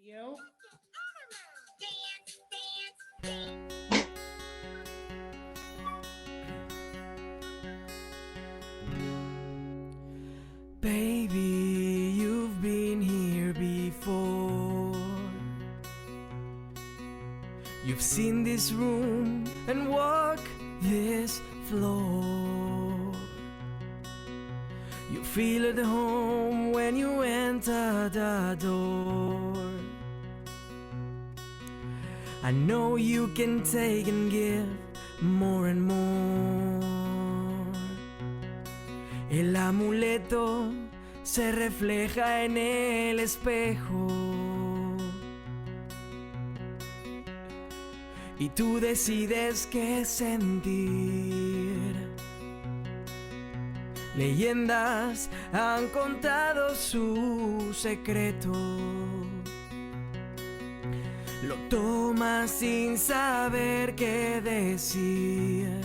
You? Baby, you've been here before. You've seen this room and walk this floor. You feel at home when you enter the door. I know you can take and give more and more. El amuleto se refleja en el espejo y tú decides qué sentir. Leyendas han contado su secreto. Lo tomas sin saber qué decir.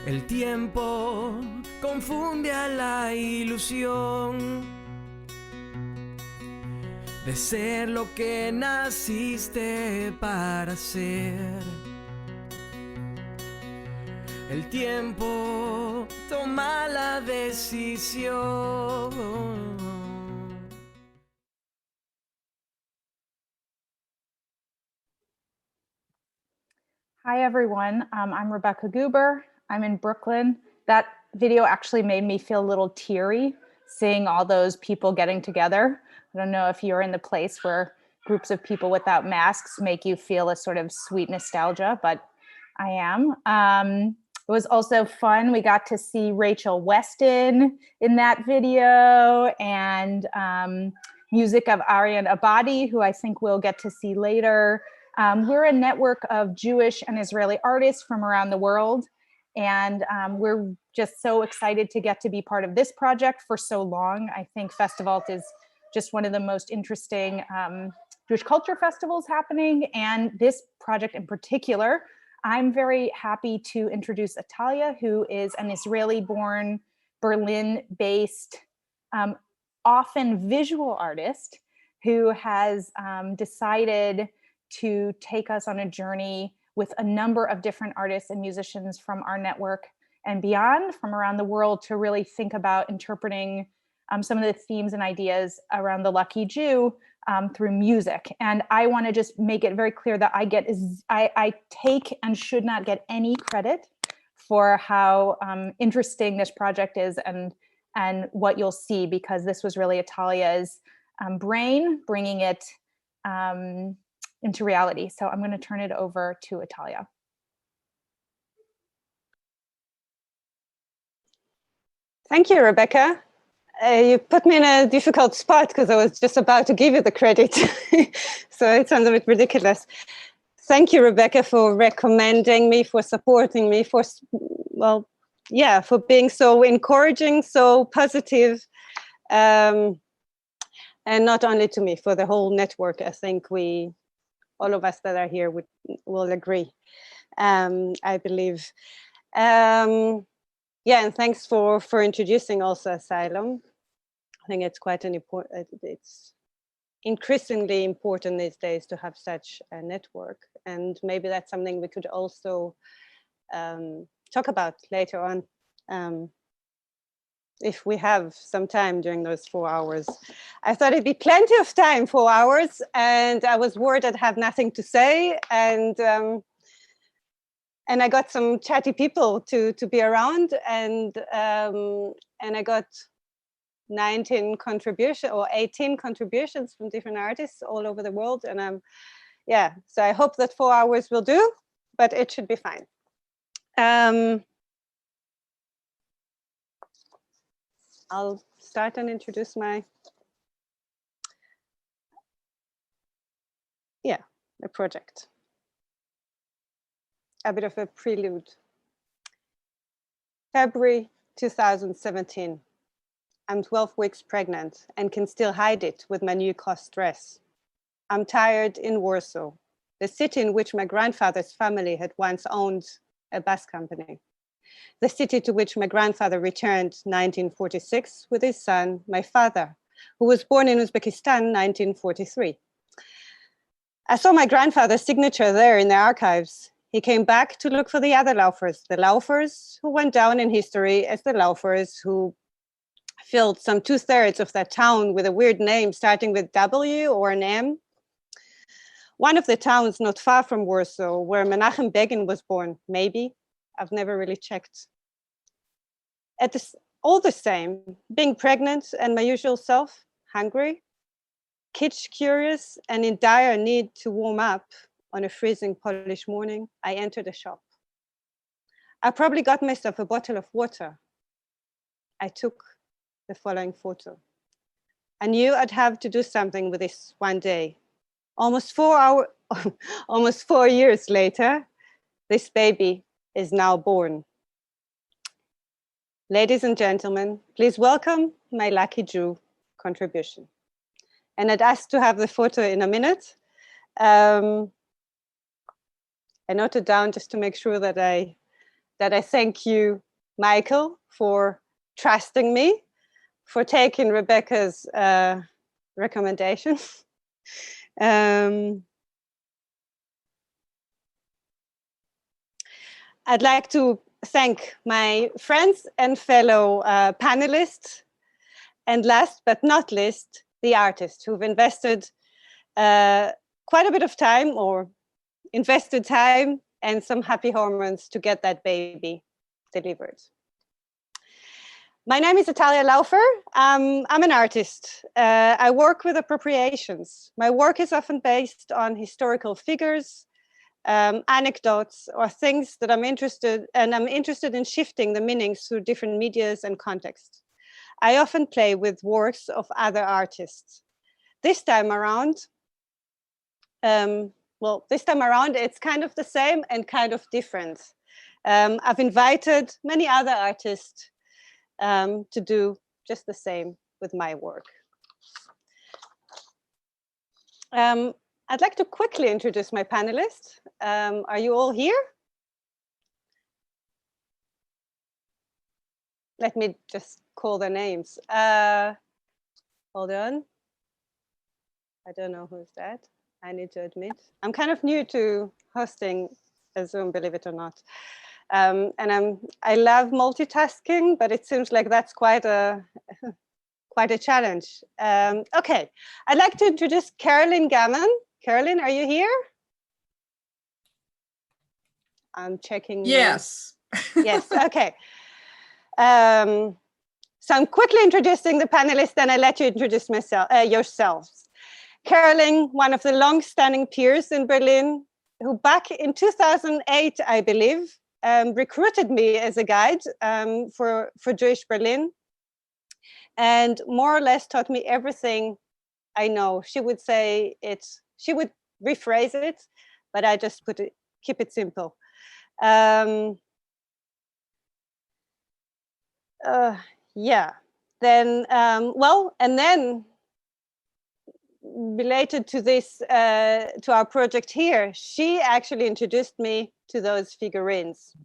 El tiempo confunde a la ilusión de ser lo que naciste para ser. El tiempo toma la decisión. Hi, everyone. I'm Rebecca Goober. I'm in Brooklyn. That video actually made me feel a little teary, seeing all those people getting together. I don't know if you're in the place where groups of people without masks make you feel a sort of sweet nostalgia, but I am. It was also fun. We got to see Rachel Weston in that video, and music of Aryan Abadi, who I think we'll get to see later. We're a network of Jewish and Israeli artists from around the world. And we're just so excited to get to be part of this project for so long. I think Festivalt is just one of the most interesting Jewish culture festivals happening. And this project in particular, I'm very happy to introduce Atalya, who is an Israeli-born, Berlin-based, often visual artist who has decided to take us on a journey with a number of different artists and musicians from our network and beyond, from around the world, to really think about interpreting some of the themes and ideas around the lucky Jew through music. And I want to just make it very clear that I take and should not get any credit for how interesting this project is and what you'll see, because this was really Atalya's brain bringing it into reality. So I'm going to turn it over to Atalya. Thank you, Rebecca. You put me in a difficult spot because I was just about to give you the credit. So it sounds a bit ridiculous. Thank you, Rebecca, for recommending me, for supporting me, for being so encouraging, so positive. And not only to me, for the whole network. I think all of us that are here will agree, I believe. And thanks for introducing also Asylum. I think it's quite it's increasingly important these days to have such a network. And maybe that's something we could also talk about later on, if we have some time during those 4 hours. I thought it'd be plenty of time, 4 hours, and I was worried I'd have nothing to say. And I got some chatty people to be around, and I got 18 contributions from different artists all over the world. And so I hope that 4 hours will do, but it should be fine. I'll start and introduce the project. A bit of a prelude. February 2017. I'm 12 weeks pregnant and can still hide it with my new cost dress. I'm tired in Warsaw, the city in which my grandfather's family had once owned a bus company. The city to which my grandfather returned 1946 with his son, my father, who was born in Uzbekistan in 1943. I saw my grandfather's signature there in the archives. He came back to look for the other Laufers who went down in history as the Laufers who filled some 2/3 of that town with a weird name starting with W or an M. One of the towns not far from Warsaw, where Menachem Begin was born, maybe. I've never really checked. All the same, being pregnant and my usual self, hungry, kitsch curious, and in dire need to warm up on a freezing Polish morning, I entered a shop. I probably got myself a bottle of water. I took the following photo. I knew I'd have to do something with this one day. Almost 4 years later, this baby is now born. Ladies and gentlemen, please welcome my lucky Jew contribution. And I'd ask to have the photo in a minute. I noted down just to make sure that I thank you, Michael, for trusting me, for taking Rebecca's recommendation. I'd like to thank my friends and fellow panelists, and last but not least, the artists who've invested quite a bit of time, or invested time and some happy hormones to get that baby delivered. My name is Atalya Laufer. I'm an artist. I work with appropriations. My work is often based on historical figures, anecdotes, or things that I'm interested in shifting the meanings through different medias and contexts. I often play with works of other artists. This time around, it's kind of the same and kind of different. I've invited many other artists to do just the same with my work. I'd like to quickly introduce my panelists. Are you all here? Let me just call their names. Hold on. I don't know who's that. I need to admit. I'm kind of new to hosting a Zoom, believe it or not. And I love multitasking, but it seems like that's quite a challenge. Okay, I'd like to introduce Carolyn Gammon. Carolyn, are you here? I'm checking. Yes. Yes, okay. So I'm quickly introducing the panelists, and I let you introduce yourselves. Carolyn, one of the long-standing peers in Berlin, who back in 2008, I believe, recruited me as a guide for Jewish Berlin, and more or less taught me everything I know. She would say she would rephrase it, but I just keep it simple. Yeah, then, and then related to this, to our project here, she actually introduced me to those figurines.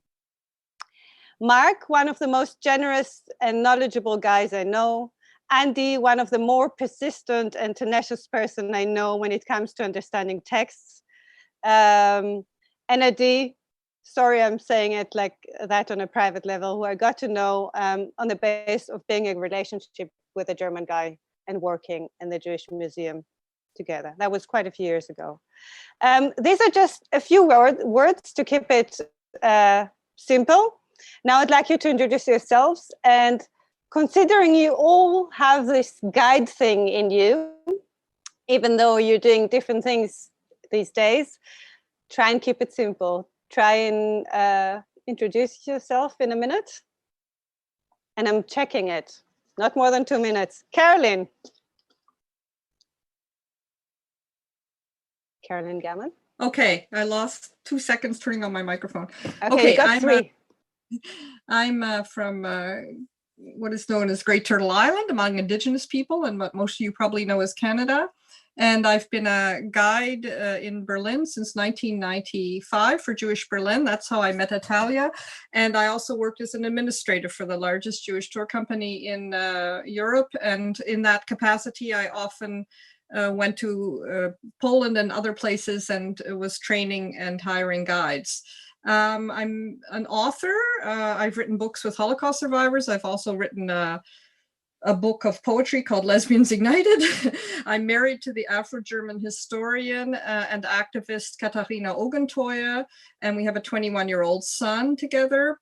Mark, one of the most generous and knowledgeable guys I know. Andy, one of the more persistent and tenacious person I know when it comes to understanding texts. And Adi, sorry I'm saying it like that on a private level, who I got to know on the basis of being in a relationship with a German guy and working in the Jewish Museum together. That was quite a few years ago. These are just a few words to keep it simple. Now I'd like you to introduce yourselves, and considering you all have this guide thing in you, even though you're doing different things these days, try and keep it simple. Try and introduce yourself in a minute. And I'm checking it. Not more than 2 minutes. Carolyn. Carolyn Gammon. Okay, I lost 2 seconds turning on my microphone. Okay, you got 3. I'm from what is known as Great Turtle Island, among Indigenous people, and what most of you probably know as Canada. And I've been a guide in Berlin since 1995 for Jewish Berlin. That's how I met Atalya. And I also worked as an administrator for the largest Jewish tour company in Europe. And in that capacity, I often went to Poland and other places and was training and hiring guides. I'm an author. I've written books with Holocaust survivors. I've also written a book of poetry called Lesbians Ignited. I'm married to the Afro-German historian and activist Katharina Ogentoyer, and we have a 21-year-old son together.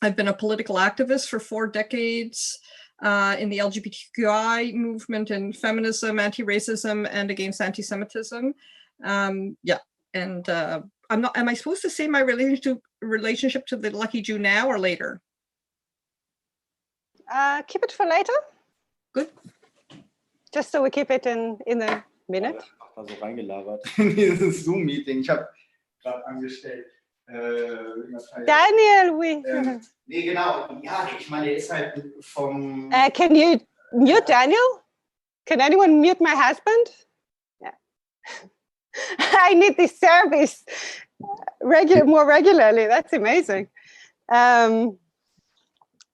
I've been a political activist for 4 decades in the LGBTQI movement and feminism, anti-racism, and against anti-Semitism. Yeah, and I'm not. Am I supposed to say my relationship to the Lucky Jew now or later? Keep it for later. Good. Just so we keep it in the minute. Ich habe so reingelabert in dieses Zoom-Meeting. Ich habe gerade angestellt. Daniel, Nee, genau. Ja, ich meine, er ist halt vom... can you mute Daniel? Can anyone mute my husband? Yeah. I need this service more regularly. That's amazing.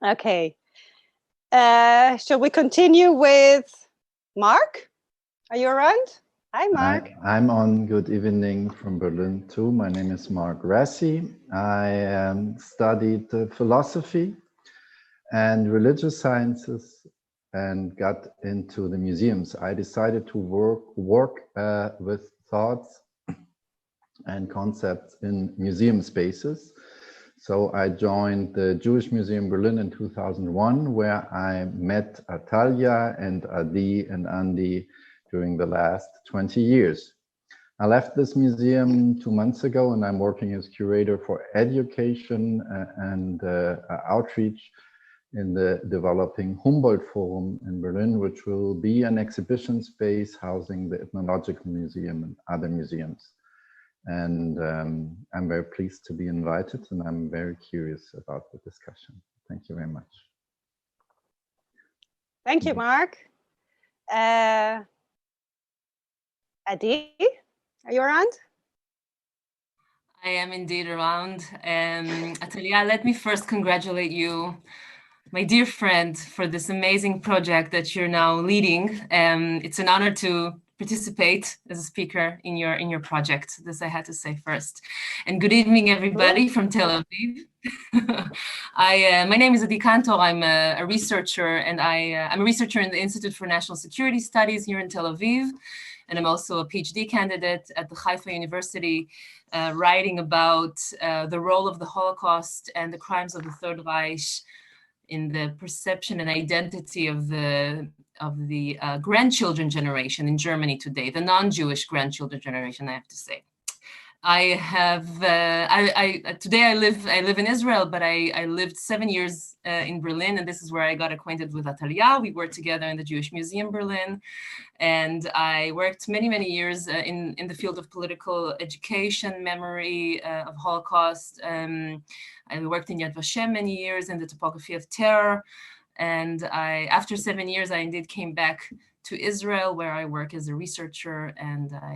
Okay. Shall we continue with Mark? Are you around? Hi, Mark. I'm on. Good evening from Berlin too. My name is Mark Rassi. I studied philosophy and religious sciences and got into the museums. I decided to work with thoughts and concepts in museum spaces. So I joined the Jewish Museum Berlin in 2001, where I met Atalya and Adi and Andy during the last 20 years. I left this museum 2 months ago, and I'm working as curator for education and outreach in the developing Humboldt Forum in Berlin, which will be an exhibition space housing the Ethnological Museum and other museums. And I'm very pleased to be invited, and I'm very curious about the discussion. Thank you very much. Thank you, Mark. Adi, are you around? I am indeed around. Atalya, let me first congratulate you, my dear friend, for this amazing project that you're now leading. It's an honor to participate as a speaker in your project. This I had to say first. And good evening, everybody from Tel Aviv. My name is Adi Kantor. I'm a researcher, and I'm a researcher in the Institute for National Security Studies here in Tel Aviv. And I'm also a PhD candidate at the Haifa University, writing about the role of the Holocaust and the crimes of the Third Reich in the perception and identity of the grandchildren generation in Germany today, the non-Jewish grandchildren generation, I have to say. Today I live in Israel, but I lived 7 years in Berlin, and this is where I got acquainted with Atalya. We worked together in the Jewish Museum Berlin, and I worked many years in the field of political education, memory of Holocaust. I worked in Yad Vashem many years in the topography of terror, and after 7 years, I indeed came back to Israel, where I work as a researcher, and I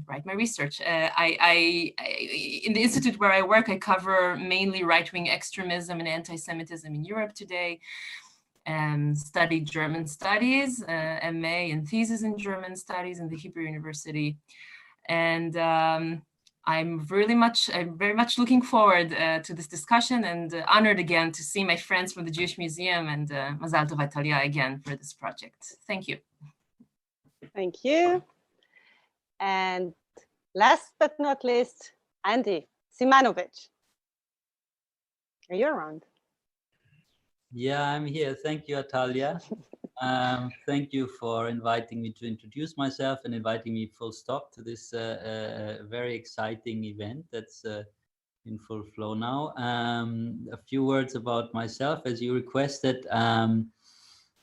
write my research. In the institute where I work, I cover mainly right-wing extremism and anti-Semitism in Europe today, and studied German studies, MA and thesis in German studies in the Hebrew University. And I'm very much looking forward to this discussion, and honored again to see my friends from the Jewish Museum, and Mazal Tov Atalya again for this project. Thank you. Thank you. And last but not least, Andy Simanovic. Are you around? Yeah, I'm here. Thank you, Atalya. Thank you for inviting me to introduce myself and inviting me full stop to this very exciting event that's in full flow now. A few words about myself, as you requested.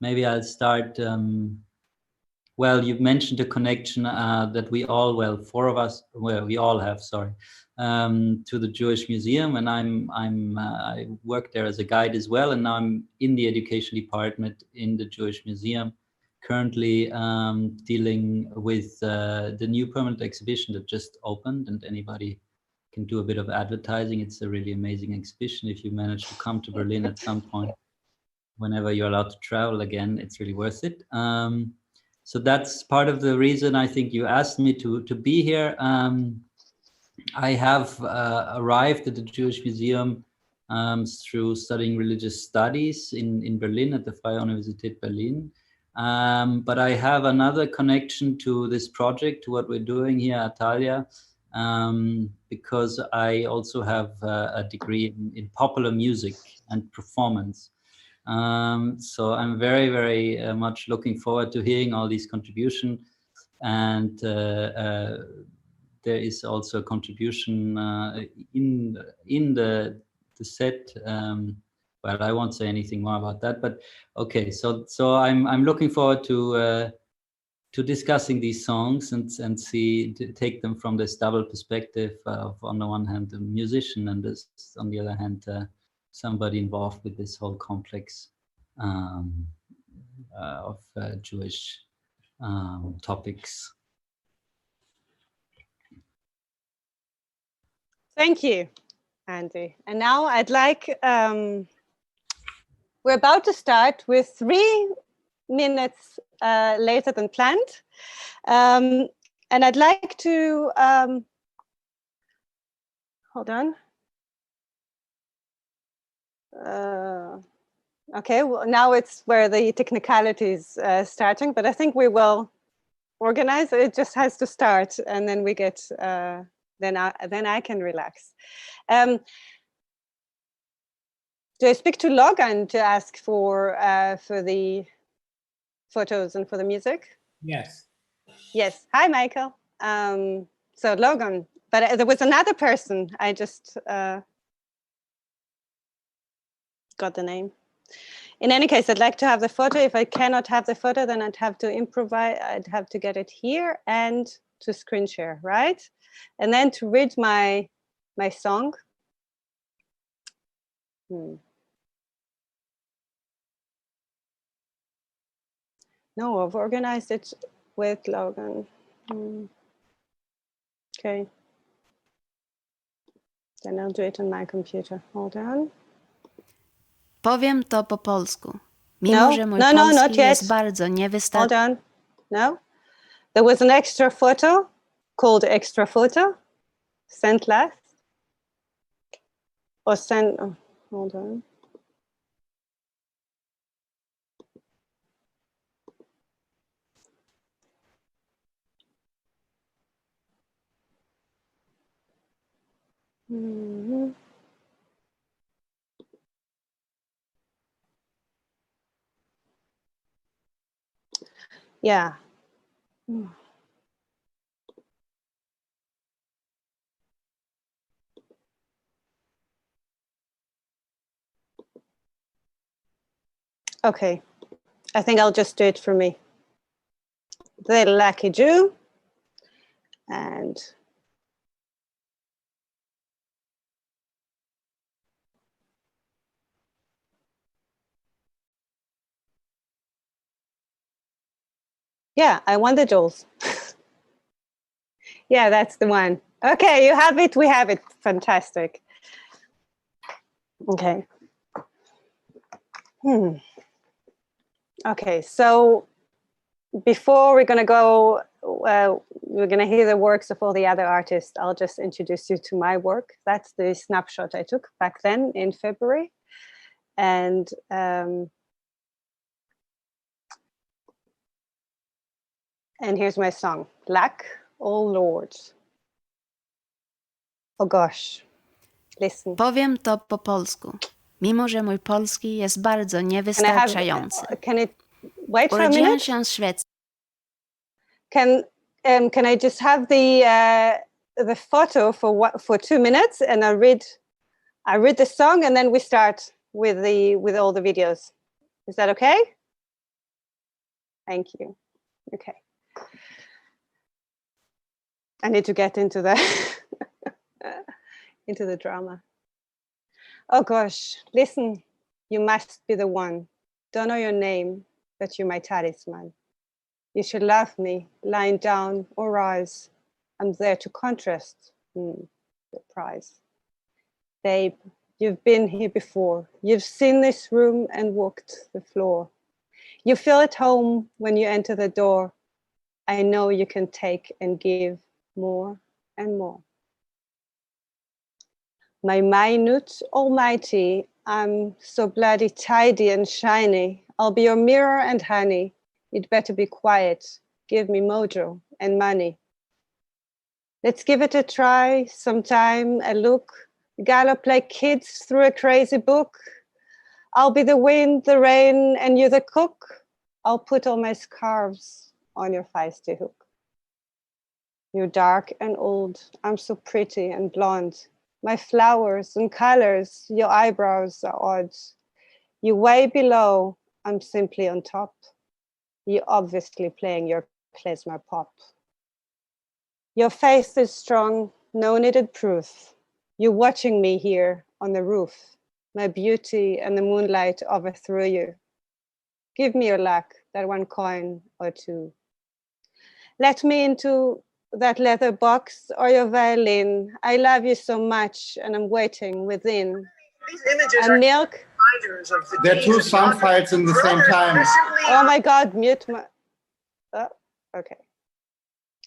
Maybe I'll start. Well, you've mentioned a connection that we all, well, 4 of us, well, we all have, sorry, to the Jewish Museum, and I work there as a guide as well, and now I'm in the education department in the Jewish Museum, currently dealing with the new permanent exhibition that just opened, and anybody can do a bit of advertising. It's a really amazing exhibition. If you manage to come to Berlin at some point, whenever you're allowed to travel again, it's really worth it. So that's part of the reason I think you asked me to be here. I have arrived at the Jewish Museum through studying religious studies in Berlin at the Freie Universität Berlin. But I have another connection to this project, to what we're doing here at Atalya, because I also have a degree in popular music and performance. So I'm very, very much looking forward to hearing all these contributions. And there is also a contribution in the set. Well, I won't say anything more about that. But okay, so I'm looking forward to discussing these songs and take them from this double perspective of, on the one hand, a musician, and this, on the other hand, somebody involved with this whole complex of Jewish topics. Thank you, Andy. And now I'd like, we're about to start with 3 minutes later than planned. And I'd like to, hold on. Okay, well, now it's where the technicalities starting, but I think we will organize. It just has to start, and then we get, then I can relax. Do I speak to Logan to ask for the photos and for the music? Yes. Yes. Hi, Michael. So Logan, but there was another person. I just got the name. In any case, I'd like to have the photo. If I cannot have the photo, then I'd have to improvise. I'd have to get it here and to screen share, right? And then to read my song. No, I've organized it with Logan. Okay. Then I'll do it on my computer. Hold on. Powiem to po polsku. Mimo, że mój not polski yet. jest bardzo Hold niewystarczający. on. No. There was an extra photo called extra photo. Sent last. Or sent, oh, hold on. Yeah. Okay, I think I'll just do it for me. The Lucky Jew, and yeah, I won the jewels. Yeah, that's the one. Okay, you have it, we have it. Fantastic. Okay. Okay, so before we're going to go, we're going to hear the works of all the other artists. I'll just introduce you to my work. That's the snapshot I took back then in February. And here's my song, Lack, Oh Lord. Oh gosh, listen. Powiem to po polsku. Mimo, że mój polski jest bardzo niewystarczający. Wait for a Urodziłem minute. się w Szwecji. Can I just have the photo for 2 minutes, and I read the song, and then we start with all the videos. Is that okay? Thank you. Okay. I need to get into the into the drama. Oh gosh, listen, you must be the one. Don't know your name, but you're my talisman. You should love me, lying down or rise. I'm there to contrast the prize. Babe, you've been here before. You've seen this room and walked the floor. You feel at home when you enter the door. I know you can take and give more and more. My minute almighty, I'm so bloody tidy and shiny. I'll be your mirror and honey. You'd better be quiet. Give me mojo and money. Let's give it a try, sometime, a look. Gallop like kids through a crazy book. I'll be the wind, the rain, and you're the cook. I'll put all my scarves on your feisty hook. You're dark and old. I'm so pretty and blonde. My flowers and colors, your eyebrows are odd. You're way below, I'm simply on top. You're obviously playing your klezmer pop. Your faith is strong, no needed proof. You're watching me here on the roof. My beauty and the moonlight overthrew you. Give me your luck, that one coin or two. Let me into that leather box or your violin. I love you so much and I'm waiting within. These images A milk. There are two sound files in the same time. Oh my God, mute my, oh, okay.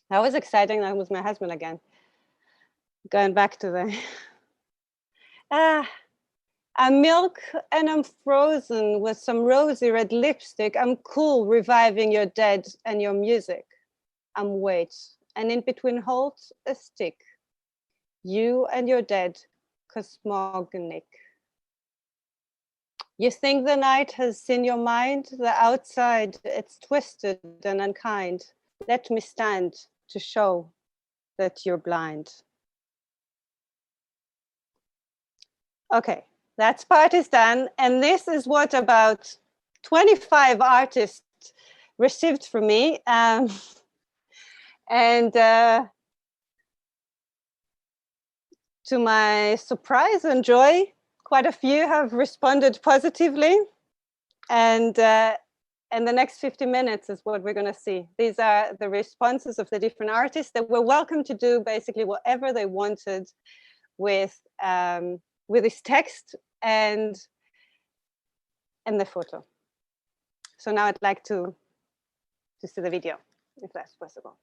That was exciting, that was my husband again. Going back to the, I'm milk and I'm frozen with some rosy red lipstick. I'm cool, reviving your dead and your music. I'm weight, and in between holds a stick. You and your dead, cosmogonic. You think the night has seen your mind? The outside, it's twisted and unkind. Let me stand to show that you're blind. Okay, that part is done. And this is what about 25 artists received from me. To my surprise and joy, quite a few have responded positively. And the next 50 minutes is what we're going to see. These are the responses of the different artists that were welcome to do basically whatever they wanted with this text and the photo. So now I'd like to see the video, if that's possible.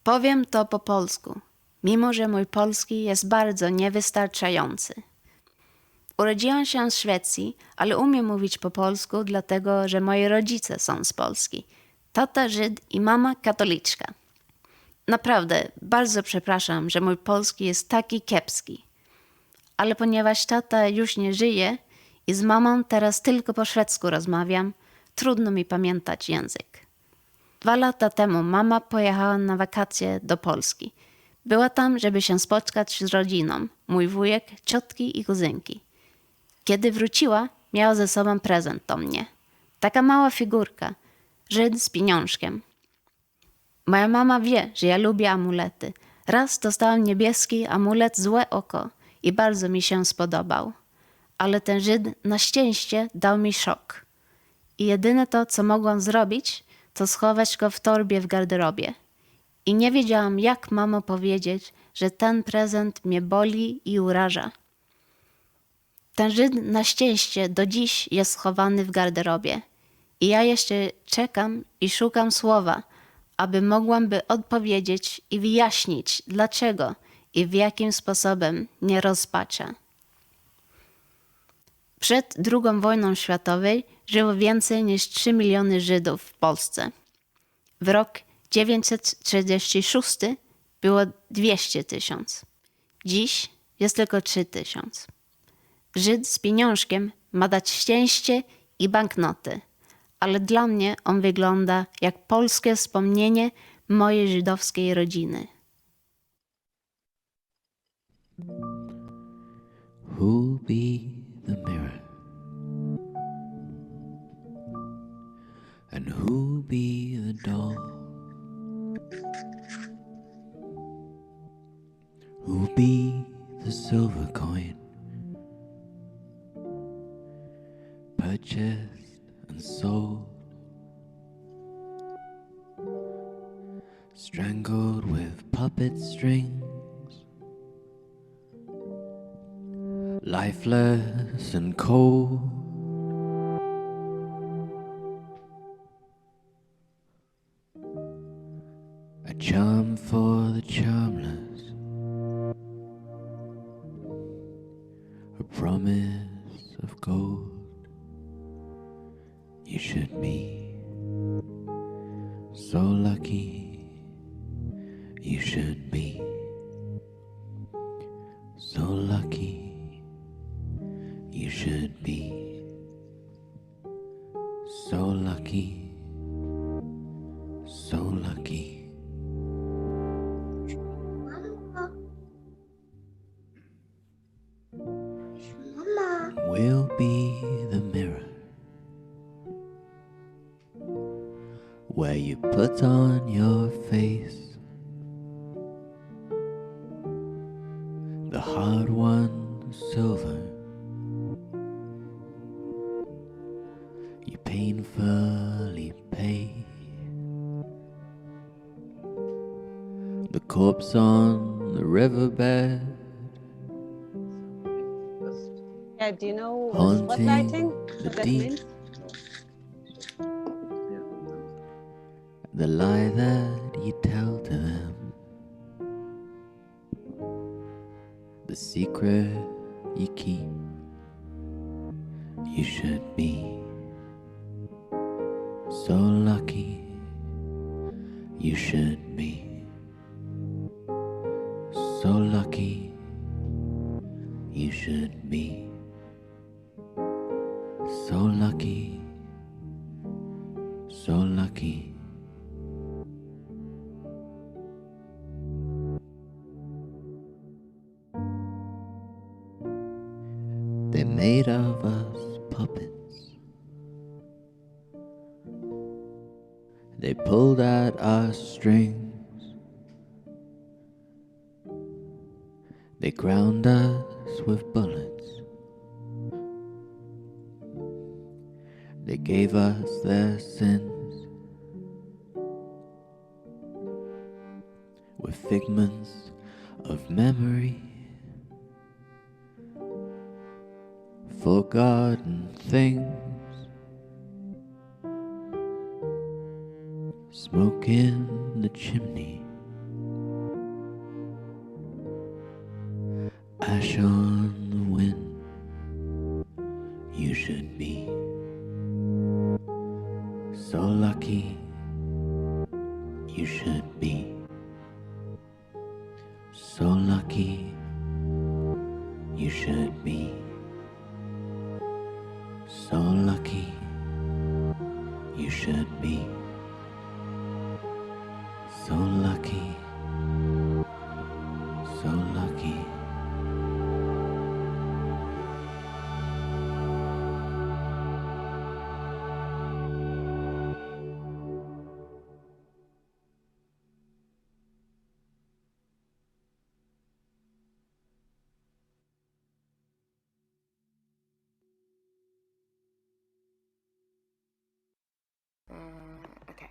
Powiem to po polsku, mimo że mój polski jest bardzo niewystarczający. Urodziłam się w Szwecji, ale umiem mówić po polsku, dlatego że moi rodzice są z Polski. Tata Żyd i mama katoliczka. Naprawdę, bardzo przepraszam, że mój polski jest taki kiepski. Ale ponieważ tata już nie żyje i z mamą teraz tylko po szwedzku rozmawiam, trudno mi pamiętać język. 2 lata temu mama pojechała na wakacje do Polski. Była tam, żeby się spotkać z rodziną, mój wujek, ciotki i kuzynki. Kiedy wróciła, miała ze sobą prezent do mnie. Taka mała figurka, Żyd z pieniążkiem. Moja mama wie, że ja lubię amulety. Raz dostałam niebieski amulet Złe Oko i bardzo mi się spodobał. Ale ten Żyd na szczęście dał mi szok. I jedyne to, co mogłam zrobić, to schować go w torbie w garderobie. I nie wiedziałam, jak mamo powiedzieć, że ten prezent mnie boli i uraża. Ten Żyd na szczęście do dziś jest schowany w garderobie. I ja jeszcze czekam i szukam słowa, aby mogłam by odpowiedzieć i wyjaśnić, dlaczego i w jakim sposobem nie rozpacza. Przed II wojną światową żyło więcej niż 3 miliony Żydów w Polsce. W rok 1946 było 200 000. Dziś jest tylko 3 000. Żyd z pieniążkiem ma dać szczęście i banknoty, ale dla mnie on wygląda jak polskie wspomnienie mojej żydowskiej rodziny. Who'll be the mirror? And who'll be the doll? Who'll be the silver coin? Purchased and sold. strangled with puppet strings, lifeless and cold. A charm for the charmless, a promise of gold. You should be so lucky. You should be so lucky. You should be so lucky. So lucky. We'll be the mirror where you put on your face, the hard-won silver you painfully pay, the corpse on the riverbed. Yeah, do you know Haunting spotlighting? the What that deep. means? The lie that you tell to them, the secret you keep. You should be so lucky. You should be so lucky. You should be so lucky. So lucky. They made of us puppets. They pulled at our strings. They ground us with bullets. They gave us their sins with figments of memory, forgotten things, smoke in the chimney, ash on the wind. You should be so lucky. You should be so lucky. You should be so lucky. You should be so lucky. So lucky. Okay.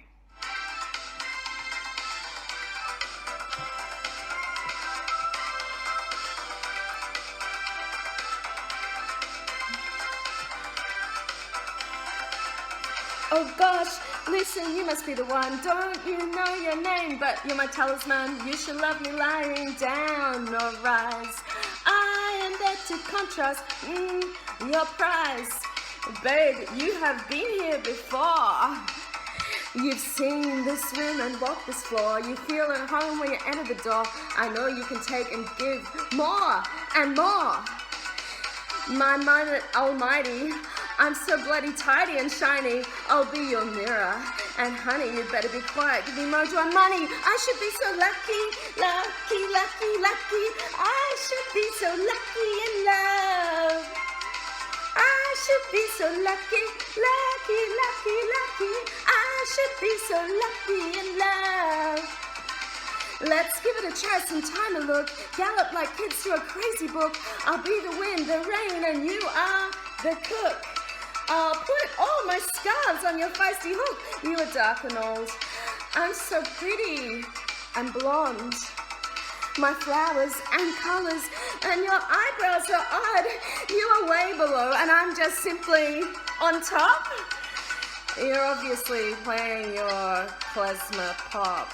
Oh gosh, listen, you must be the one. Don't you know your name? But you're my talisman. You should love me lying down or rise. I am there to contrast your prize. Babe, you have been here before. You've seen this room and walked this floor. You feel at home when you enter the door. I know you can take and give more and more. My mind almighty, I'm so bloody tidy and shiny. I'll be your mirror. And honey, you better be quiet. Give me mojo and money. I should be so lucky, lucky, lucky, lucky. I should be so lucky in love. I should be so lucky, lucky, lucky, lucky. I should be so lucky in love. Let's give it a try, some time to look. Gallop like kids through a crazy book. I'll be the wind, the rain, and you are the cook. I'll put all my scars on your feisty hook. You are dark and old. I'm so pretty and blonde. My flowers and colors and your eyebrows are odd. You are way below and I'm just simply on top. You're obviously playing your klezmer pop.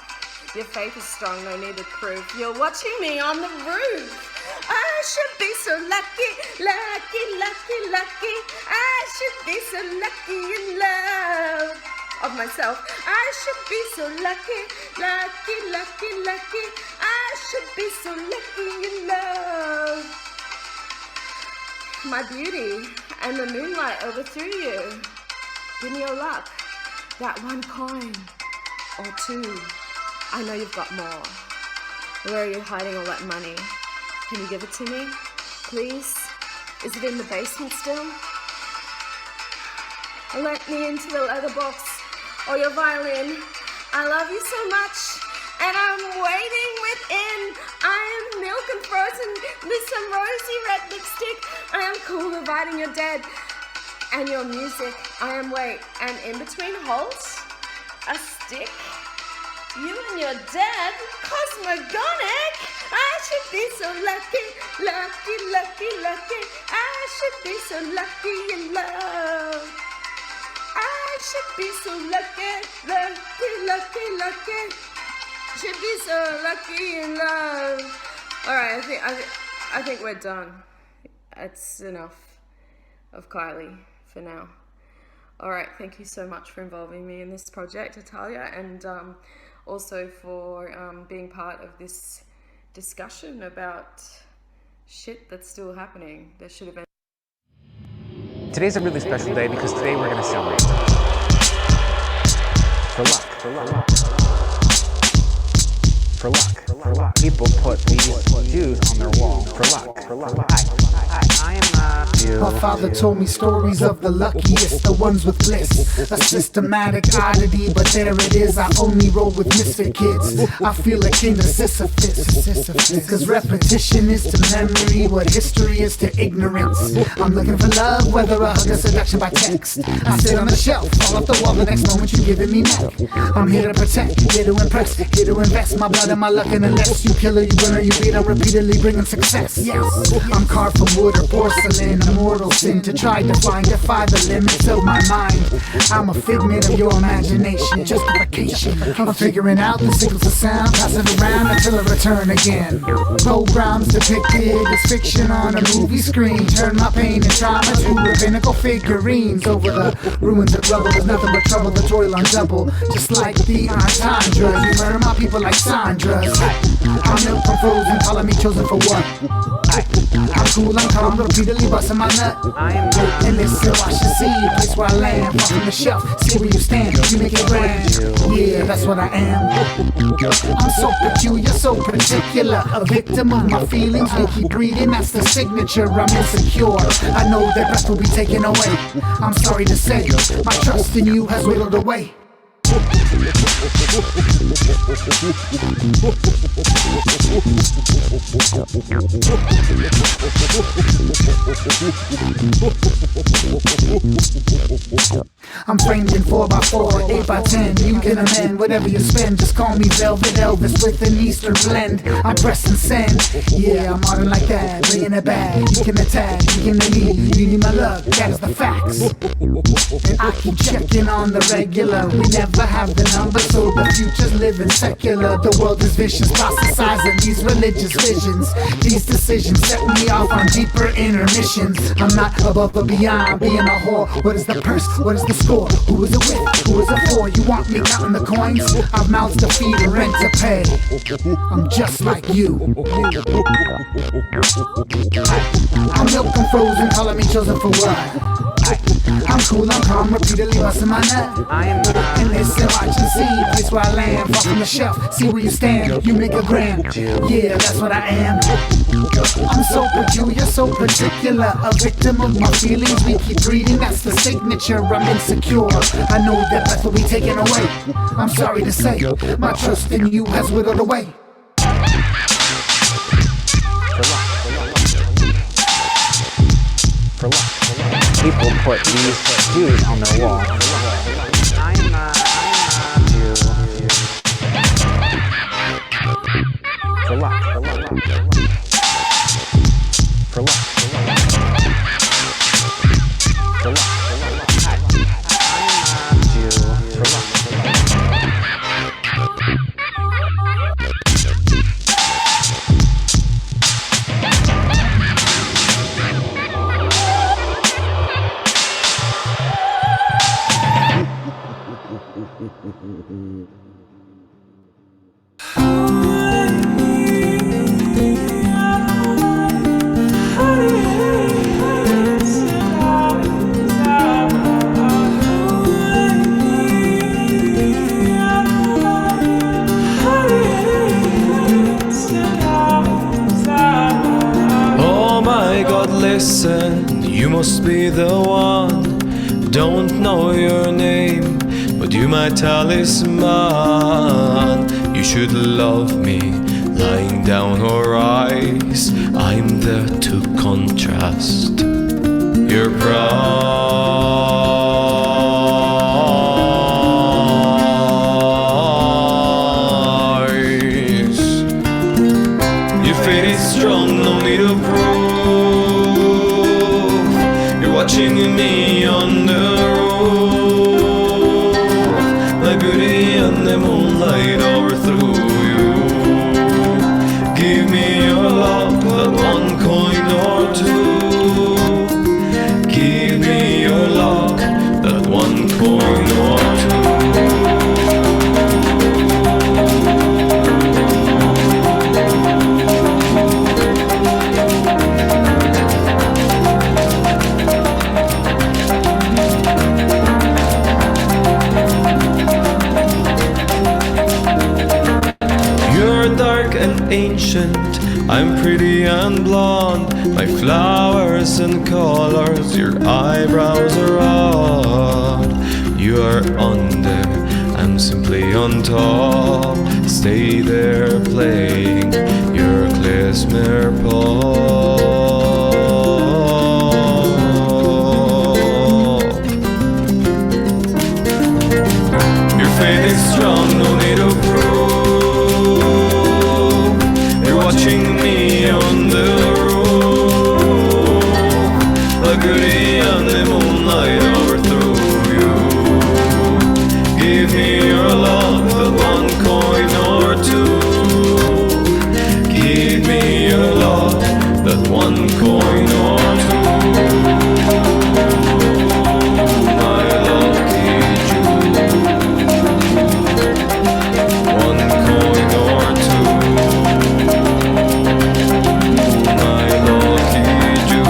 Your faith is strong, no needed proof. You're watching me on the roof. I should be so lucky, lucky, lucky, lucky. I should be so lucky in love of myself. I should be so lucky, lucky, lucky, lucky. I should be so lucky in love. My beauty and the moonlight overthrew you. Give me your luck, that one coin or two. I know you've got more. Where are you hiding all that money? Can you give it to me, please? Is it in the basement still? Let me into the leather box or your violin. I love you so much, and I'm waiting within. I am milk and frozen with some rosy red lipstick. I am cool dividing your dead and your music. I am wait, and in between holes, a stick. You and your dad, cosmogonic. I should be so lucky, lucky, lucky, lucky. I should be so lucky in love. I should be so lucky, lucky, lucky, lucky. Should be so lucky in love. All right, I think we're done. It's enough of Kylie for now. All right, thank you so much for involving me in this project, Atalya, and also for being part of this discussion about shit that's still happening. There should have been. Today's a really special day because today we're going to celebrate. For luck. For luck. For luck. For luck. People put these Jews on their wall. For luck. For luck. I am My father told me stories of the luckiest, the ones with bliss. A systematic oddity, but there it is. I only roll with misfit kids. I feel akin to Sisyphus. Cause repetition is to memory what history is to ignorance. I'm looking for love, whether a hug or seduction by text. I sit on the shelf, fall off the wall the next moment you giving me neck. I'm here to protect, here to impress, here to invest my blood and my luck. And unless you kill or you win or you beat, I'm repeatedly bringing success. Yes, I'm carved from wood or porcelain, a mortal sin to try to defy the limits of my mind. I'm a figment of your imagination, justification. I'm figuring out the signals of sound, pass it around until I return again. Programs depicted as fiction on a movie screen, turn my pain and trauma to rabbinical figurines. Over the ruins of rubble, there's nothing but trouble, the toil on double. Just like the entendres, you murder my people like Sandra's. I'm milk from frozen, calling me chosen for what? I'm cool, I'm calm, repeatedly busting my nut. And listen, watch and see, place where I land, far from the shelf, see where you stand, you make it grand. Yeah, that's what I am. I'm so peculiar, so particular, a victim of my feelings. We keep reading, that's the signature. I'm insecure, I know that breath will be taken away. I'm sorry to say, my trust in you has whittled away. I'm framed in 4x4, 8x10. You can amend whatever you spend. Just call me Velvet Elvis with an Eastern blend. I'm pressing send. Yeah, I'm modern like that. Bringing it back. You can attack. You can lead. You need my love. That is the facts. And I keep checking on the regular. We never have the number, so the future's living secular. The world is vicious, proselytizing these religious visions. These decisions set me off on deeper intermissions. I'm not above or beyond being a whore. What is the purse? What is the score? Who is it with? Who is it for? You want me counting the coins? I've mouths to feed and rent to pay. I'm just like you. I'm milk and frozen, calling me chosen for what? I'm cool, I'm calm, repeatedly busting my nut. And listen, watch and see, place where I land, far from the shelf, see where you stand, you make a grand. Yeah, that's what I am. I'm so peculiar, so particular, a victim of my feelings. We keep reading, that's the signature. I'm insecure, I know that breath will be taken away. I'm sorry to say, my trust in you has whittled away. for luck. People put these Jews on their wall. I'm a Jew. Oh my God, listen, you must be the one. Don't know your name, but you my talisman. You should love me, lying down or rise. I'm there to contrast your price. Your fate is strong, no need to prove. You're watching me on the roof. My beauty and the moonlight overthrew you. Give me your love, that one coin or two. Give me your love, that one coin or two. You're dark and ancient, I'm pretty and blonde. My flowers and colors, your eyebrows are odd. You are under, I'm simply on top. Stay there playing your klezmer pop. Your faith is strong, no need to prove. You're watching me on the roof. The beauty and the moonlight overthrew you. Give me your love, the one coin or two. Give me your love, that one coin or two. My lucky Jew. One coin or two. My lucky Jew.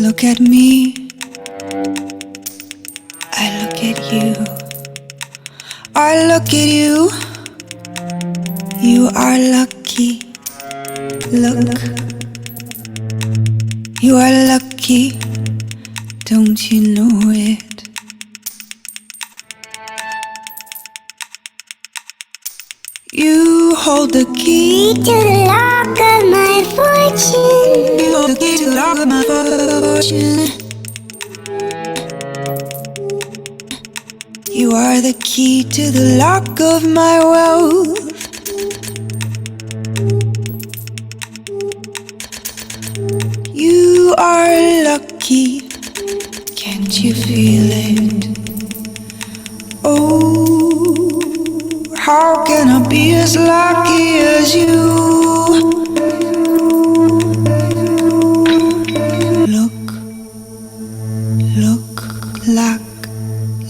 Look at me, I look at you, I look at you. You are lucky, look, you are lucky, don't you know it? You hold the key to the lock of my fortune. You hold the key to the lock of my fortune. You are the key to the lock of my wealth. You are lucky, can't you feel it? Oh, how can I be as lucky as you?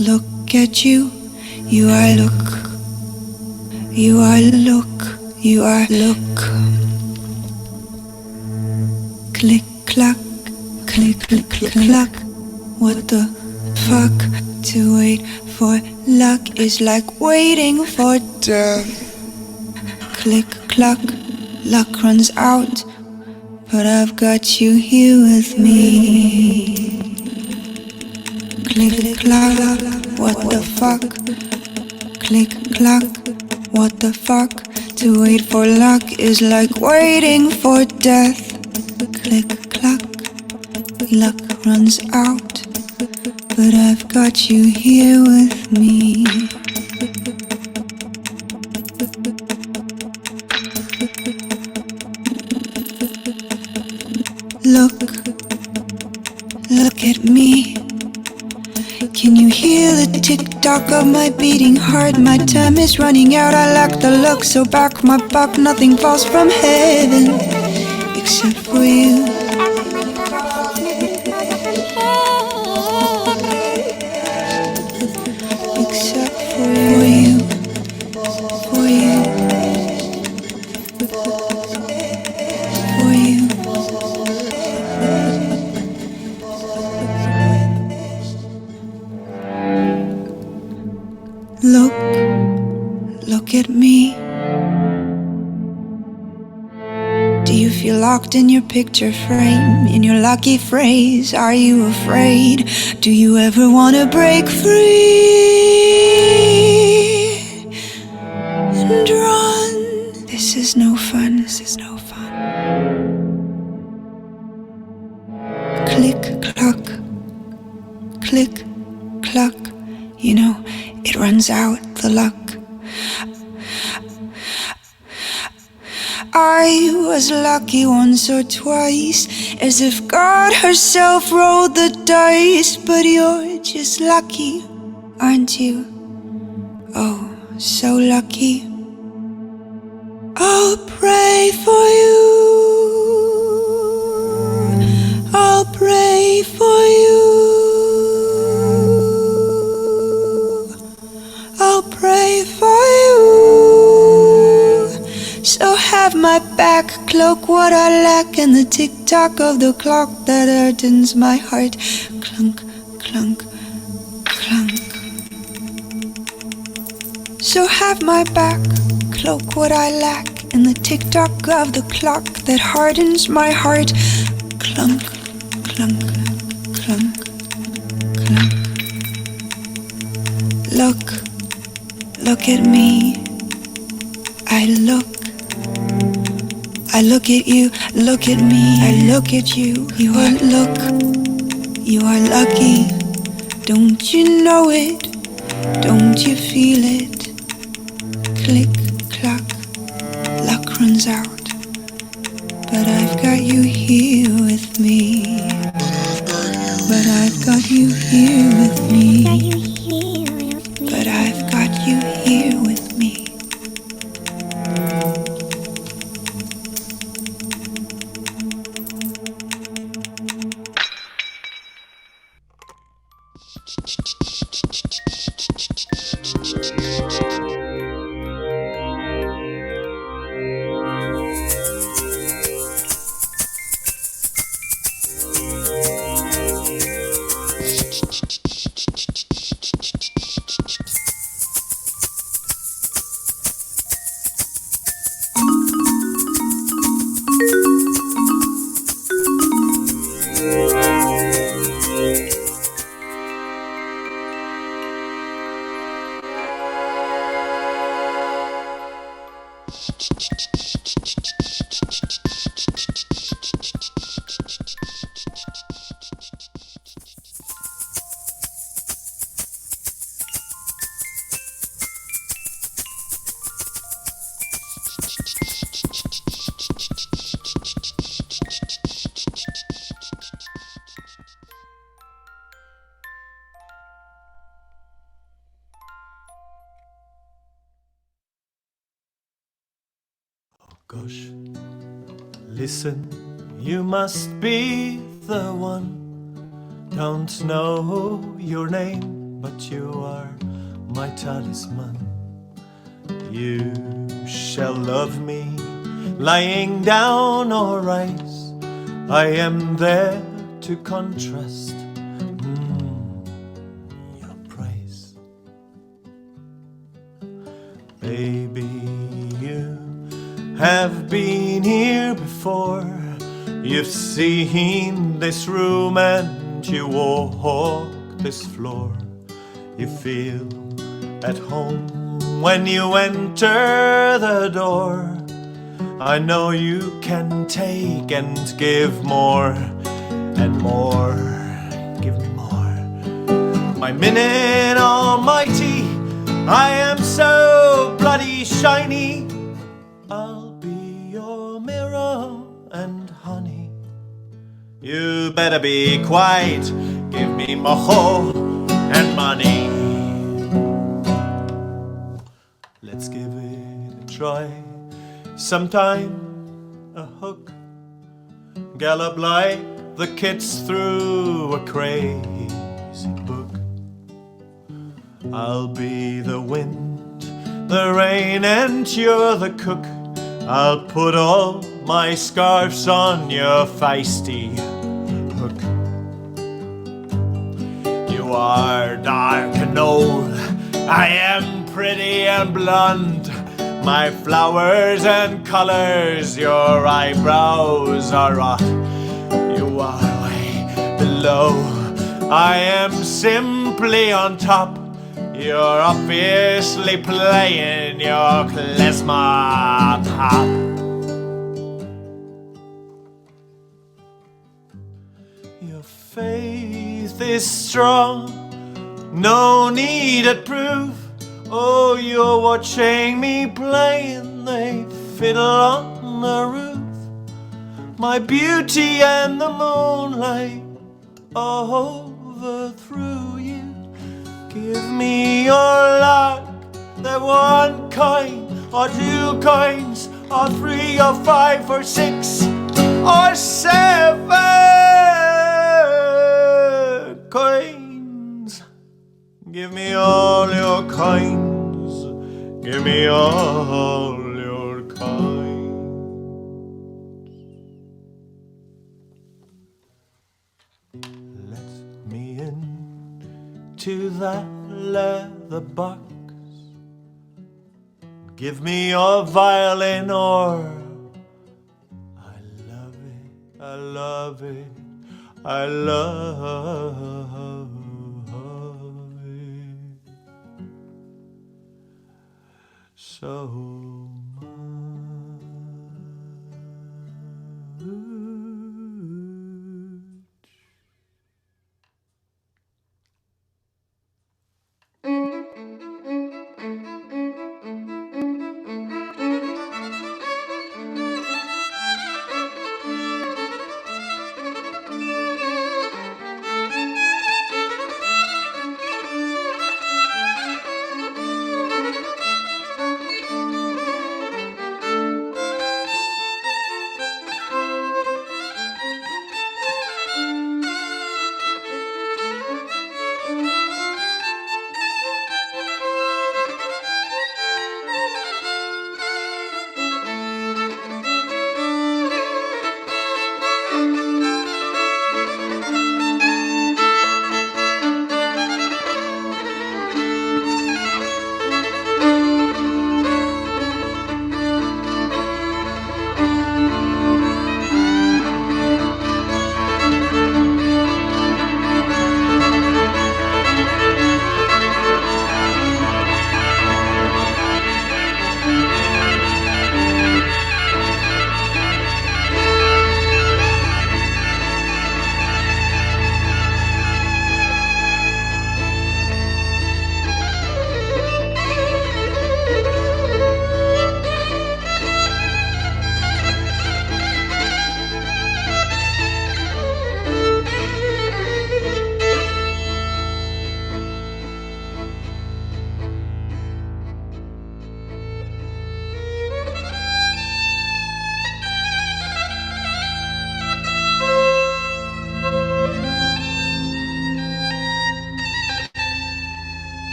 Look at you. You are look. You are look. You are look. Click, clack, click, click, click, clack. What the fuck? To wait for luck is like waiting for death. Click, clack, luck runs out, but I've got you here with me. Click, clack, what the fuck? Click, clack, what the fuck? To wait for luck is like waiting for death. Click, clack, luck runs out, but I've got you here with me. Look at me. Can you hear the tick-tock of my beating heart? My time is running out, I lack the luck, so back my buck, nothing falls from heaven except for you. Except for you, for you, for you. Look at me. Do you feel locked in your picture frame, in your lucky phrase? Are you afraid? Do you ever want to break free and run? This is no fun, this is no fun. Click, clock, click, clock. You know, it runs out, the luck. I was lucky once or twice, as if God herself rolled the dice. But you're just lucky, aren't you? Oh, so lucky. I'll pray for you. I'll pray for you. I'll pray for you. So have my back, cloak what I lack, and the tick-tock of the clock that hardens my heart. Clunk, clunk, clunk. So have my back, cloak what I lack, and the tick-tock of the clock that hardens my heart. Clunk, clunk, clunk, clunk. Look at me. I look at you, look at me, I look at you. You are lucky. Don't you know it? Don't you feel it? Click, clack, luck runs out, but I've got you here with me. But I've got you here with me. But I've got you here with me. Gosh, listen, you must be the one. Don't know your name, but you are my talisman. You shall love me, lying down or rise. I am there to contrast your praise. Baby, you have been here before. You've seen this room and you walk this floor. You feel at home when you enter the door. I know you can take and give more and more. Give me more. My minute almighty, I am so bloody shiny. I'll be your mirror and honey. You better be quiet, give me mojo and money. Let's give it a try. Sometime a hook, gallop like the kids through a crazy book. I'll be the wind, the rain, and you're the cook. I'll put all my scarves on your feisty hook. You are dark and old, I am pretty and blonde. My flowers and colors, your eyebrows are odd. You are way below, I am simply on top. You're obviously playing your klezmer pop. Your faith is strong, no needed proof. Oh, you're watching me playing the fiddle on the roof. My beauty and the moonlight overthrew you. Give me your luck, the one coin, or two coins, or three, or five, or six, or seven coins. Give me all your coins, give me all your coins. Let me in to that leather box. Give me your violin, or I love it, I love it, I love it so much.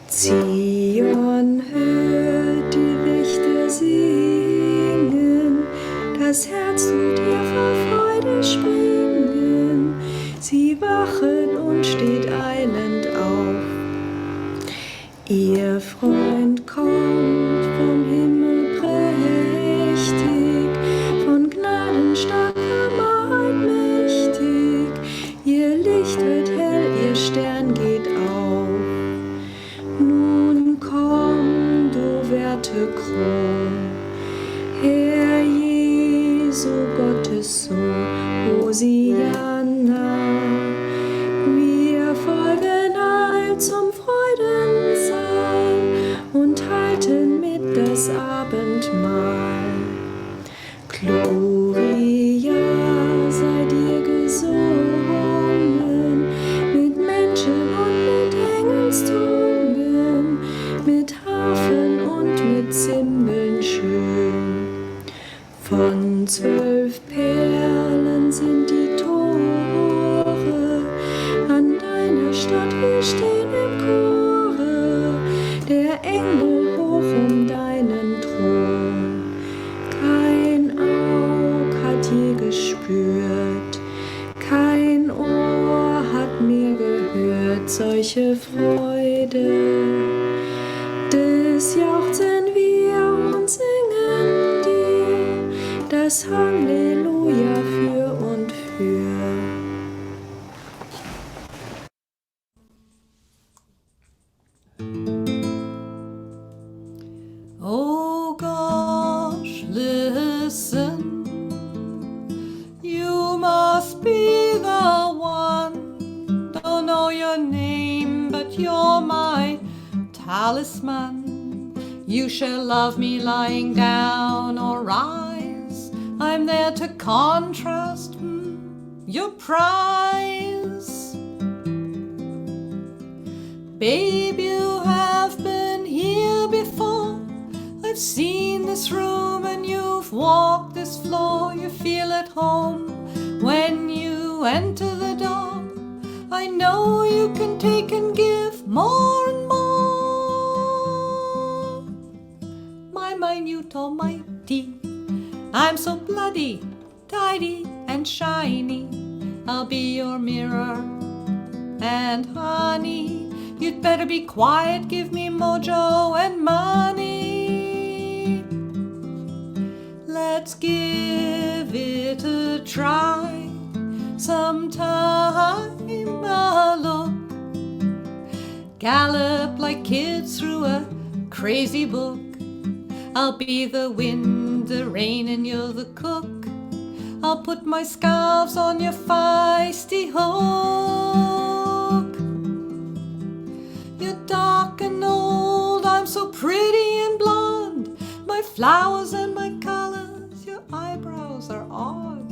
Zion hört die Wächter singen, das Herz tut ihr vor Freude springen. Sie wachen und steht eilend auf. Ihr Freund kommt vom Himmel prächtig, von Gnaden starker Macht mächtig. Ihr Licht wird hell, ihr Stern geht auf. Nun komm, du werte Kron, Herr Jesu, Gottes Sohn, Hosianna. Wir folgen all zum Freudensaal und halten mit das Abendmahl. Gloria sei dir gesungen, mit Menschen und mit Engelstonen, mit Harfen und mit Zimbeln schön. Von 12 Perlen sind die Tore, an deiner Stadt wir stehen im Chore, der Engel hoch um deinen Thron. Kein Aug hat je gespürt, kein Ohr hat mir gehört solche Freude. Des jauchzen wir und singen dir das Halleluja für und für. Oh gosh, listen, you must be the one. Don't know your name, but you're my talisman. You shall love me lying down or rise. I'm there to contrast your prize. Babe, you have been here before. I've seen this room and you've walked this floor. You feel at home when you enter the door. I know you can take and give more and more. My minute almighty, I'm so bloody, tidy and shiny. I'll be your mirror and honey. You'd better be quiet, give me mojo and money. Let's give it a try, sometime a look. Gallop like kids through a crazy book. I'll be the wind, the rain, and you're the cook. I'll put my scarves on your feisty hook. You're dark and old, I'm so pretty and blonde. My flowers and my colors, your eyebrows are odd.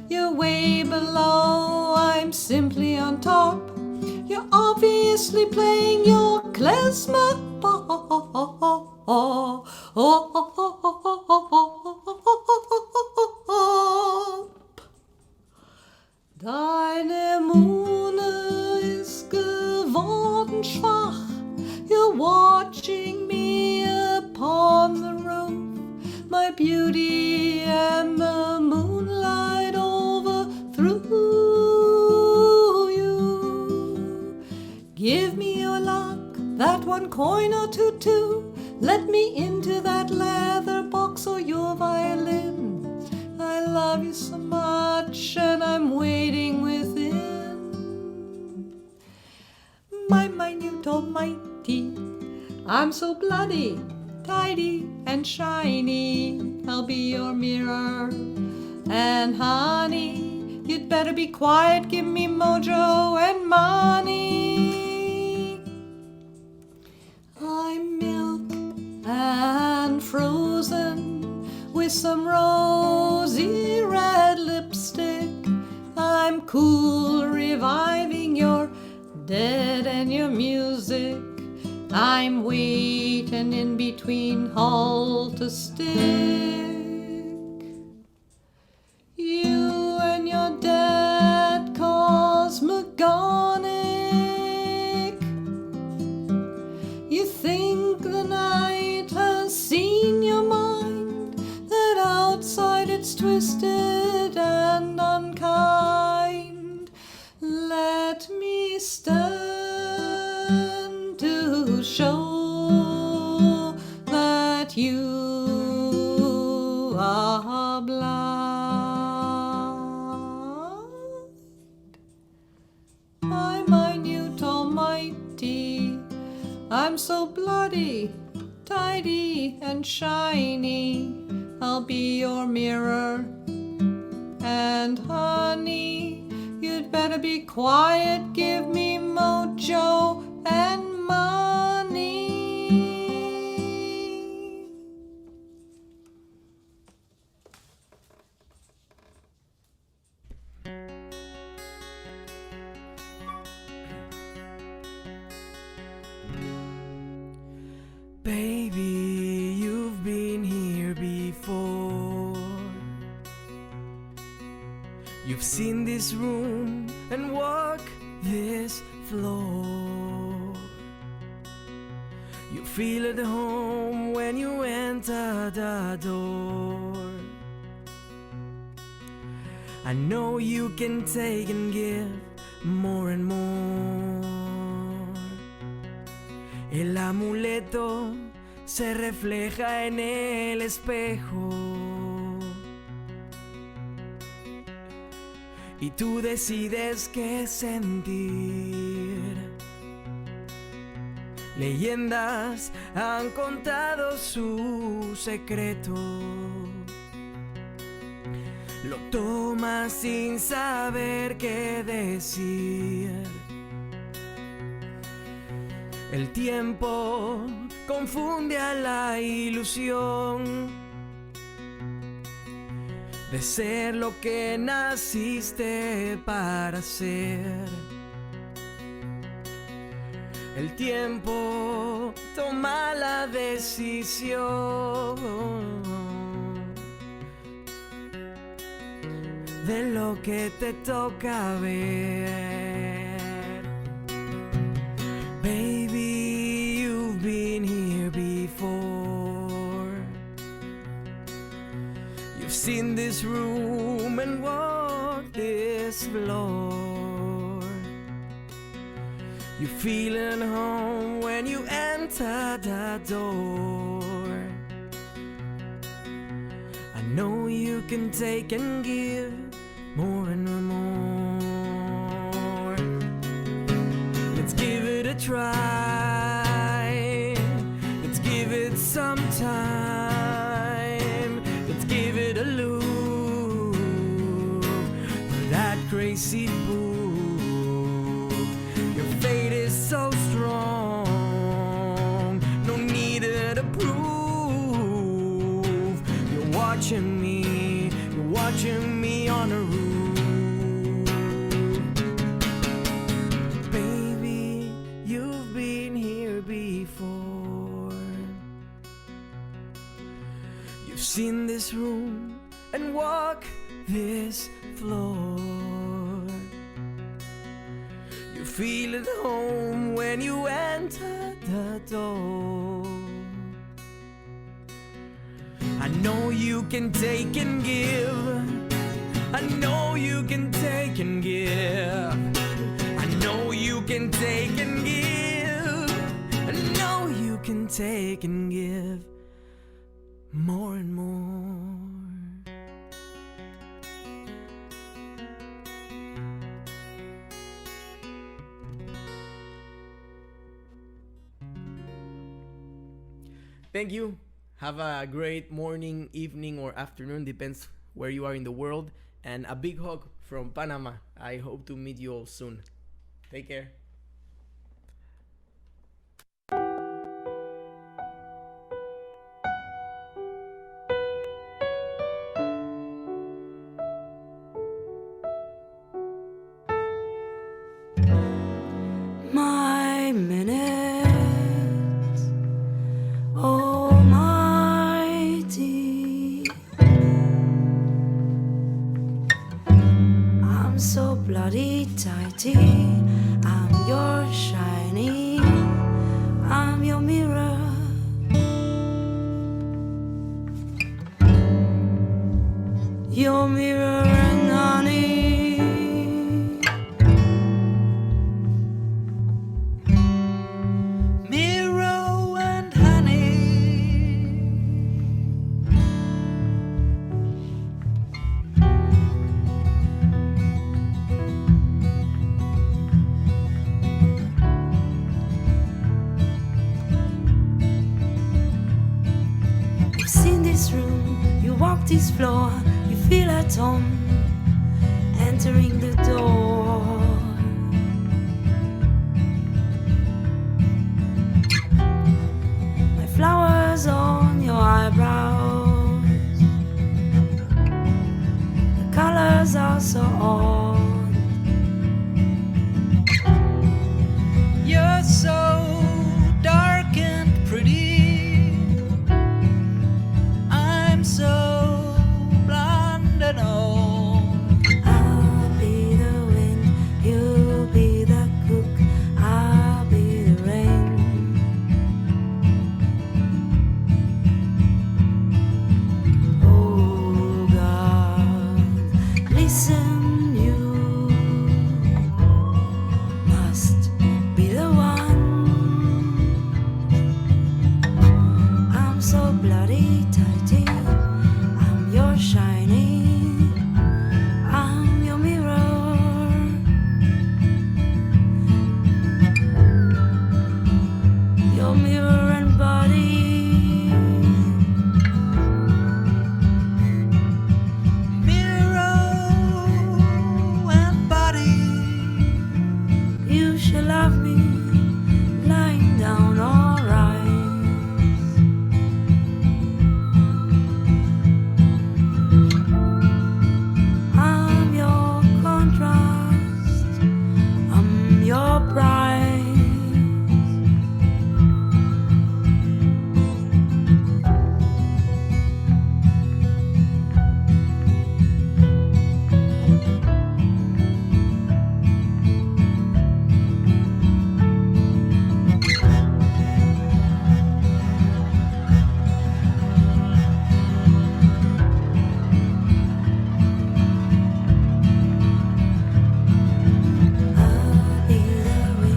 You're way below, I'm simply on top. You're obviously playing your klezmer. Deine Mune ist geworden schwach. You're watching me upon the roof. My beauty and the moonlight overthrew you. Give me your luck, that one coin or two. Let me into that leather box or your violin. I love you so much and I'm waiting within. My minute almighty, I'm so bloody, tidy and shiny. I'll be your mirror and honey. You'd better be quiet, give me mojo and money. I'm milk and frozen with some rosy red lipstick. I'm cool, reviving your dead and your music. I'm waiting in between halt to stick. You and your dead cosmogonic. I'm so bloody, tidy, and shiny. I'll be your mirror. And honey, you'd better be quiet, give me mojo and money. Baby, you've been here before. You've seen this room and walk this floor. You feel at home when you enter the door. I know you can take and give more and more. El amuleto se refleja en el espejo. Y tú decides qué sentir. Leyendas han contado su secreto. Lo tomas sin saber qué decir. El tiempo confunde a la ilusión de ser lo que naciste para ser. El tiempo toma la decisión de lo que te toca ver. Baby, you've been here before. You've seen this room and walked this floor. You feel at home when you enter the door. I know you can take and give more and more. Let's give it a try. Let's give it some time. Let's give it a look for that crazy book. Your fate is so strong, no need to prove. You're watching me on a roof. Baby, you've been here before. You've seen this room and walk this floor. You feel at home when you enter the door. I know you can take and give. I know you can take and give. I know you can take and give. I know you can take and give more and more. Thank you. Have a great morning, evening, or afternoon, depends where you are in the world. And a big hug from Panama. I hope to meet you all soon. Take care. My minutes, almighty, I'm so bloody tighty, I'm your shiny, I'm your mirror. Your mirror and honey. Mirror and honey. this room, you walk this floor, you feel at home, entering the door. My flowers on your eyebrows, the colors are so odd. You're so dark and pretty. I'm so blonde and old. I'll be the wind, you'll be the cook, I'll be the rain. Oh God, listen, you must be the one. I'm so bloody tidy, I'm your shining, I'm your mirror. Your mirror and body. Mirror and body. You shall love me lying down or rise. I'm your contrast, I'm your prize. I'll be the wind,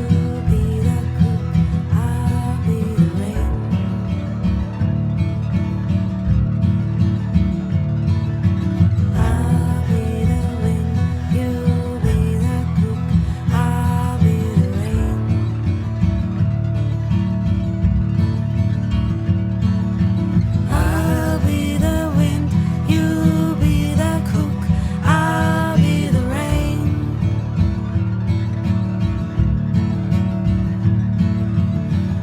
you'll be the cook, I'll be the rain. I'll be the wind, you'll be the cook, I'll be the rain. I'll be the wind, you'll be the cook, I'll be the rain.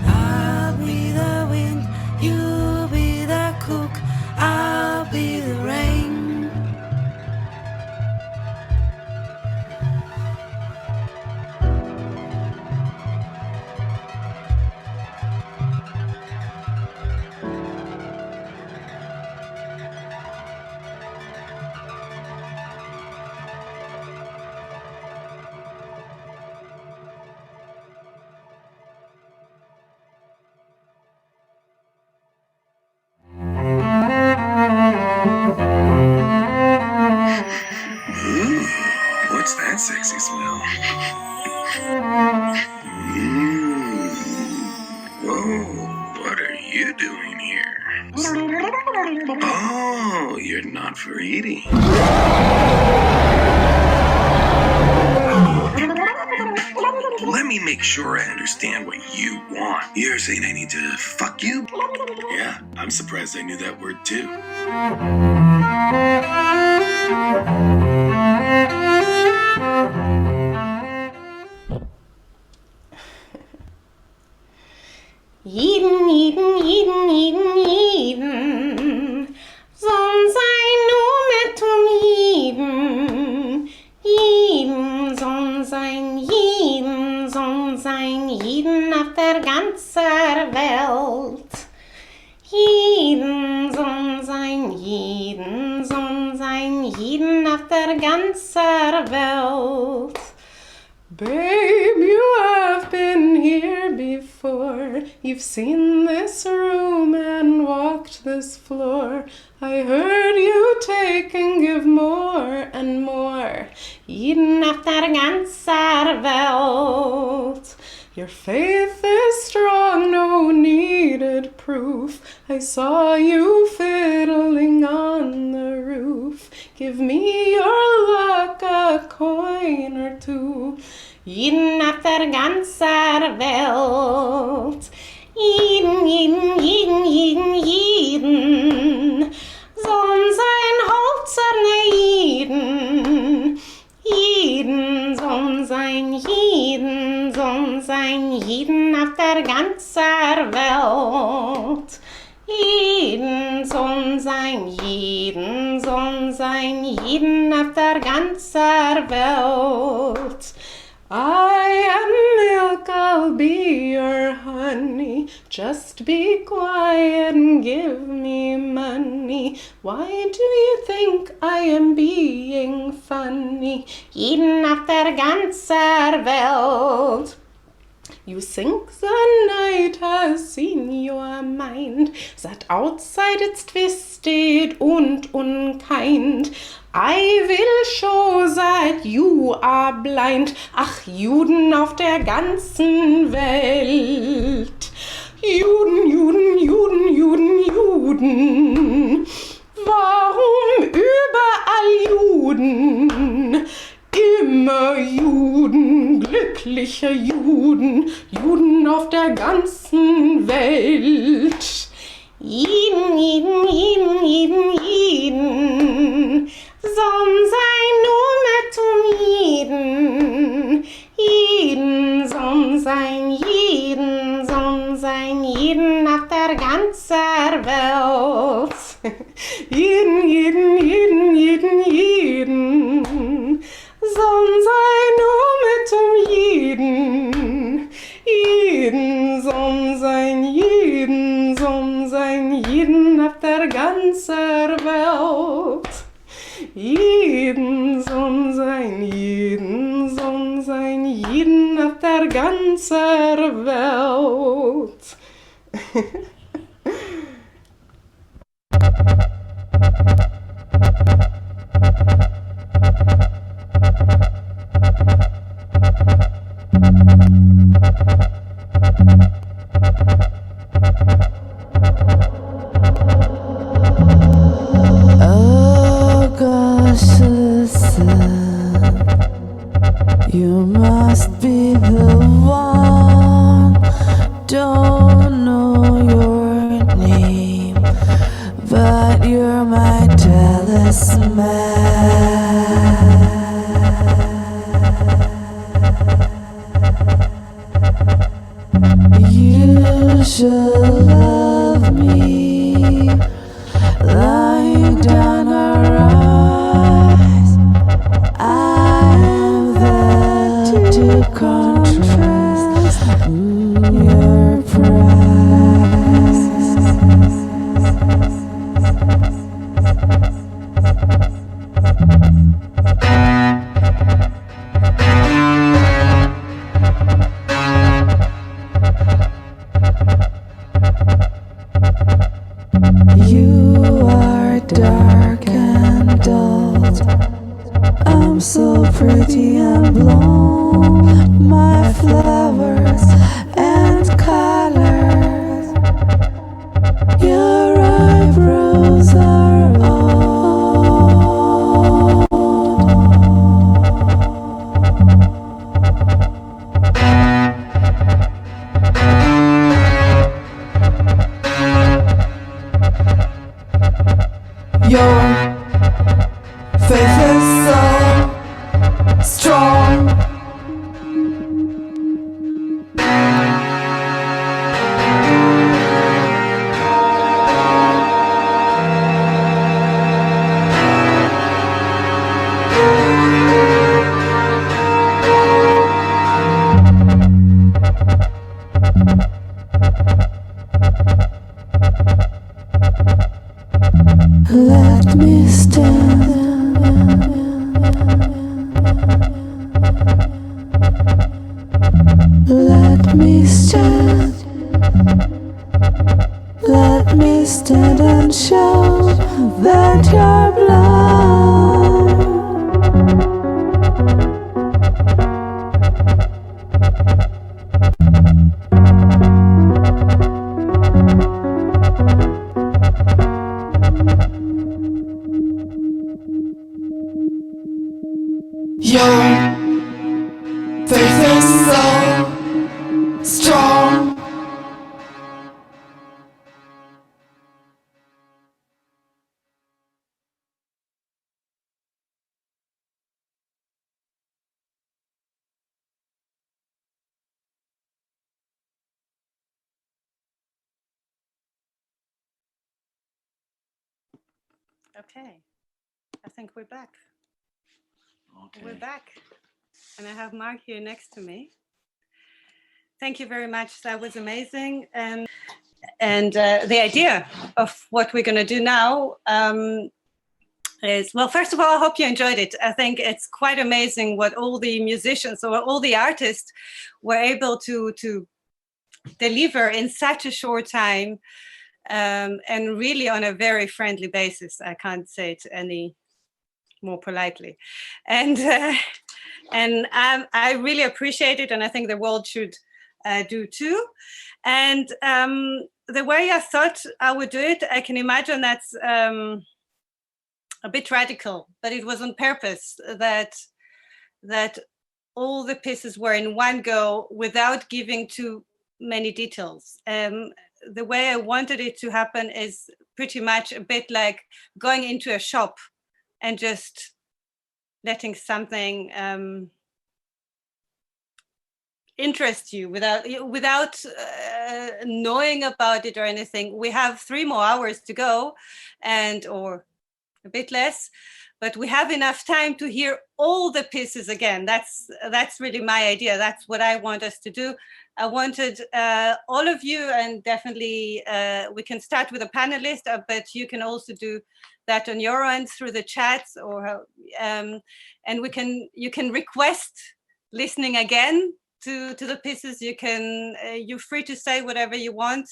I'll be the wind, you'll be the cook, I'll be the rain. What's that sexy smell? Whoa, what are you doing here? Oh, you're not for eating. Let me make sure I understand what you want. You're saying I need to fuck you? Yeah, I'm surprised I knew that word too. Jeden, jeden, jeden, jeden, jeden. Sonn sei nur mit jeden. Jeden sonn sein, jeden auf der ganzen Welt. Jeden sonn sein, jeden auf der ganzen Welt. Babe, you have been here before. You've seen this room and walked this floor. I heard you take and give more and more. Jeden auf der ganzen Welt. Your faith is strong, no needed proof. I saw you fiddling on the roof. Give me your luck, a coin or two. Jeden auf der ganzen Welt. Jeden, jeden, jeden, jeden, jeden. Jeden, son sein Hauptzerne jeden. Jeden, son sein jeden auf der ganzen Welt. Jeden, son sein jeden auf der ganzen Welt. I am milk, I'll be your honey. Just be quiet and give me money. Why do you think I am being funny? Jeden auf der ganzen Welt. You think the night has seen your mind, that outside it's twisted und unkind. I will show that you are blind. Ach, Juden auf der ganzen Welt. Juden, Juden, Juden, Juden, Juden. Warum überall Juden? Immer Juden, glückliche Juden, Juden auf der ganzen Welt. Jeden, jeden, jeden, jeden, jeden, son sein nur jeden. Jeden, son sein jeden auf der ganzen Welt. Jeden, jeden, jeden, jeden, jeden. Son sei nur jeden. Jeden, son sein jeden auf der ganzen Welt. Jeden, son sein jeden auf der ganzen Welt. Oh gosh, listen, you must be the one. Don't know your name, but you're my talisman. You should love me, lying down our eyes. I'm there to contrast your price. You are dark and dull. I'm so pretty and blonde. My flowers and colors. Your eyebrows are your faith is so strong. Let me stand. Let me stand. Let me stand and show that you're blind. Your faith is so strong. Okay, I think we're back. Okay. We're back. And I have Mark here next to me. Thank you very much. That was amazing. And the idea of what we're going to do now is, well, first of all, I hope you enjoyed it. I think it's quite amazing what all the musicians or all the artists were able to deliver in such a short time, and really on a very friendly basis. I can't say it any more politely. And I really appreciate it, and I think the world should do too. And the way I thought I would do it, I can imagine that's a bit radical, but it was on purpose that all the pieces were in one go without giving too many details. The way I wanted it to happen is pretty much a bit like going into a shop and just letting something interest you without knowing about it or anything. We have 3 more hours to go, or a bit less, but we have enough time to hear all the pieces again. That's really my idea. That's what I want us to do. I wanted all of you, and definitely we can start with a panelist, but you can also do that on your end through the chats, or and you can request listening again to the pieces. You're free to say whatever you want.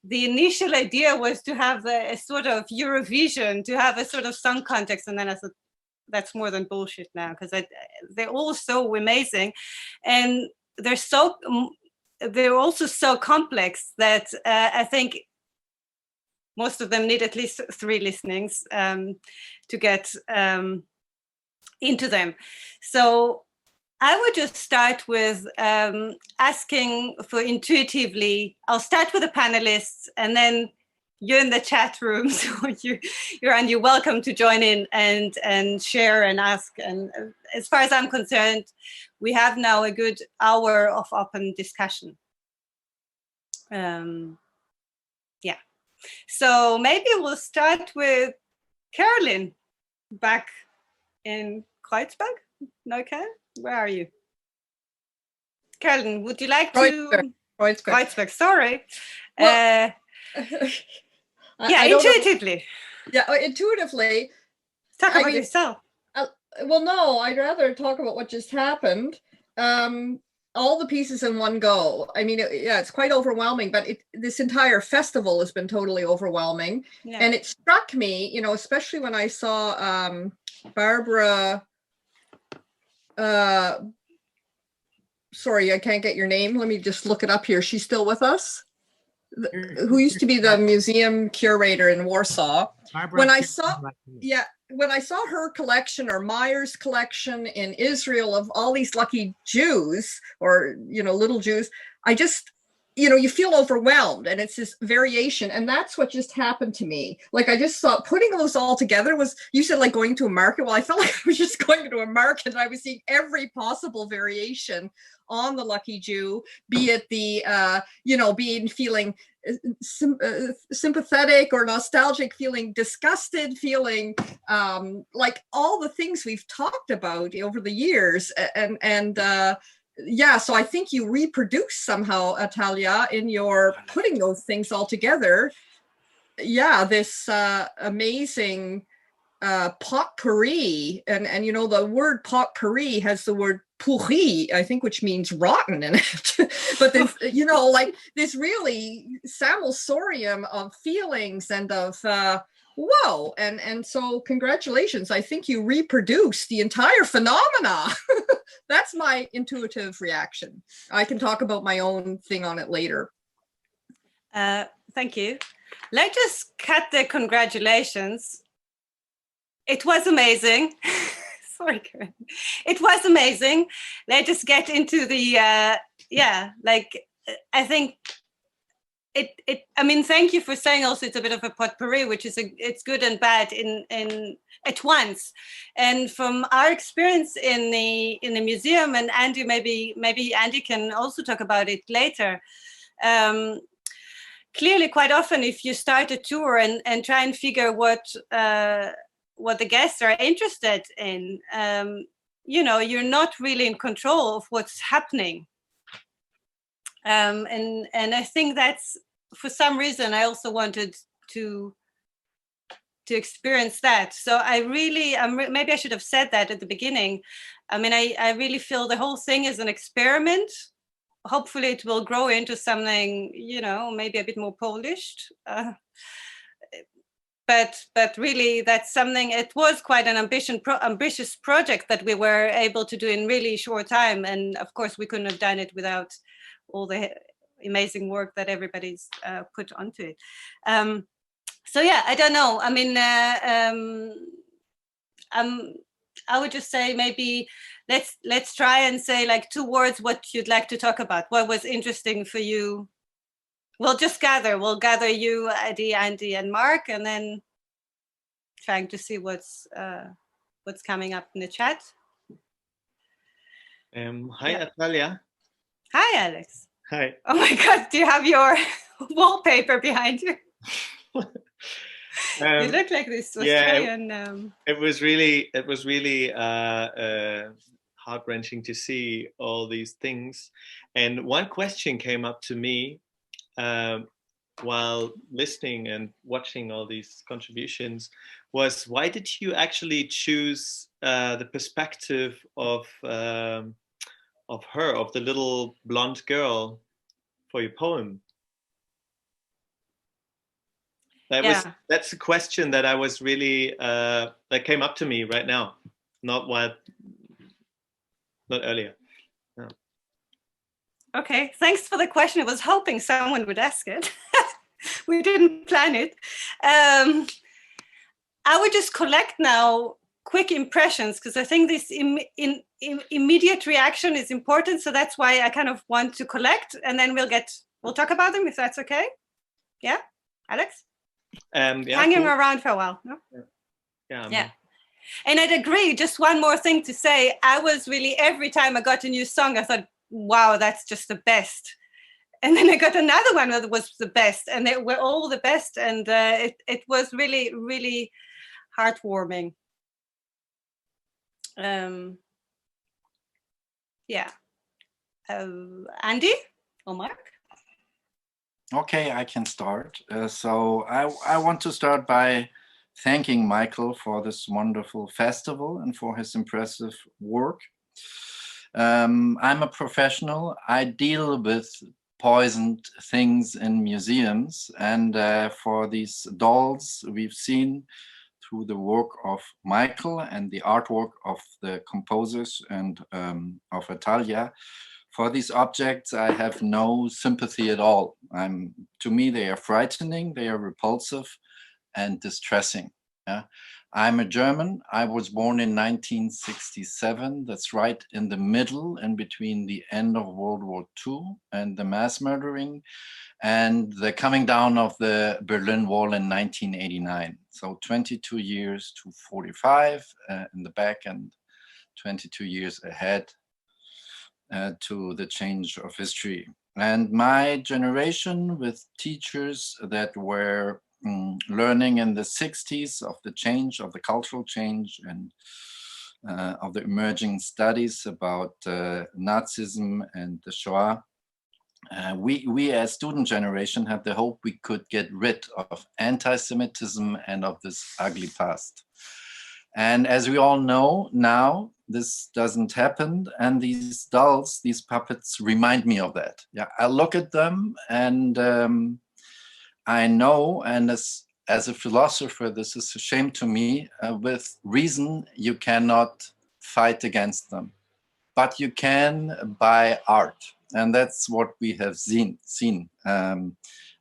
The initial idea was to have a sort of Eurovision, to have a sort of song context, and then I thought that's more than bullshit now, because they're all so amazing, and they're also so complex that I think most of them need at least 3 listenings to get into them. So I would just start with asking for intuitively. I'll start with the panelists, and then you're in the chat room, so you're welcome to join in and share and ask. And as far as I'm concerned, we have now a good hour of open discussion. Yeah. So maybe we'll start with Carolyn back in Kreuzberg. Okay. Where are you? Carolyn, would you like to? Kreuzberg, sorry. Well, intuitively. Intuitively. Talk about yourself. Well, no, I'd rather talk about what just happened. All the pieces in one go. I mean, it's quite overwhelming, but this entire festival has been totally overwhelming. Yeah. And it struck me, especially when I saw Barbara, sorry, I can't get your name. Let me just look it up here. She's still with us? Who used to be the museum curator in Warsaw. When I saw her collection, or Meyer's collection in Israel, of all these lucky Jews, or little Jews, I just, you feel overwhelmed, and it's this variation, and that's what just happened to me. Like, I just thought putting those all together was, you said like going to a market. Well, I felt like I was just going to a market, and I was seeing every possible variation on the lucky Jew, be it the feeling sympathetic or nostalgic, feeling disgusted, feeling like all the things we've talked about over the years, so I think you reproduce somehow, Atalya, in your putting those things all together. Yeah, this amazing potpourri, and the word potpourri has the word pourri, I think, which means rotten in it. But this, like this really sammelsurium of feelings and of whoa, and so congratulations. I think you reproduce the entire phenomena. That's my intuitive reaction. I can talk about my own thing on it later. Thank you. Let's just cut the congratulations. It was amazing. Sorry, Karen. It was amazing. Let's just get into the, I think thank you for saying also it's a bit of a potpourri, which is it's good and bad in at once. And from our experience in the museum, and Andy, maybe Andy can also talk about it later. clearly quite often if you start a tour and try and figure what the guests are interested in, you're not really in control of what's happening. And I think that's, for some reason, I also wanted to experience that. So I really, maybe I should have said that at the beginning. I mean, I really feel the whole thing is an experiment. Hopefully it will grow into something, maybe a bit more polished. But really, that's something, it was quite an ambitious project that we were able to do in really short time. And of course, we couldn't have done it without all the amazing work that everybody's put onto it. So yeah, I don't know. I mean, I would just say maybe let's try and say like 2 words what you'd like to talk about. What was interesting for you? We'll gather you, Eddie, Andy, and Mark, and then trying to see what's coming up in the chat. Hi, Atalya. Hi, Alex. Hi. Oh my God, do you have your wallpaper behind you? You look like this Australian. Yeah, it was really heart-wrenching to see all these things. And one question came up to me while listening and watching all these contributions was, why did you actually choose the perspective of her, of the little blonde girl, for your poem? That's a question that I was really that came up to me right now, not earlier. No. Okay, thanks for the question. I was hoping someone would ask it. We didn't plan it. I would just collect now quick impressions, because I think this immediate reaction is important. So that's why I kind of want to collect, and then we'll talk about them, if that's okay. Yeah, Alex? Hanging around for a while. No? Yeah. And I'd agree. Just one more thing to say. I was really, every time I got a new song, I thought, wow, that's just the best. And then I got another one that was the best, and they were all the best. And it was really, really heartwarming. Yeah. Andy or Mark? Okay, I can start. So I want to start by thanking Michael for this wonderful festival and for his impressive work. I'm a professional. I deal with poisoned things in museums, and for these dolls we've seen through the work of Michael and the artwork of the composers and of Atalya, for these objects, I have no sympathy at all. To me, they are frightening, they are repulsive and distressing. Yeah? I'm a German. I was born in 1967. That's right in the middle, in between the end of World War II and the mass murdering and the coming down of the Berlin Wall in 1989. So 22 years to 45 in the back and 22 years ahead. To the change of history. And my generation, with teachers that were learning in the 60s of the change, of the cultural change, and of the emerging studies about Nazism and the Shoah, we as student generation had the hope we could get rid of anti-Semitism and of this ugly past. And as we all know now, this doesn't happen. And these dolls, these puppets remind me of that. Yeah, I look at them and I know, and as a philosopher, this is a shame to me, with reason, you cannot fight against them, but you can by art. And that's what we have seen.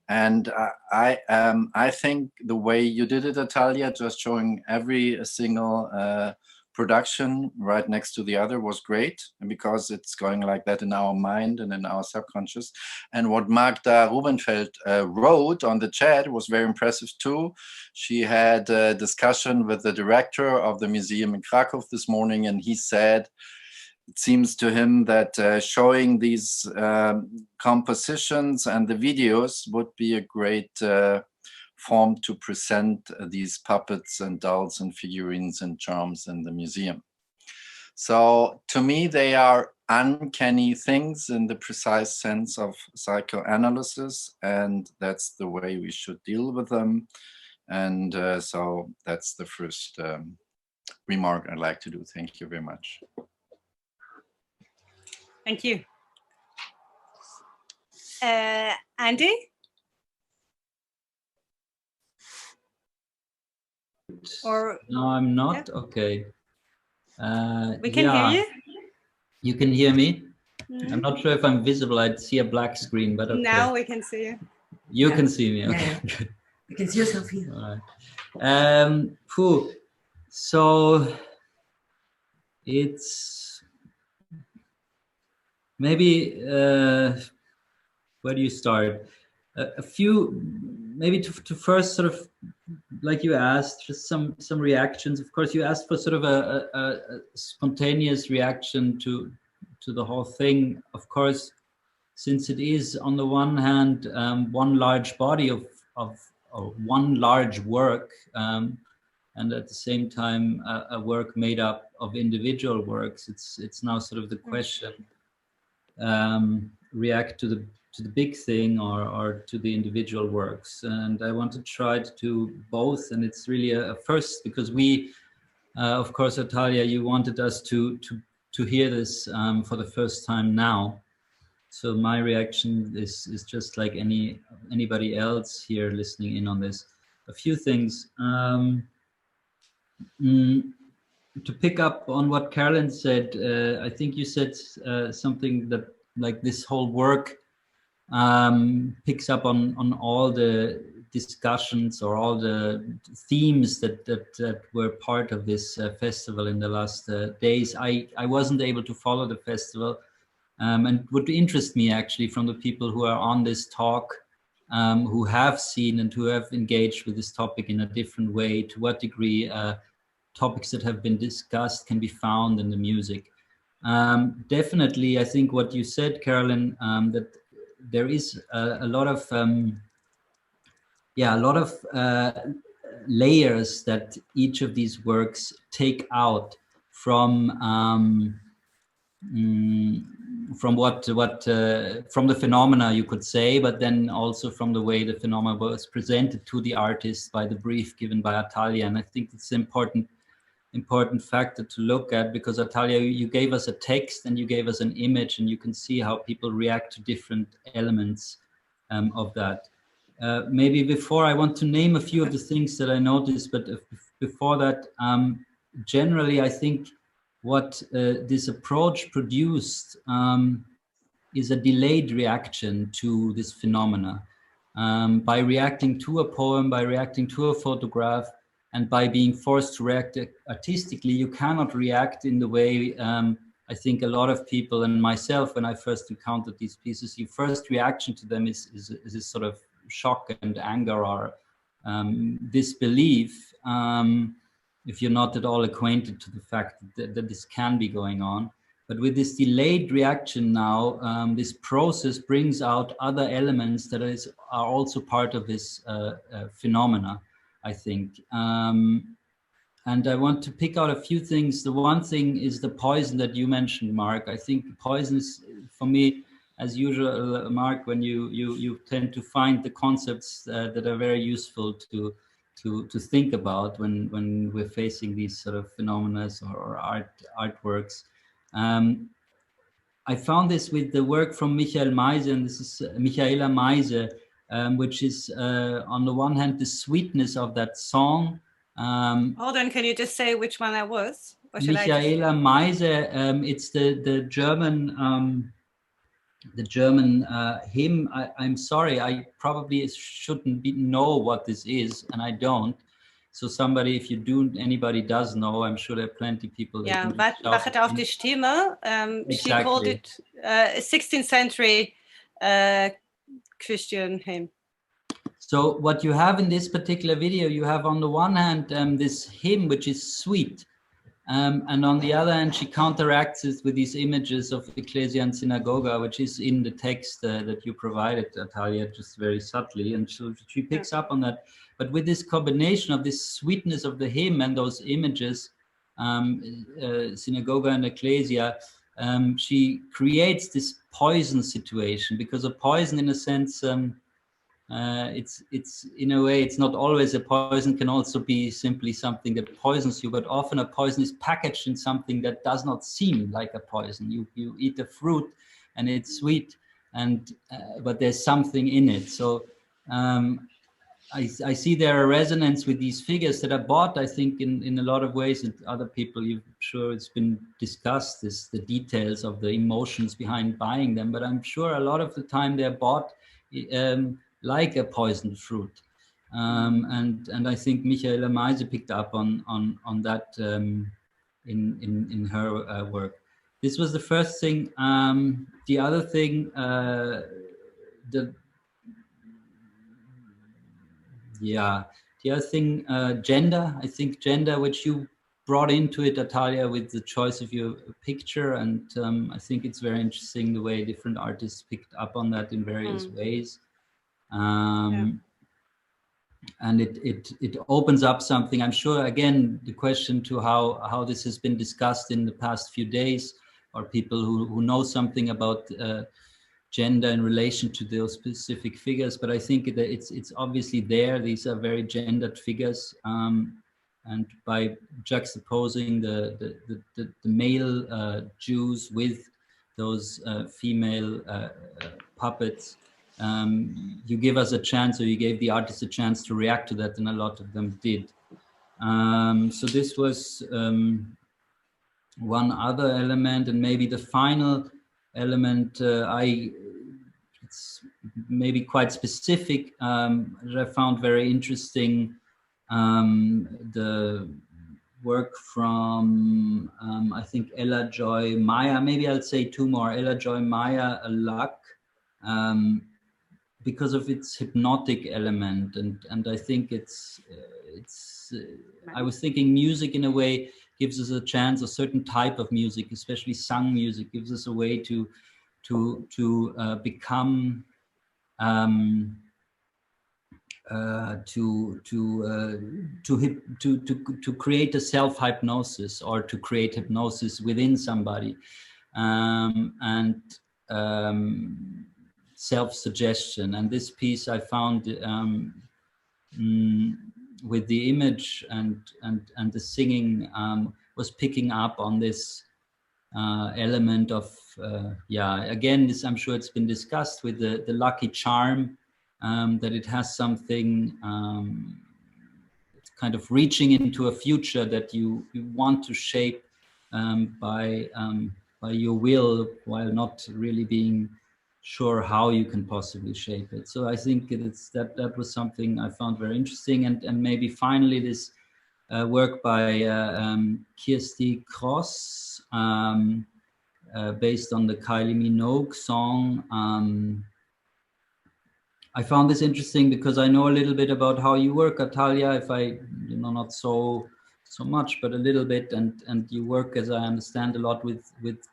And I think the way you did it, Atalya, just showing every single production right next to the other was great, because it's going like that in our mind and in our subconscious. And what Magda Rubenfeld wrote on the chat was very impressive too. She had a discussion with the director of the museum in Krakow this morning, and he said, it seems to him that showing these compositions and the videos would be a great form to present these puppets and dolls and figurines and charms in the museum. So to me, they are uncanny things in the precise sense of psychoanalysis, and that's the way we should deal with them. And so that's the first remark I'd like to do. Thank you very much. Thank you. Andy? Or no, I'm not. Yeah. Okay. We can hear you. You can hear me? Mhm. I'm not sure if I'm visible. I'd see a black screen, but okay. Now we can see you. You can see me. Okay. Yeah. You can see yourself here. All right. So it's maybe where do you start? A few, maybe to first sort of, like you asked, just some reactions. Of course, you asked for sort of a spontaneous reaction to the whole thing. Of course, since it is on the one hand one large body of one large work, and at the same time a work made up of individual works, it's now sort of the question: react to the big thing or to the individual works. And I want to try to do both, and it's really a first, because we of course, Atalya, you wanted us to hear this for the first time now. So my reaction is just like anybody else here listening in on this. A few things. To pick up on what Carolyn said, I think you said something that like this whole work picks up on all the discussions or all the themes that were part of this festival in the last days. I wasn't able to follow the festival, and would interest me actually from the people who are on this talk, who have seen and who have engaged with this topic in a different way, to what degree topics that have been discussed can be found in the music. Definitely, I think what you said, Carolyn, that there is a lot of layers that each of these works take out from from the phenomena, you could say, but then also from the way the phenomena was presented to the artist by the brief given by Atalya. And I think it's an important factor to look at, because Atalya, you gave us a text and you gave us an image, and you can see how people react to different elements of that. Maybe before, I want to name a few of the things that I noticed, but before that, generally, I think what this approach produced is a delayed reaction to this phenomena. By reacting to a poem, by reacting to a photograph, and by being forced to react artistically, you cannot react in the way I think a lot of people, and myself, when I first encountered these pieces, your first reaction to them is this sort of shock and anger or disbelief, if you're not at all acquainted to the fact that this can be going on. But with this delayed reaction now, this process brings out other elements that are also part of this phenomena, I think. And I want to pick out a few things. The one thing is the poison that you mentioned, Mark. I think poison is, for me, as usual, Mark, when you tend to find the concepts that are very useful to think about when we're facing these sort of phenomena or artworks. I found this with the work from Michael Meise, and this is Michaela Meise, which is on the one hand the sweetness of that song. Hold on, can you just say which one that was? Or should Michaela Meise, it's the German hymn. I'm sorry, I probably shouldn't know what this is, and I don't. So somebody, if anybody does know, I'm sure there are plenty of people. Yeah, Wachet auf die Stimme. Exactly. She called it a 16th century Christian hymn. So what you have in this particular video, you have on the one hand this hymn, which is sweet. And on the other hand, she counteracts it with these images of ecclesia and synagoga, which is in the text that you provided, Atalya, just very subtly. And she picks up on that. But with this combination of this sweetness of the hymn and those images, synagoga and ecclesia, she creates this poison situation, because a poison, in a sense, it's in a way, it's not always a poison, can also be simply something that poisons you, but often a poison is packaged in something that does not seem like a poison. You eat a fruit and it's sweet, and but there's something in it. So I see there a resonance with these figures that are bought, I think, in a lot of ways, and other people, I'm sure it's been discussed, the details of the emotions behind buying them, but I'm sure a lot of the time they're bought like a poisoned fruit. And I think Michaela Meise picked up on that in her work. This was the first thing. The other thing, the other thing, gender. I think gender, which you brought into it, Atalya, with the choice of your picture, and I think it's very interesting the way different artists picked up on that in various ways. And it opens up something. I'm sure, again, the question to how this has been discussed in the past few days, or people who know something about gender in relation to those specific figures. But I think that it's obviously there. These are very gendered figures, and by juxtaposing the male Jews with those female puppets, you give us a chance, or you gave the artist a chance to react to that, and a lot of them did. So this was one other element, and maybe the final element, it's maybe quite specific, that I found very interesting, the work from, I think, Ella Joy Maya. Maybe I'll say two more. Ella Joy Maya, A Luck, because of its hypnotic element, and I think it's I was thinking music in a way gives us a chance, a certain type of music, especially sung music, gives us a way to become to create a self-hypnosis, or to create hypnosis within somebody, and self-suggestion. And this piece I found with the image and the singing was picking up on this element of again, this, I'm sure it's been discussed with the lucky charm, that it has something kind of reaching into a future that you want to shape by your will, while not really being sure how you can possibly shape it. So I think that was something I found very interesting. And maybe finally this work by Kirsty Cross, based on the Kylie Minogue song. I found this interesting because I know a little bit about how you work, Atalya, if I, not so much, but a little bit, and you work, as I understand, a lot with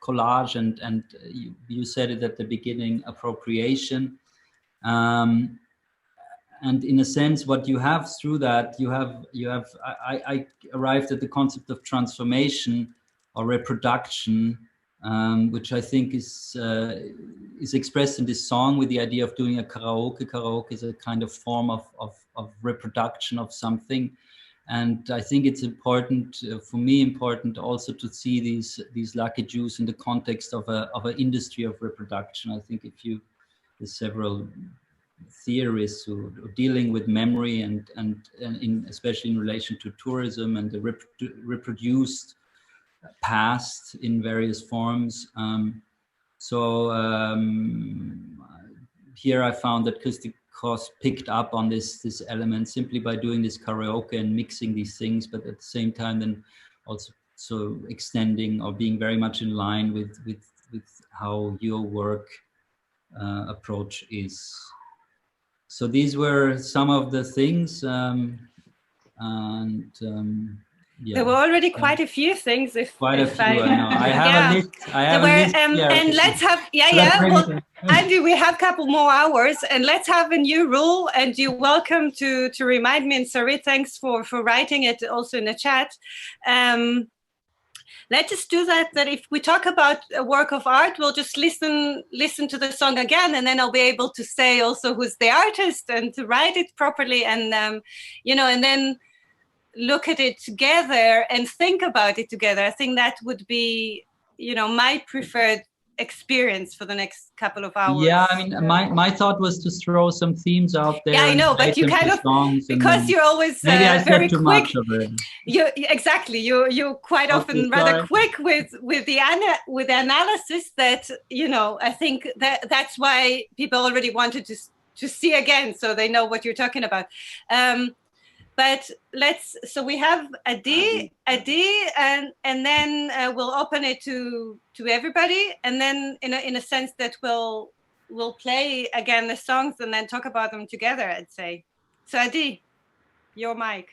collage, and you said it at the beginning, appropriation. And in a sense, what you have through that, I arrived at the concept of transformation or reproduction, which I think is expressed in this song with the idea of doing a karaoke. Karaoke is a kind of form of reproduction of something. And I think it's important, for me, important also to see these lucky Jews in the context of an industry of reproduction. I think there's several theorists who are dealing with memory and especially in relation to tourism and the reproduced past in various forms. Here I found that Kirsty Cross picked up on this element simply by doing this karaoke and mixing these things, but at the same time then also extending or being very much in line with how your work approach is. So these were some of the things, and Yeah. There were already quite a few things. Quite a few, I know. I have a list. I have a list here. And let's have, well, Andy, we have a couple more hours, and let's have a new rule. And you're welcome to remind me. And sorry, thanks for writing it also in the chat. Let's just do that if we talk about a work of art, we'll just listen to the song again, and then I'll be able to say also who's the artist and to write it properly, and and then look at it together and think about it together. I think that would be my preferred experience for the next couple of hours. Yeah, I mean, my thought was to throw some themes out there. Yeah, I know, but you kind of, because you're always maybe I very said too quick. much of it. You're quite often rather quick with the analysis that I think that's why people already wanted to see again, so they know what you're talking about. But so we have Adi, and then we'll open it to everybody, and then in a sense that we'll play again the songs and then talk about them together, I'd say. So Adi, your mic.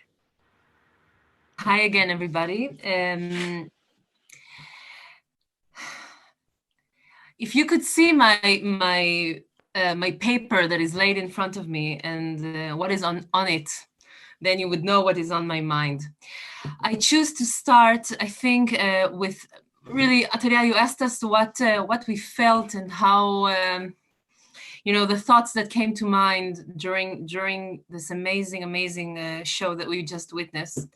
Hi again, everybody. If you could see my paper that is laid in front of me and what is on it, then you would know what is on my mind. I choose to start, I think, with really, Atalya, you asked us what we felt and how, the thoughts that came to mind during this amazing show that we just witnessed.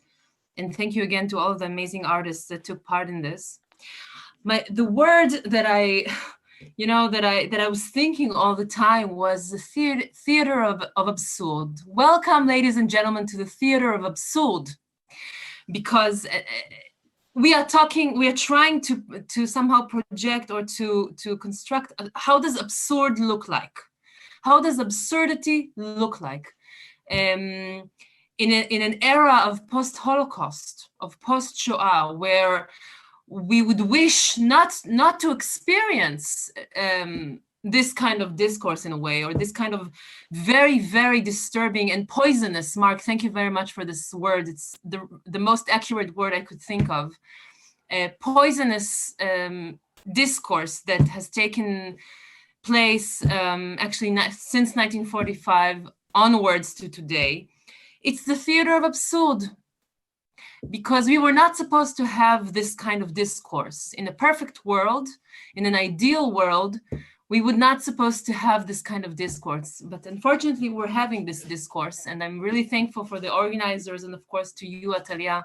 And thank you again to all of the amazing artists that took part in this. The word that I was thinking all the time was the theater of absurd. Welcome, ladies and gentlemen, to the theater of absurd, because we are trying to somehow project or to construct how does absurd look like? How does absurdity look like? In an era of post-Holocaust, of post-Shoah, where we would wish not to experience this kind of discourse in a way, or this kind of very, very disturbing and poisonous, Mark, thank you very much for this word. It's the most accurate word I could think of. Poisonous discourse that has taken place actually since 1945 onwards to today. It's the theater of absurd, because we were not supposed to have this kind of discourse. In a perfect world, in an ideal world, we would not supposed to have this kind of discourse. But unfortunately, we're having this discourse. And I'm really thankful for the organizers and of course to you, Atalya,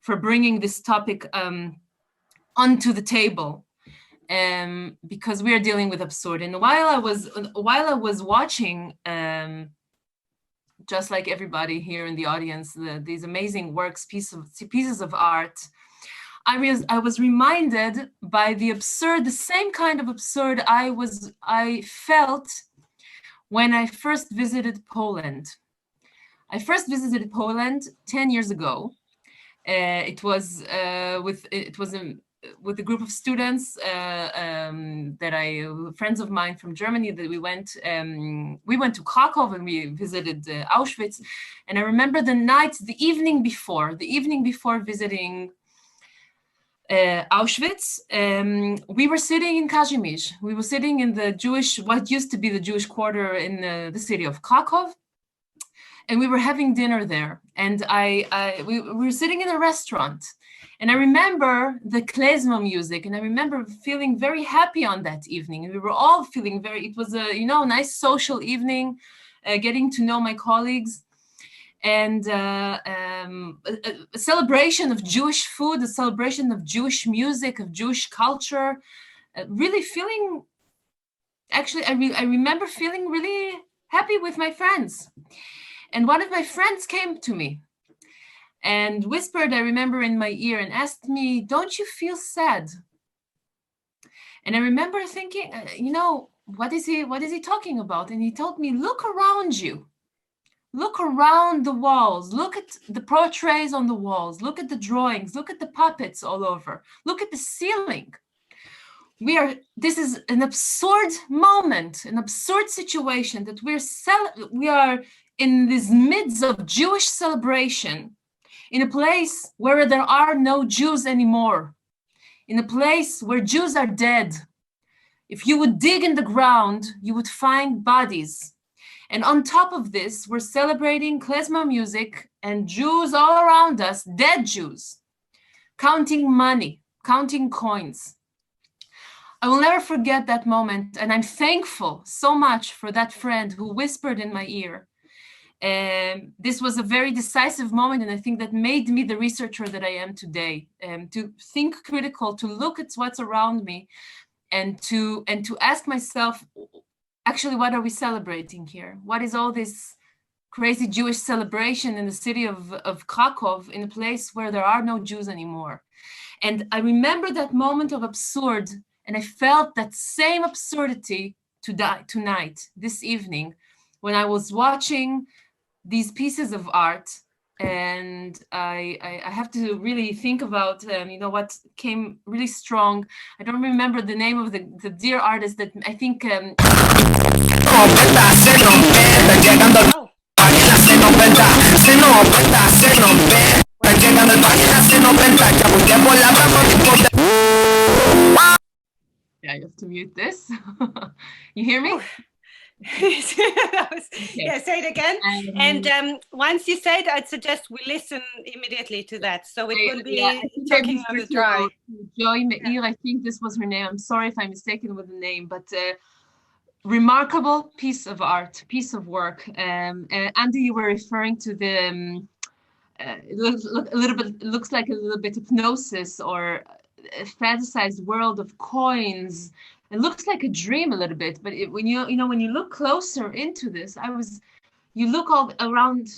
for bringing this topic onto the table, because we are dealing with absurd. And while I was watching, just like everybody here in the audience, these amazing works, pieces of art, I was reminded by the absurd, the same kind of absurd I felt when I first visited Poland. I first visited Poland 10 years ago. It was with a group of students friends of mine from Germany, that we went to Krakow and we visited Auschwitz. And I remember the evening before visiting Auschwitz, we were sitting in Kazimierz. We were sitting in what used to be the Jewish quarter in the city of Krakow. And we were having dinner there. And we were sitting in a restaurant. And I remember the klezmer music, and I remember feeling very happy on that evening. And we were all feeling it was a nice social evening, getting to know my colleagues, and a celebration of Jewish food, a celebration of Jewish music, of Jewish culture. Really feeling, actually, I remember feeling really happy with my friends. And one of my friends came to me and whispered, I remember, in my ear and asked me, "Don't you feel sad?" And I remember thinking, what is he talking about? And he told me, "Look around you. Look around the walls. Look at the portraits on the walls. Look at the drawings. Look at the puppets all over. Look at the ceiling. This is an absurd moment, an absurd situation that we are in this midst of Jewish celebration, in a place where there are no Jews anymore, in a place where Jews are dead. If you would dig in the ground, you would find bodies. And on top of this, we're celebrating klezmer music and Jews all around us, dead Jews, counting money, counting coins. I will never forget that moment, and I'm thankful so much for that friend who whispered in my ear. This was a very decisive moment, and I think that made me the researcher that I am today, to think critical, to look at what's around me, and to ask myself, actually, what are we celebrating here? What is all this crazy Jewish celebration in the city of Krakow, in a place where there are no Jews anymore? And I remember that moment of absurd, and I felt that same absurdity tonight, this evening, when I was watching these pieces of art. And I have to really think about, what came really strong. I don't remember the name of the dear artist that I think... Yeah, you have to mute this. You hear me? Yeah, say it again. And once you say it, I'd suggest we listen immediately to that. So it will be talking on the dry. Joy Meir, I think this was her name. I'm sorry if I'm mistaken with the name, but remarkable piece of art, piece of work. Andy, you were referring to the looks like a little bit hypnosis or a fantasized world of coins. It looks like a dream a little bit, but when you look closer into this, you look all around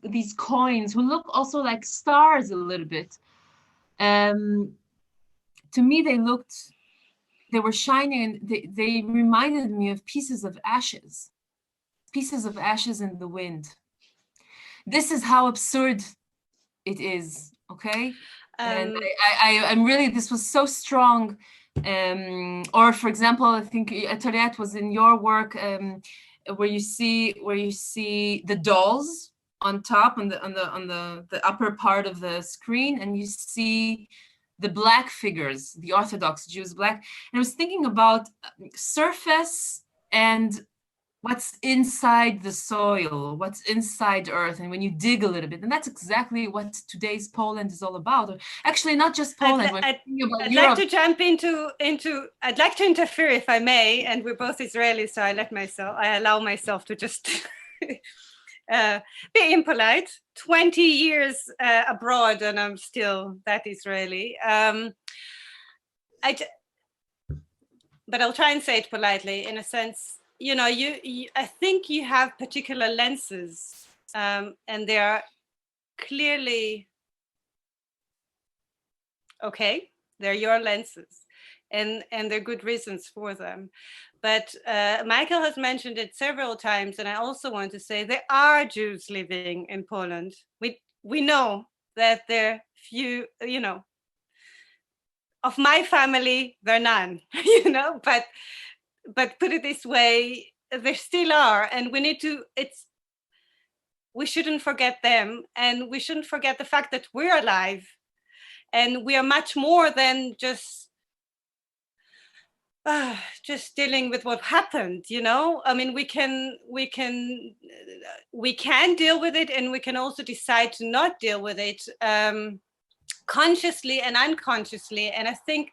these coins who look also like stars a little bit. To me, they were shining, and they reminded me of pieces of ashes in the wind. This is how absurd it is, okay? And I'm really, this was so strong. Or for example, I think Atalya was in your work, where you see the dolls on top, on the upper part of the screen, and you see the black figures, the Orthodox Jews, black. And I was thinking about surface and what's inside the soil, what's inside earth, and when you dig a little bit, and that's exactly what today's Poland is all about. Or actually, not just Poland. I'd like to jump into. I'd like to interfere, if I may. And we're both Israelis, so I allow myself to just be impolite. 20 years abroad, and I'm still that Israeli. But I'll try and say it politely, in a sense. I think you have particular lenses, and they are clearly okay. They're your lenses, and there are good reasons for them. But Michael has mentioned it several times, and I also want to say there are Jews living in Poland. We know that there are few, of my family, there are none, but put it this way, there still are, and we shouldn't forget them, and we shouldn't forget the fact that we're alive, and we are much more than just dealing with what happened. I mean, we can deal with it, and we can also decide to not deal with it, consciously and unconsciously. And I think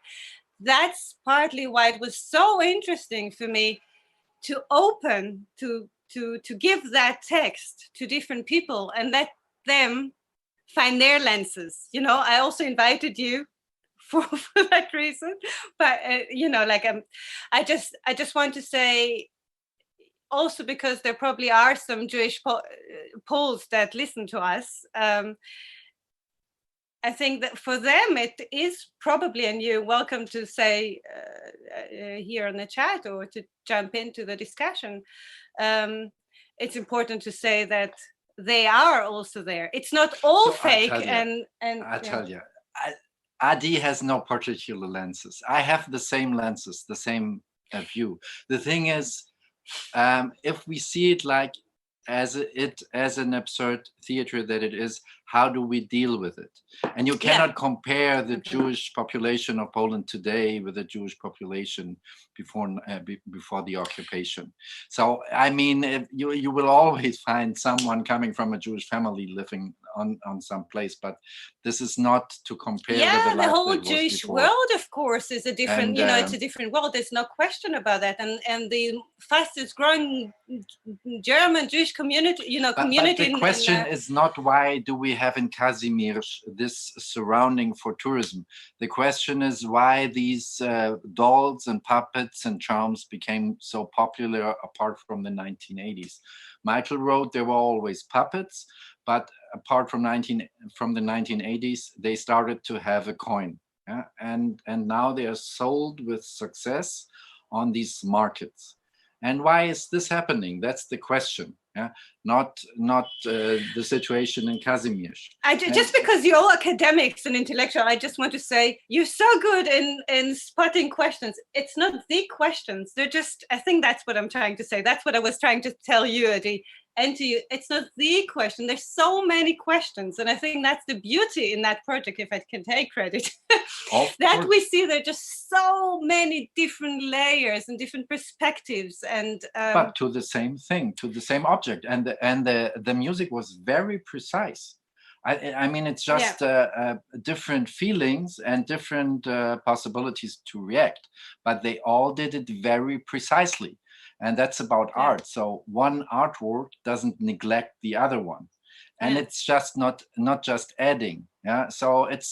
that's partly why it was so interesting for me to open, to give that text to different people and let them find their lenses. I also invited you for that reason, but I just want to say also, because there probably are some Jewish Poles that listen to us, I think that for them it is probably, and you're welcome to say here on the chat or to jump into the discussion, it's important to say that they are also there. It's not all fake. I tell you, Adi has no particular lenses. I have the same lenses, the same view. The thing is, if we see it like as an absurd theater that it is, how do we deal with it? And you cannot compare the Jewish population of Poland today with the Jewish population before the occupation. So I mean, you will always find someone coming from a Jewish family living on some place, but this is not to compare with the life whole that was Jewish before. world, of course, is a different, And, it's a different world. There's no question about that. And the fastest growing German Jewish community, community. But the question is not why do we have in Kazimierz this surrounding for tourism. The question is why these dolls and puppets and charms became so popular apart from the 1980s. Michael wrote there were always puppets, but apart from the 1980s, they started to have a coin. Yeah? And now they are sold with success on these markets. And why is this happening? That's the question. Yeah, not the situation in Kazimierz. Just because you're all academics and intellectual, I just want to say you're so good in spotting questions. It's not the questions. They're just, I think that's what I'm trying to say. That's what I was trying to tell you, Adi, and to you. It's not the question. There's so many questions. And I think that's the beauty in that project, if I can take credit, that we see there are just so many different layers and different perspectives. And but to the same thing, to the same object. And the music was very precise. I mean, it's just different feelings and different possibilities to react, but they all did it very precisely. And that's about art. So one artwork doesn't neglect the other one. And it's just not just adding. Yeah. So it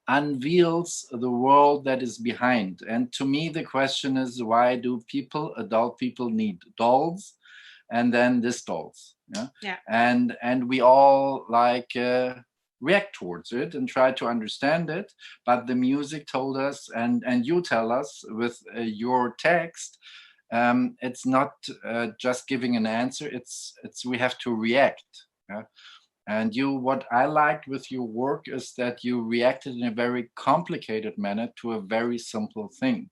unveils the world that is behind. And to me, the question is, why do adult people need dolls and then this dolls? Yeah. And we all react towards it and try to understand it, but the music told us, and you tell us with your text, it's not just giving an answer. It's we have to react. Yeah? And what I liked with your work is that you reacted in a very complicated manner to a very simple thing.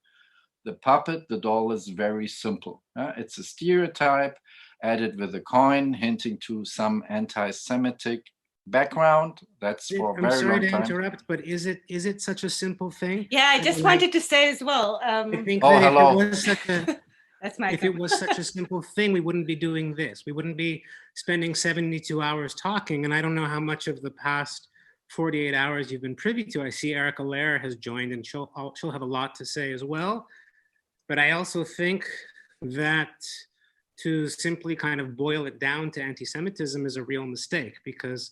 The puppet, the doll is very simple. It's a stereotype added with a coin, hinting to some anti-Semitic background. That's for a very long time. I'm sorry to interrupt, but is it such a simple thing? Yeah, I just wanted to say as well. I think that if it was such a simple thing, we wouldn't be doing this. We wouldn't be spending 72 hours talking. And I don't know how much of the past 48 hours you've been privy to. I see Erica Lair has joined, and she'll have a lot to say as well. But I also think that to simply kind of boil it down to anti-Semitism is a real mistake, because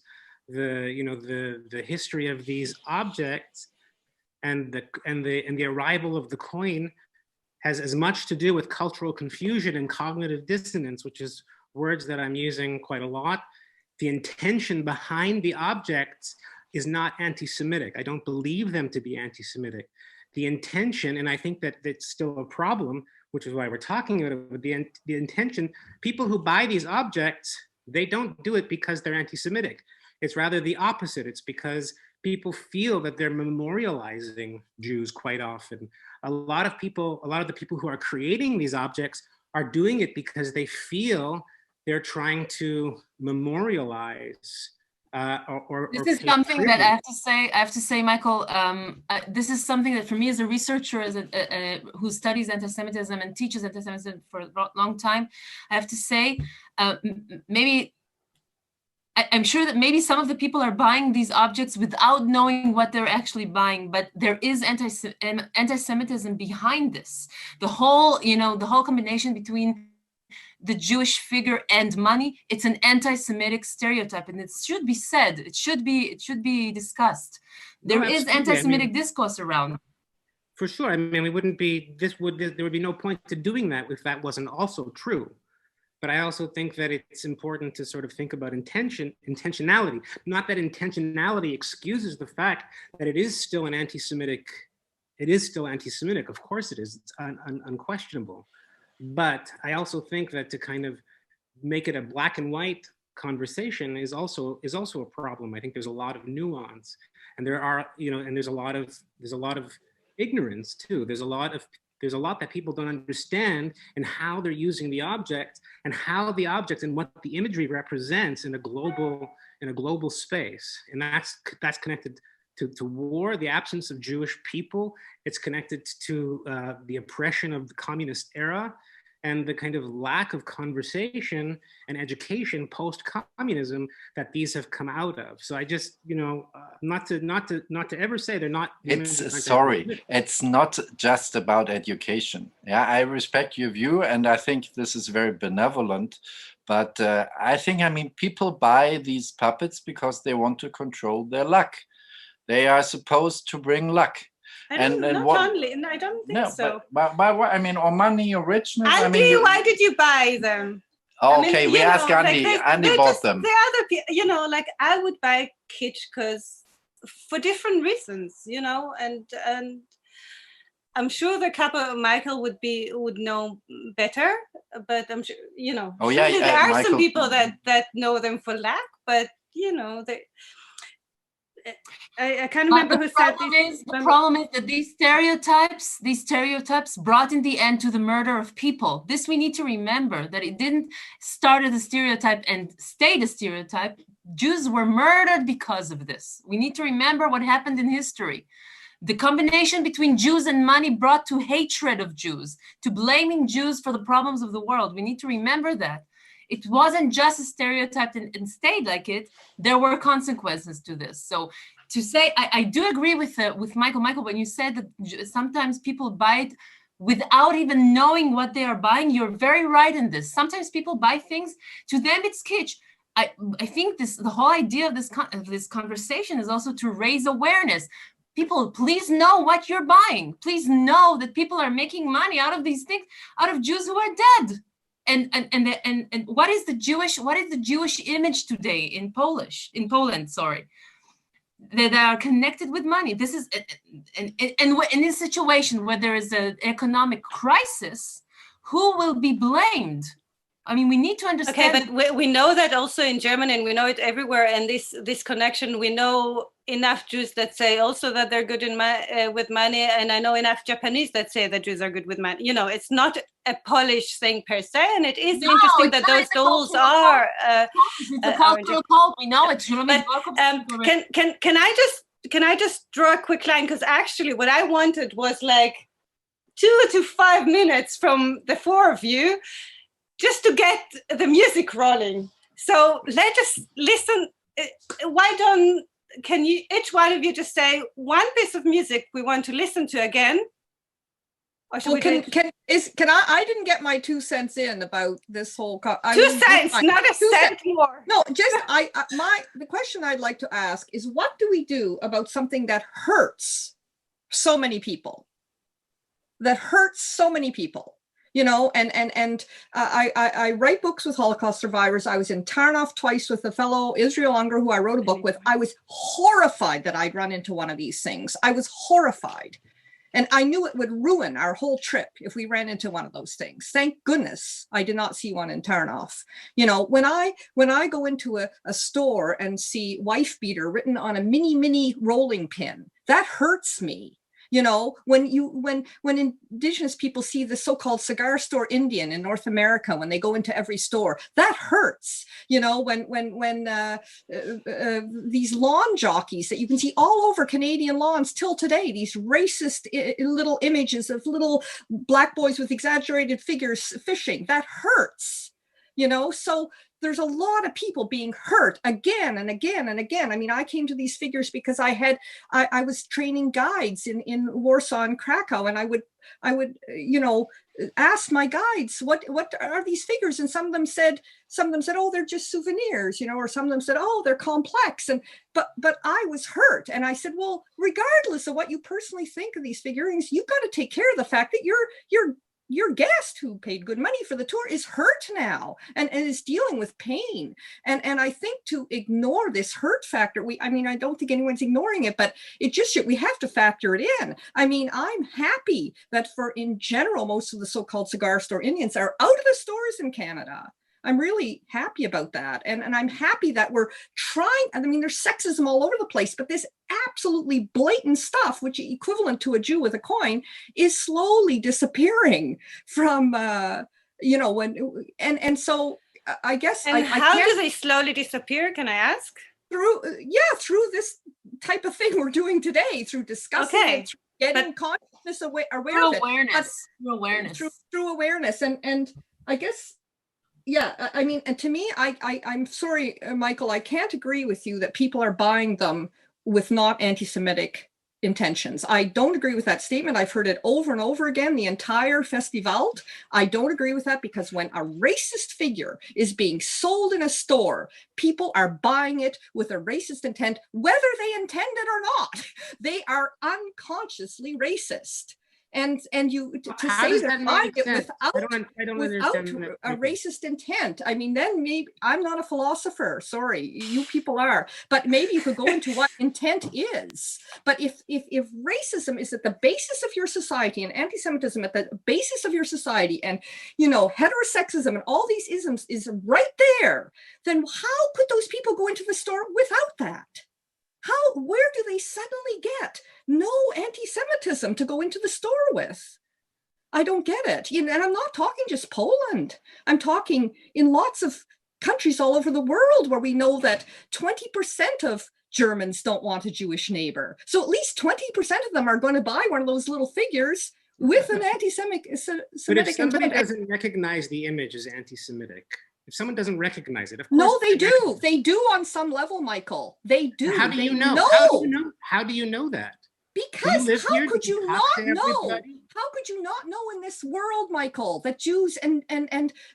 the history of these objects and the arrival of the coin has as much to do with cultural confusion and cognitive dissonance, which is words that I'm using quite a lot. The intention behind the objects is not anti-Semitic. I don't believe them to be anti-Semitic. The intention, and I think that it's still a problem, which is why we're talking about it, the intention, people who buy these objects, they don't do it because they're anti-Semitic. It's rather the opposite. It's because people feel that they're memorializing Jews quite often. A lot of the people who are creating these objects are doing it because they feel they're trying to memorialize this is something that I have to say, Michael, this is something that for me as a researcher who studies anti-Semitism and teaches anti-Semitism for a long time, I have to say, maybe I'm sure that maybe some of the people are buying these objects without knowing what they're actually buying, but there is anti-Semitism behind this. The whole combination between the Jewish figure and money, it's an anti-Semitic stereotype, and it should be said. It should be discussed. There is anti-Semitic discourse around. For sure. I mean, there would be no point to doing that if that wasn't also true. But I also think that it's important to sort of think about intentionality. Not that intentionality excuses the fact that it is still an anti-Semitic. It is still anti-Semitic. Of course it is. It's unquestionable. But I also think that to kind of make it a black and white conversation is also a problem. I think there's a lot of nuance, and there's a lot of ignorance too. There's a lot of There's a lot that people don't understand in how they're using the object and how the object and what the imagery represents in a global space. And that's connected to war, the absence of Jewish people. It's connected to the oppression of the communist era and the kind of lack of conversation and education post-communism that these have come out of. So I just, not to ever say they're not. It's not just about education. Yeah, I respect your view, and I think this is very benevolent. But I think, people buy these puppets because they want to control their luck. They are supposed to bring luck. I don't think so. But what? Or money or richness? Andy, why did you buy them? Okay, we ask Andy. Andy bought them. The other people, I would buy kitsch because for different reasons, and I'm sure the couple Michael would know better, but I'm sure, there are some people that know them for lack, but they. I can't remember who said this. The problem is that these stereotypes brought in the end to the murder of people. This we need to remember, that it didn't start as a stereotype and stayed a stereotype. Jews were murdered because of this. We need to remember what happened in history. The combination between Jews and money brought to hatred of Jews, to blaming Jews for the problems of the world. We need to remember that. It wasn't just a stereotype and stayed like it. There were consequences to this. So to say, I do agree with Michael, when you said that sometimes people buy it without even knowing what they are buying. You're very right in this. Sometimes people buy things, to them it's kitsch. I think the whole idea of this conversation is also to raise awareness. People, please know what you're buying. Please know that people are making money out of these things, out of Jews who are dead. And what is the Jewish image today in Poland, that are connected with money? This is and in a situation where there is an economic crisis, who will be blamed? We need to understand. Okay, but we know that also in Germany, and we know it everywhere. And this connection, we know enough Jews that say also that they're good with money, and I know enough Japanese that say that Jews are good with money. It's not a Polish thing per se, and it is interesting that those goals are. It's a cultural cult. We know it. But can I just draw a quick line? Because actually, what I wanted was 2 to 5 minutes from the four of you, just to get the music rolling. So let us listen. Can you, each one of you, just say one piece of music we want to listen to again? Or should I didn't get my 2 cents in about this whole. 2 cents, not a cent more. No, just the question I'd like to ask is, what do we do about something that hurts so many people? I write books with Holocaust survivors. I was in Tarnow twice with a fellow Israel Unger who I wrote a book with. I was horrified that I'd run into one of these things. I was horrified. And I knew it would ruin our whole trip if we ran into one of those things. Thank goodness I did not see one in Tarnow. When I go into a store and see wife beater written on a mini rolling pin, that hurts me. When indigenous people see the so-called cigar store Indian in North America, when they go into every store, that hurts. When these lawn jockeys that you can see all over Canadian lawns till today, these racist little images of little black boys with exaggerated figures fishing, that hurts. So there's a lot of people being hurt again and again and again. I came to these figures because I was training guides in Warsaw and Krakow, and I would ask my guides, what are these figures? And some of them said, oh, they're just souvenirs, or some of them said, oh, they're complex. But I was hurt. And I said, well, regardless of what you personally think of these figurines, you've got to take care of the fact that your guest who paid good money for the tour is hurt now and is dealing with pain. And I think to ignore this hurt factor, I don't think anyone's ignoring it, but we have to factor it in. I'm happy that in general, most of the so-called cigar store Indians are out of the stores in Canada. I'm really happy about that. And I'm happy that we're trying. I mean, there's sexism all over the place, but this absolutely blatant stuff, which is equivalent to a Jew with a coin, is slowly disappearing from, so I guess. And how do they slowly disappear? Can I ask? Through this type of thing we're doing today, through discussing it, through getting consciousness aware through of it. Awareness. Through awareness. And I guess, yeah, I mean, and to me, I'm sorry, Michael, I can't agree with you that people are buying them with not anti-Semitic intentions. I don't agree with that statement. I've heard it over and over again, the entire festival. I don't agree with that, because when a racist figure is being sold in a store, people are buying it with a racist intent, whether they intend it or not. They are unconsciously racist. And you to say they're buying it without a racist intent. I mean, then maybe I'm not a philosopher. Sorry, you people are. But maybe you could go into what intent is. But if racism is at the basis of your society, and anti-Semitism at the basis of your society, and heterosexism and all these isms is right there, then how could those people go into the store without that? Where do they suddenly get no anti-Semitism to go into the store with? I don't get it. And I'm not talking just Poland. I'm talking in lots of countries all over the world where we know that 20% of Germans don't want a Jewish neighbor. So at least 20% of them are going to buy one of those little figures with an anti-Semitic. But if somebody doesn't recognize the image as anti-Semitic, if someone doesn't recognize it, of course. No, they do. They do on some level, Michael. They do. How do you know? How do you know that? Because how could you not know? How could you not know in this world, Michael, that Jews and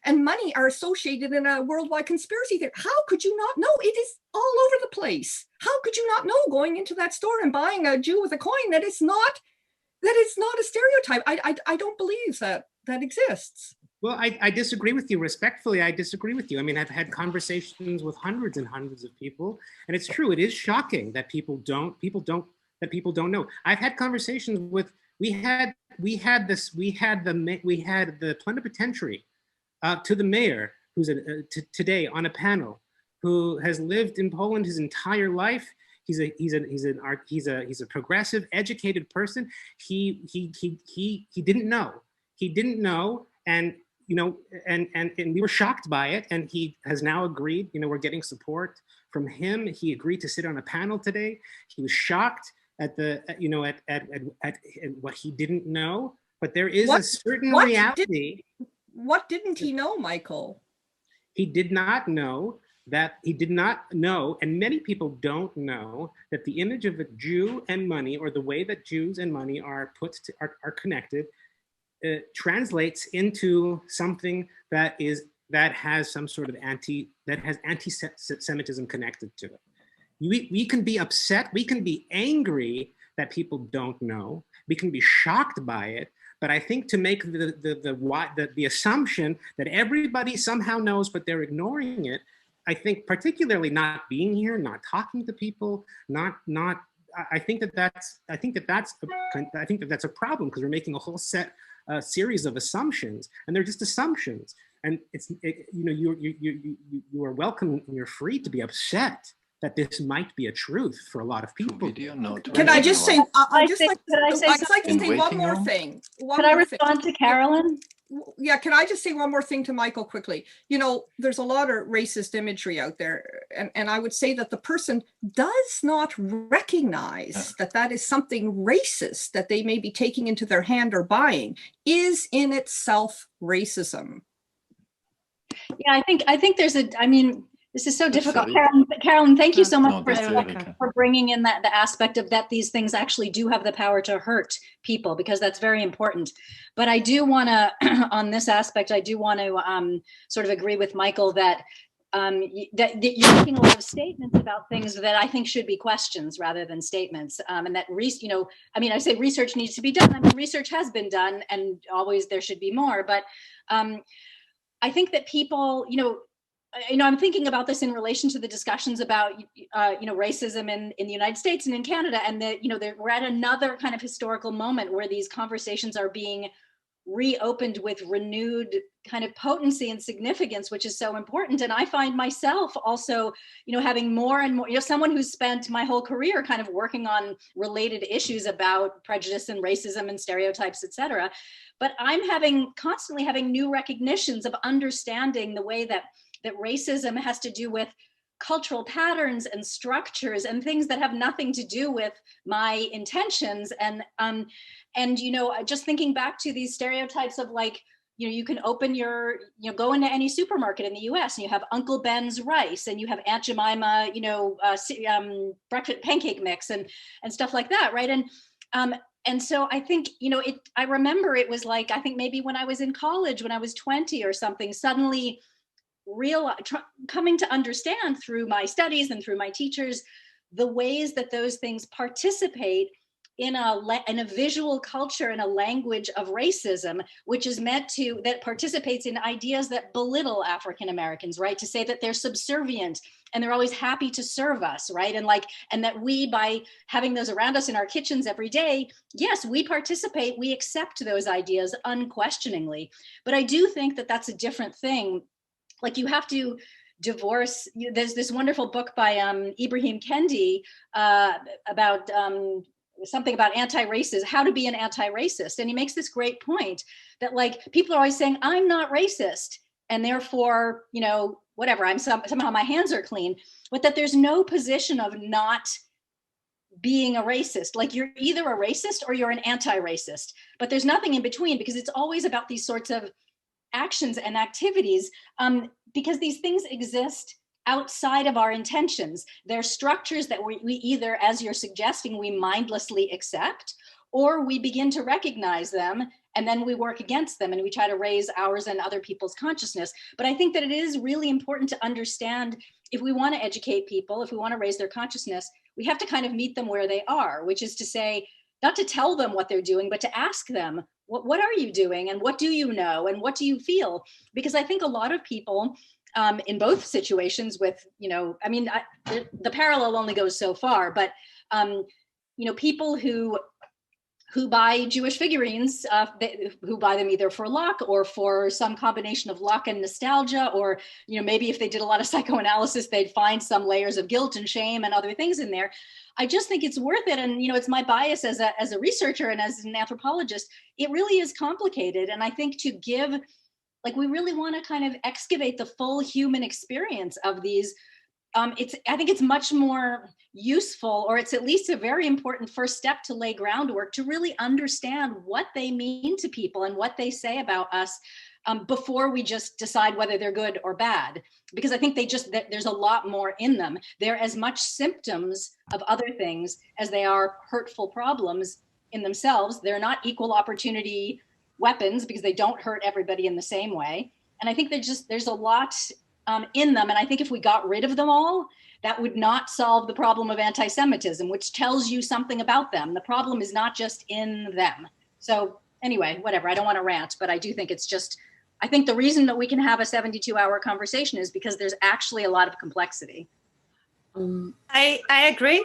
money are associated in a worldwide conspiracy theory? How could you not know? It is all over the place. How could you not know going into that store and buying a Jew with a coin that it's not a stereotype? I don't believe that exists. Well, I disagree with you respectfully. I disagree with you. I mean, I've had conversations with hundreds and hundreds of people, and it's true. It is shocking that people don't know. I've had conversations with. We had the plenipotentiary to the mayor, who's today on a panel, who has lived in Poland his entire life. He's a progressive, educated person. He didn't know. He didn't know, and we were shocked by it. And he has now agreed. We're getting support from him. He agreed to sit on a panel today. He was shocked at what he didn't know. But there is a certain reality. What didn't he know, Michael? He did not know that and many people don't know, that the image of a Jew and money, or the way that Jews and money are connected, translates into something that has some sort of anti-Semitism connected to it. We can be upset, we can be angry that people don't know, we can be shocked by it, but I think to make the assumption that everybody somehow knows but they're ignoring it, I think particularly not being here, not talking to people, I think that's a problem, because we're making a whole series of assumptions, and they're just assumptions. And you are welcome and you're free to be upset that this might be a truth for a lot of people. Can I just say? I'd like to say one more thing. Could I respond to Carolyn? Yeah, can I just say one more thing to Michael quickly? There's a lot of racist imagery out there, and I would say that the person does not recognize that is something racist that they may be taking into their hand or buying, is in itself racism. Yeah, I think there's this is so difficult. Carolyn, thank you so much for bringing in the aspect of that these things actually do have the power to hurt people, because that's very important. But I do want to, on this aspect, I do want to sort of agree with Michael that that you're making a lot of statements about things that I think should be questions rather than statements. And that, I say research needs to be done. I mean, research has been done, and always there should be more. But I think that people, I'm thinking about this in relation to the discussions about, racism in the United States and in Canada, and that, we're at another kind of historical moment where these conversations are being reopened with renewed kind of potency and significance, which is so important. And I find myself also, having more and more, someone who's spent my whole career kind of working on related issues about prejudice and racism and stereotypes, et cetera. But I'm constantly having new recognitions of understanding the way that racism has to do with cultural patterns and structures and things that have nothing to do with my intentions. And just thinking back to these stereotypes of like, you can open go into any supermarket in the US and you have Uncle Ben's rice and you have Aunt Jemima, breakfast pancake mix and stuff like that, right? And so I think, I remember it was like, I think maybe when I was in college, when I was 20 or something, suddenly coming to understand through my studies and through my teachers, the ways that those things participate in a visual culture and a language of racism, which is that participates in ideas that belittle African Americans, right? To say that they're subservient and they're always happy to serve us, right? And that we, by having those around us in our kitchens every day, yes, we participate, we accept those ideas unquestioningly. But I do think that that's a different thing. Like you have to divorce, there's this wonderful book by Ibrahim Kendi about something about anti-racist, how to be an anti-racist. And he makes this great point that like people are always saying, I'm not racist. And therefore, whatever, somehow my hands are clean, but that there's no position of not being a racist. Like you're either a racist or you're an anti-racist, but there's nothing in between because it's always about these sorts of actions and activities because these things exist outside of our intentions. They're structures that we either, as you're suggesting, we mindlessly accept, or we begin to recognize them and then we work against them and we try to raise ours and other people's consciousness. But I think that it is really important to understand, if we want to educate people, if we want to raise their consciousness, we have to kind of meet them where they are, which is to say, not to tell them what they're doing, but to ask them, what are you doing? And what do you know? And what do you feel? Because I think a lot of people in both situations with, the parallel only goes so far, but, people who buy Jewish figurines, who buy them either for luck or for some combination of luck and nostalgia, or, maybe if they did a lot of psychoanalysis, they'd find some layers of guilt and shame and other things in there. I just think it's worth it. And, it's my bias as a researcher and as an anthropologist, it really is complicated. And I think to give, we really want to kind of excavate the full human experience of these. I think it's much more useful, or it's at least a very important first step to lay groundwork to really understand what they mean to people and what they say about us before we just decide whether they're good or bad. Because I think there's a lot more in them. They're as much symptoms of other things as they are hurtful problems in themselves. They're not equal opportunity weapons because they don't hurt everybody in the same way. And I think there's a lot in them. And I think if we got rid of them all, that would not solve the problem of anti-Semitism, which tells you something about them. The problem is not just in them. So anyway, whatever, I don't want to rant, but I do think I think the reason that we can have a 72-hour conversation is because there's actually a lot of complexity. I agree.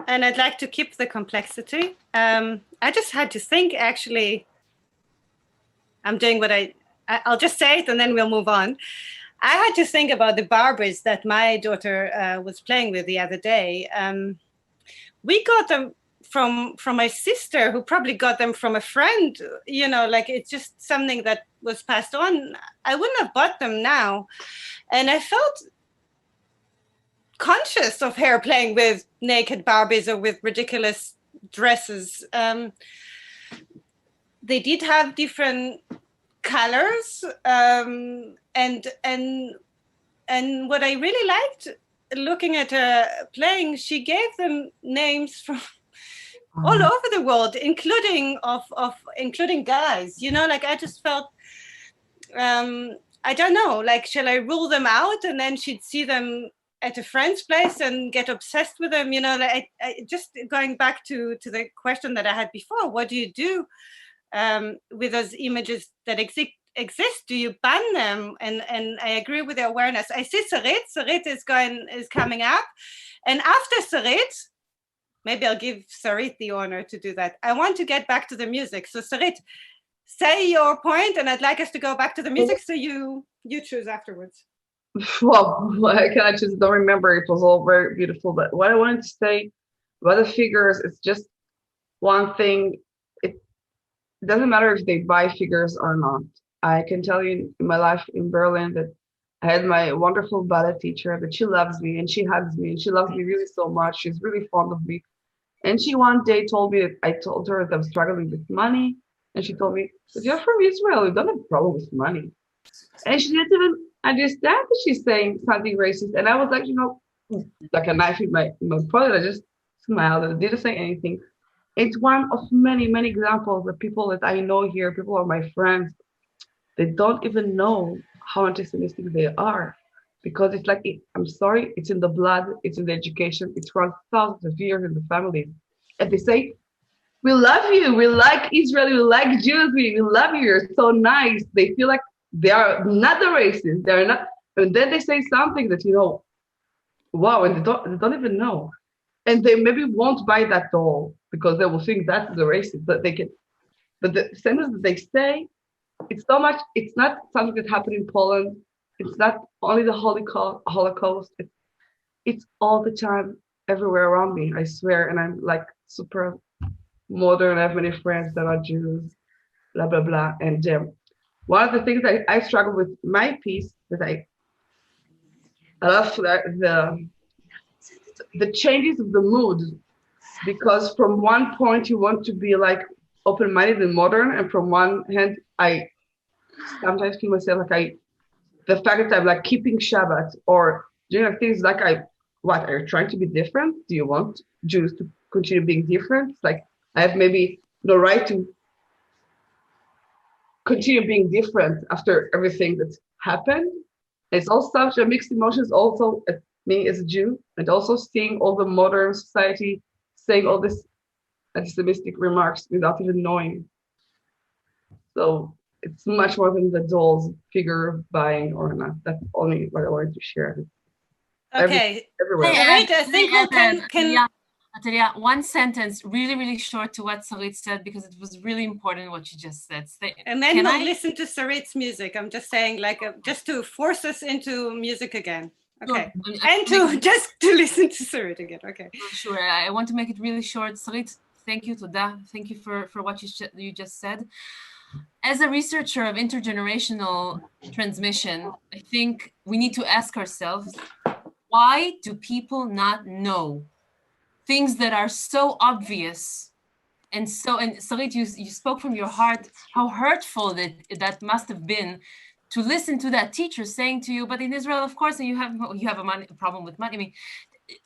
And I'd like to keep the complexity. I just had to think, actually, I'm doing what I'll just say it and then we'll move on. I had to think about the Barbies that my daughter was playing with the other day. We got them from my sister, who probably got them from a friend, it's just something that was passed on. I wouldn't have bought them now. And I felt conscious of her playing with naked Barbies or with ridiculous dresses. They did have different colors, and what I really liked looking at her playing, she gave them names from all over the world, including guys. I just felt, I don't know, shall I rule them out and then she'd see them at a friend's place and get obsessed with them? I just going back to the question that I had before, what do you do with those images that exist? Do you ban them? And I agree with the awareness. I see Sarit. Sarit is coming up, and after Sarit, maybe I'll give Sarit the honor to do that. I want to get back to the music. So Sarit, say your point, and I'd like us to go back to the music, so you choose afterwards. Well, I kind of just don't remember. It was all very beautiful. But what I wanted to say about the figures, it's just one thing. It doesn't matter if they buy figures or not. I can tell you in my life in Berlin that I had my wonderful ballet teacher that she loves me and she hugs me and she loves me really so much. She's really fond of me. And she one day told me that I told her that I'm struggling with money. And she told me, but you're from Israel, you don't have a problem with money. And she didn't even understand that she's saying something racist. And I was like, like a knife in my throat. I just smiled and didn't say anything. It's one of many, many examples of people that I know here, people are my friends. They don't even know how anti-Semitic they are. Because it's like, I'm sorry, it's in the blood, it's in the education, it's runs thousands of years in the family. And they say, we love you, we like Israel, we like Jews, we love you, you're so nice. They feel like they are not the racists, they're not, and then they say something that, wow, and they don't even know. And they maybe won't buy that doll because they will think that's the racist, but the sentence that they say, it's so much, it's not something that happened in Poland. It's not only the Holocaust. It's all the time, everywhere around me, I swear. And I'm like super modern. I have many friends that are Jews, blah, blah, blah. And one of the things that I struggle with my piece that I love the changes of the mood, because from one point you want to be like open-minded and modern, and from one hand I sometimes feel myself like the fact that I'm like keeping Shabbat or doing like things like are you trying to be different? Do you want Jews to continue being different? It's like I have maybe the right to continue being different after everything that's happened. It's all such a mixed emotions also at me as a Jew, and also seeing all the modern society saying all this anti-Semitic remarks without even knowing. So it's much more than the doll's figure buying or not. That's only what I wanted to share. Okay. Everywhere. I think we can Atalya, one sentence, really, really short to what Sarit said, because it was really important what you just said. And then we'll listen to Sarit's music. I'm just saying, like, just to force us into music again. Okay. Sure. And to listen to Sarit again. Okay. Sure. I want to make it really short. Sarit, thank you, Toda. Thank you for what you just said. As a researcher of intergenerational transmission, I think we need to ask ourselves, why do people not know things that are so obvious? And Sarit, you spoke from your heart, how hurtful that must have been to listen to that teacher saying to you, but in Israel, of course, you have a problem with money. I mean,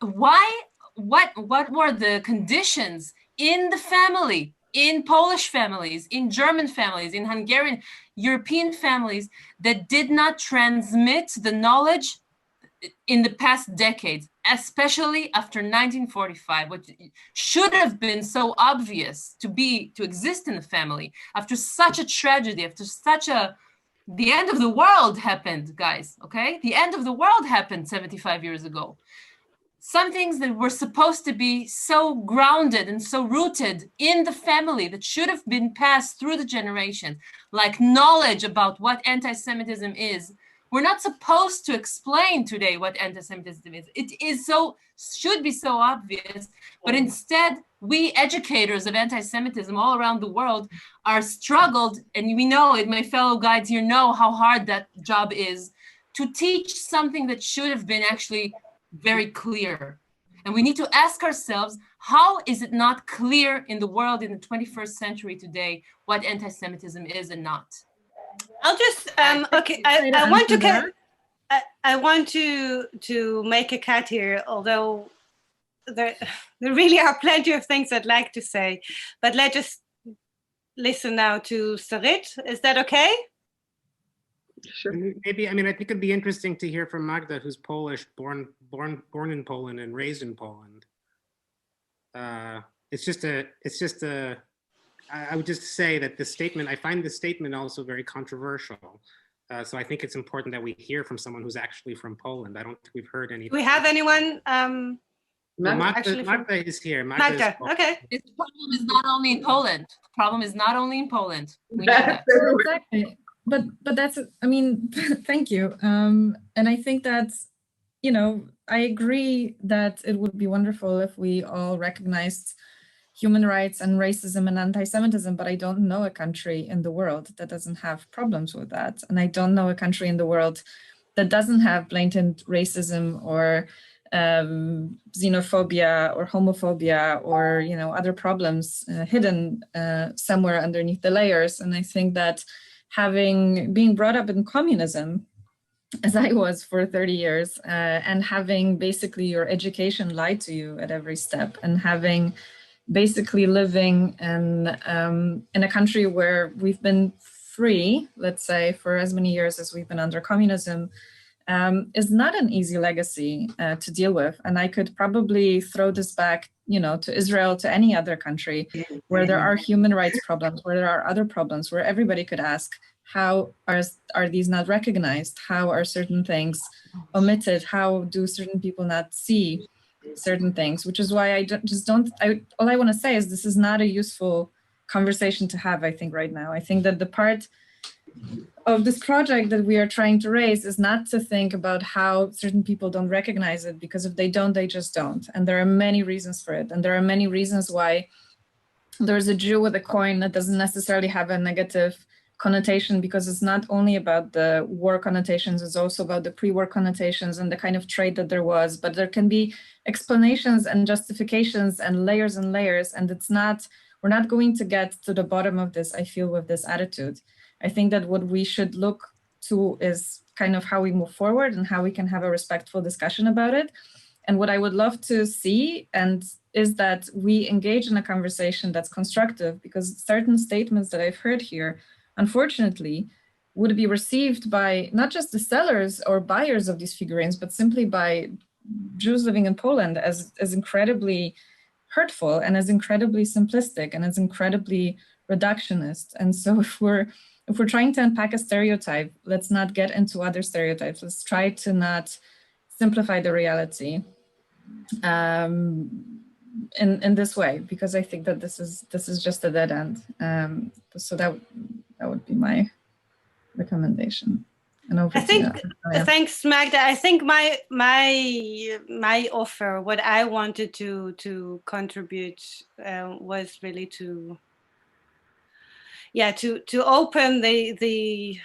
what were the conditions in the family, in Polish families, in German families, in Hungarian, European families that did not transmit the knowledge in the past decades, especially after 1945, which should have been so obvious to exist in the family after such a tragedy, the end of the world happened, guys, okay? The end of the world happened 75 years ago. Some things that were supposed to be so grounded and so rooted in the family that should have been passed through the generations, like knowledge about what anti-Semitism is, we're not supposed to explain today what anti-Semitism is. It should be so obvious, but instead, we educators of anti-Semitism all around the world are struggled, and we know it, my fellow guides here know how hard that job is, to teach something that should have been actually very clear. And we need to ask ourselves, how is it not clear in the world in the 21st century today what anti-Semitism is and not? I'll just okay. I want to make a cut here, although there really are plenty of things I'd like to say, but let's just listen now to Sarit. Is that okay? Sure. Maybe, I mean, I think it'd be interesting to hear from Magda, who's Polish, born in Poland and raised in Poland. I would just say that I find the statement also very controversial. So I think it's important that we hear from someone who's actually from Poland. I don't think we've heard anything. Do we have anyone Magda is here. Magda, okay. This problem is not only in Poland. Problem is not only in Poland. We know that. Exactly. But that's, I mean, thank you. And I think that's, you know, I agree that it would be wonderful if we all recognized human rights and racism and anti-Semitism, but I don't know a country in the world that doesn't have problems with that. And I don't know a country in the world that doesn't have blatant racism or xenophobia or homophobia or, you know, other problems hidden somewhere underneath the layers. And I think that being brought up in communism, as I was for 30 years, and having basically your education lied to you at every step, and having basically living in a country where we've been free, let's say, for as many years as we've been under communism, is not an easy legacy to deal with. And I could probably throw this back, you know, to Israel, to any other country where there are human rights problems, where there are other problems, where everybody could ask, how are these not recognized? How are certain things omitted? How do certain people not see certain things? Which is why all I want to say is this is not a useful conversation to have, I think, right now. I think that the part of this project that we are trying to raise is not to think about how certain people don't recognize it, because if they don't, they just don't. And there are many reasons for it. And there are many reasons why there's a Jew with a coin that doesn't necessarily have a negative connotation, because it's not only about the war connotations, it's also about the pre-war connotations and the kind of trade that there was, but there can be explanations and justifications and layers, and we're not going to get to the bottom of this, I feel, with this attitude. I think that what we should look to is kind of how we move forward and how we can have a respectful discussion about it. And what I would love to see is that we engage in a conversation that's constructive, because certain statements that I've heard here, unfortunately, would be received by not just the sellers or buyers of these figurines, but simply by Jews living in Poland as incredibly hurtful and as incredibly simplistic and as incredibly reductionist. And so if we're trying to unpack a stereotype, let's not get into other stereotypes. Let's try to not simplify the reality in this way, because I think that this is just a dead end. So that would be my recommendation. And over thanks, Magda. I think my offer, what I wanted to contribute, was really to open the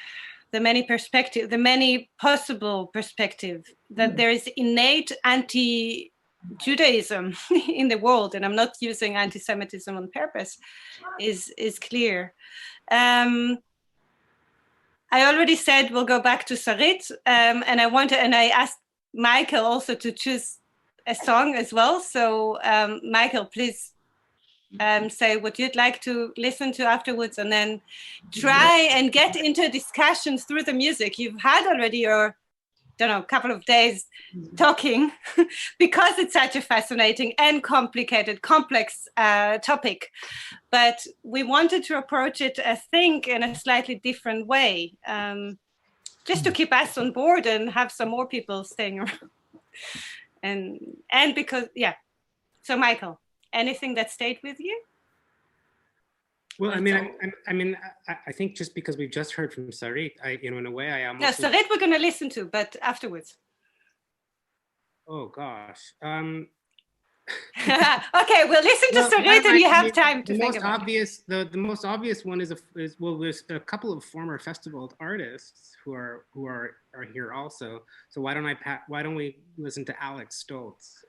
many perspective, the many possible perspective, that there is innate anti-Judaism in the world, and I'm not using anti-Semitism on purpose, is clear. I already said we'll go back to Sarit, and I asked Michael also to choose a song as well. So Michael, please say what you'd like to listen to afterwards, and then try and get into a discussion through the music. You've had already your, couple of days talking because it's such a fascinating and complex topic. But we wanted to approach it, I think, in a slightly different way, just to keep us on board and have some more people staying around. And because, So Michael, anything that stayed with you? Well, I think just because we've just heard from Sarit, in a way, I am. No, Sarit we're going to listen to, but afterwards. Oh gosh. Okay, we'll listen to Sarit, and you have time to think about it. The most obvious one is there's a couple of former festival artists who are here also. So why don't we listen to Alex Stoltz?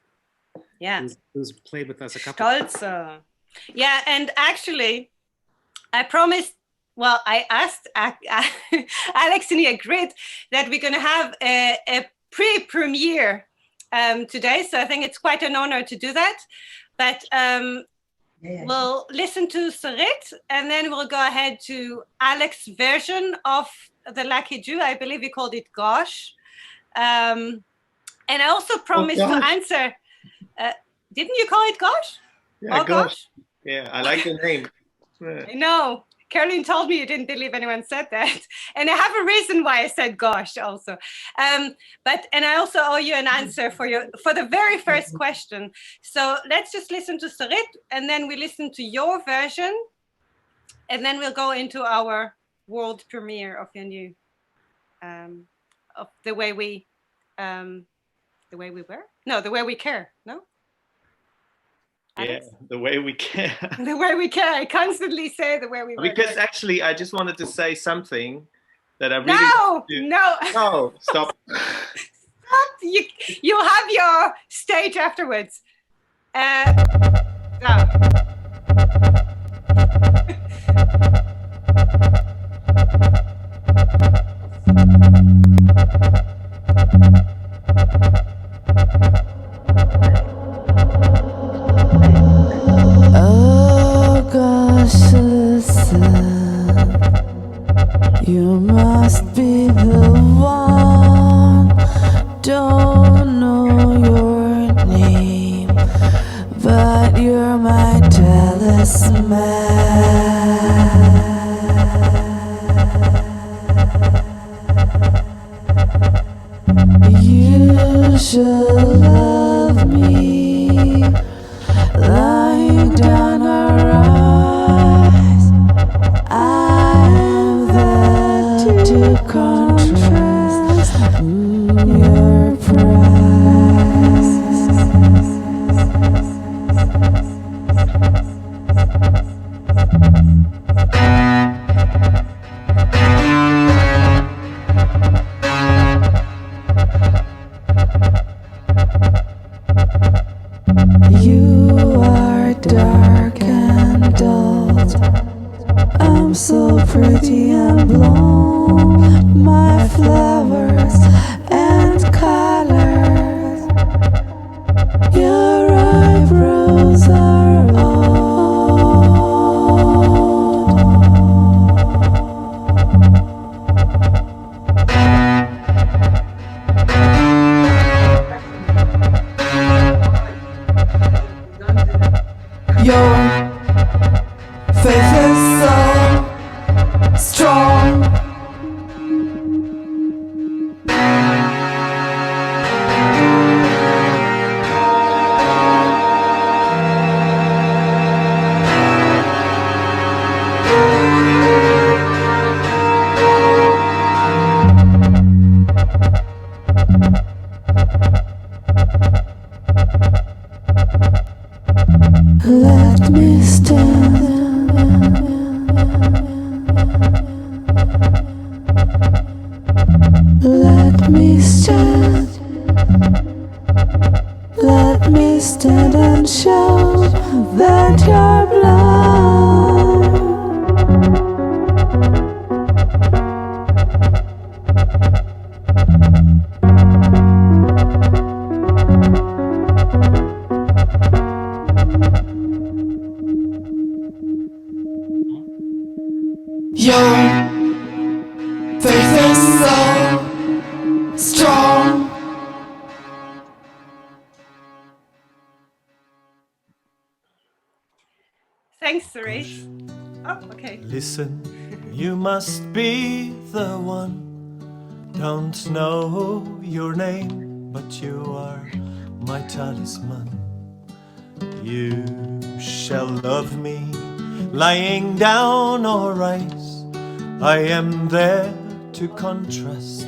Yeah, who's played with us a couple. Stoltz. Yeah, and actually, I promised. Well, I asked Alex, and he agreed that we're going to have a pre-premiere today. So I think it's quite an honor to do that. But we'll listen to Sarit, and then we'll go ahead to Alex's version of The Lucky Jew. I believe he called it Gosh. And I also promised to answer. Didn't you call it Gosh? Yeah, Gosh. Yeah, I like the name. I know. Caroline told me you didn't believe anyone said that. And I have a reason why I said gosh also. And I also owe you an answer for the very first question. So let's just listen to Sarit, and then we listen to your version, and then we'll go into our world premiere of your new, of the way we were? No, the way we care, no? Yeah, the way we care. The way we care. I constantly say the way we were. Because actually, I just wanted to say something that I really... No, stop. Stop. You have your stage afterwards. No. Oh gosh, listen, you must be the one. Don't know your name, but you're my talisman. You should love me, lying down our eyes. I'm there to contrast your price. You are dark and dull. I'm so pretty and blonde. My flowers and colors. Your eyebrows are old. Your faith is so strong. Let me stand. Let me stand. Let me stand and show that you're blind. Your faith is so strong. Thanks, Suresh. Oh, okay. Listen, you must be the one. Don't know your name, but you are my talisman. You shall love me, lying down or rise. I am there to contrast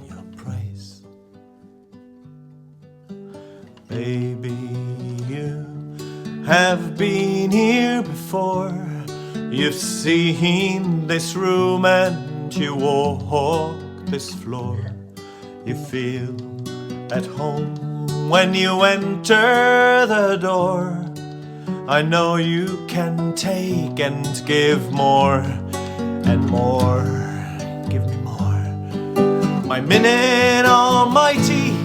your praise. Baby, you have been here before. You've seen this room and you walk this floor. You feel at home when you enter the door. I know you can take and give more and more. Give me more. My minute almighty,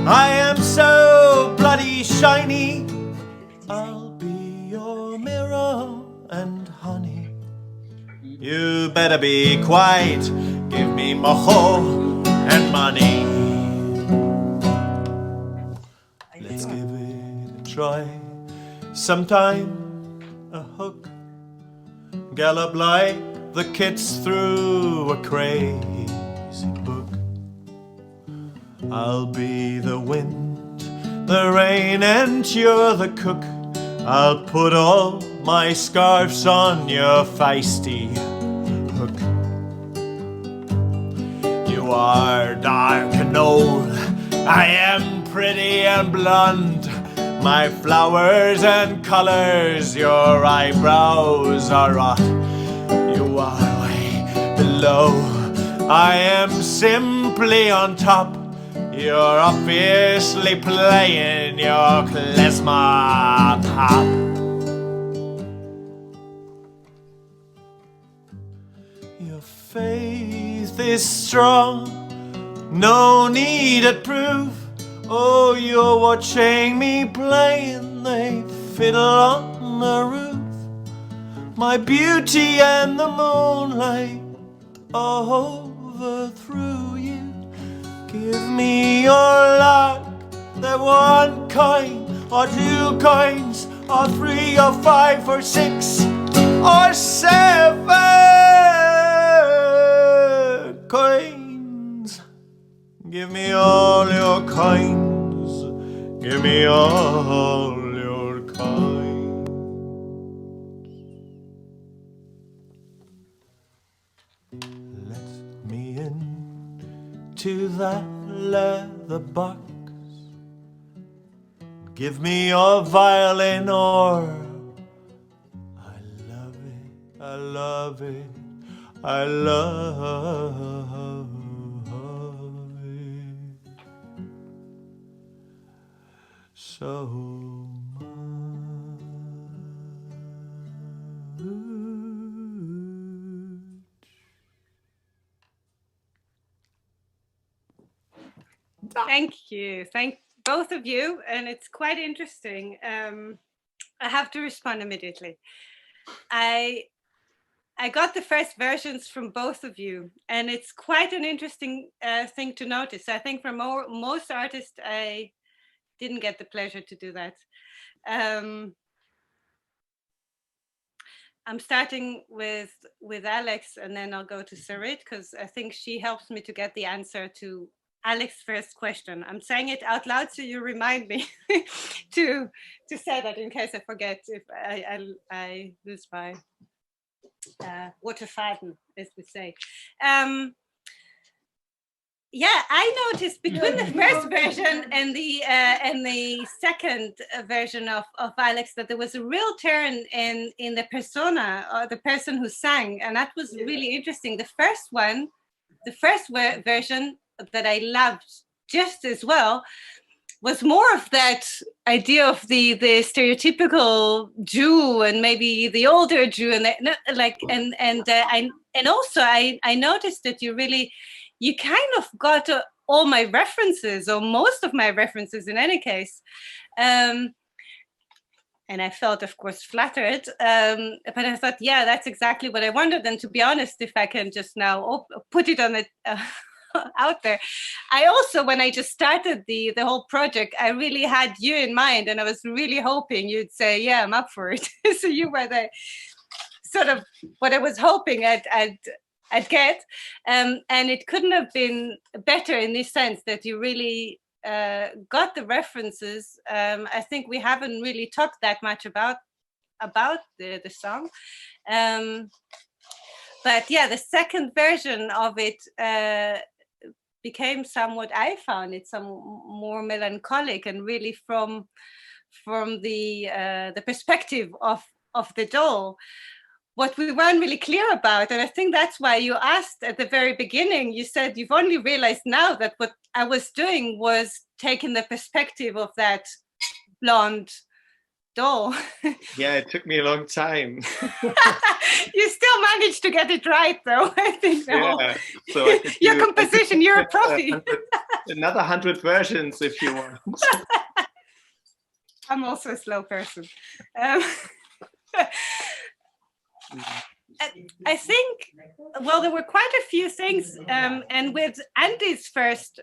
I am so bloody shiny. I'll be your mirror and honey. You better be quiet. Give me mojo and money. Let's give it a try. Sometime a hook gallop like the kids through a crazy book. I'll be the wind, the rain, and you're the cook. I'll put all my scarves on your feisty hook. You are dark and old, I am pretty and blonde. My flowers and colors, your eyebrows are off. You are way below, I am simply on top. You're obviously playing your klezmer pop. Your faith is strong, no needed proof. Oh, you're watching me playing the fiddle on the roof. My beauty and the moonlight overthrew you. Give me your luck, that one coin, or 2 coins, or 3 or 5 or 6 or 7 coins. Give me all your coins, give me all your coins. Let me in to that leather box. Give me your violin, or I love it, I love it, I love it so much. Thank you. Thank both of you. And it's quite interesting. I have to respond immediately. I got the first versions from both of you, and it's quite an interesting thing to notice. I think for most artists, I didn't get the pleasure to do that. I'm starting with Alex, and then I'll go to Sarit, because I think she helps me to get the answer to Alex's first question. I'm saying it out loud, so you remind me to say that in case I forget, if I lose my waterfaden, as we say. Yeah, I noticed between the first version and the second version of Alex that there was a real turn in the persona, or the person who sang, and that was really interesting. The first version that I loved just as well was more of that idea of the stereotypical Jew, and maybe the older Jew, and also I noticed that you kind of got all my references, or most of my references in any case. And I felt, of course, flattered. But I thought, yeah, that's exactly what I wanted. And to be honest, if I can just now put it on it out there, I also, when I just started the whole project, I really had you in mind, and I was really hoping you'd say, yeah, I'm up for it. So you were the sort of what I was hoping I'd get, and it couldn't have been better in this sense that you really got the references. I think we haven't really talked that much about the song, but yeah, the second version of it became somewhat, I found it some more melancholic, and really from the perspective of the doll. What we weren't really clear about, and I think that's why you asked at the very beginning, you said you've only realized now that what I was doing was taking the perspective of that blonde doll. Yeah, it took me a long time. You still managed to get it right, though. I think. Yeah, so your composition, you're a prophet. Another 100 versions if you want. I'm also a slow person. I think, well, there were quite a few things, and with Andy's first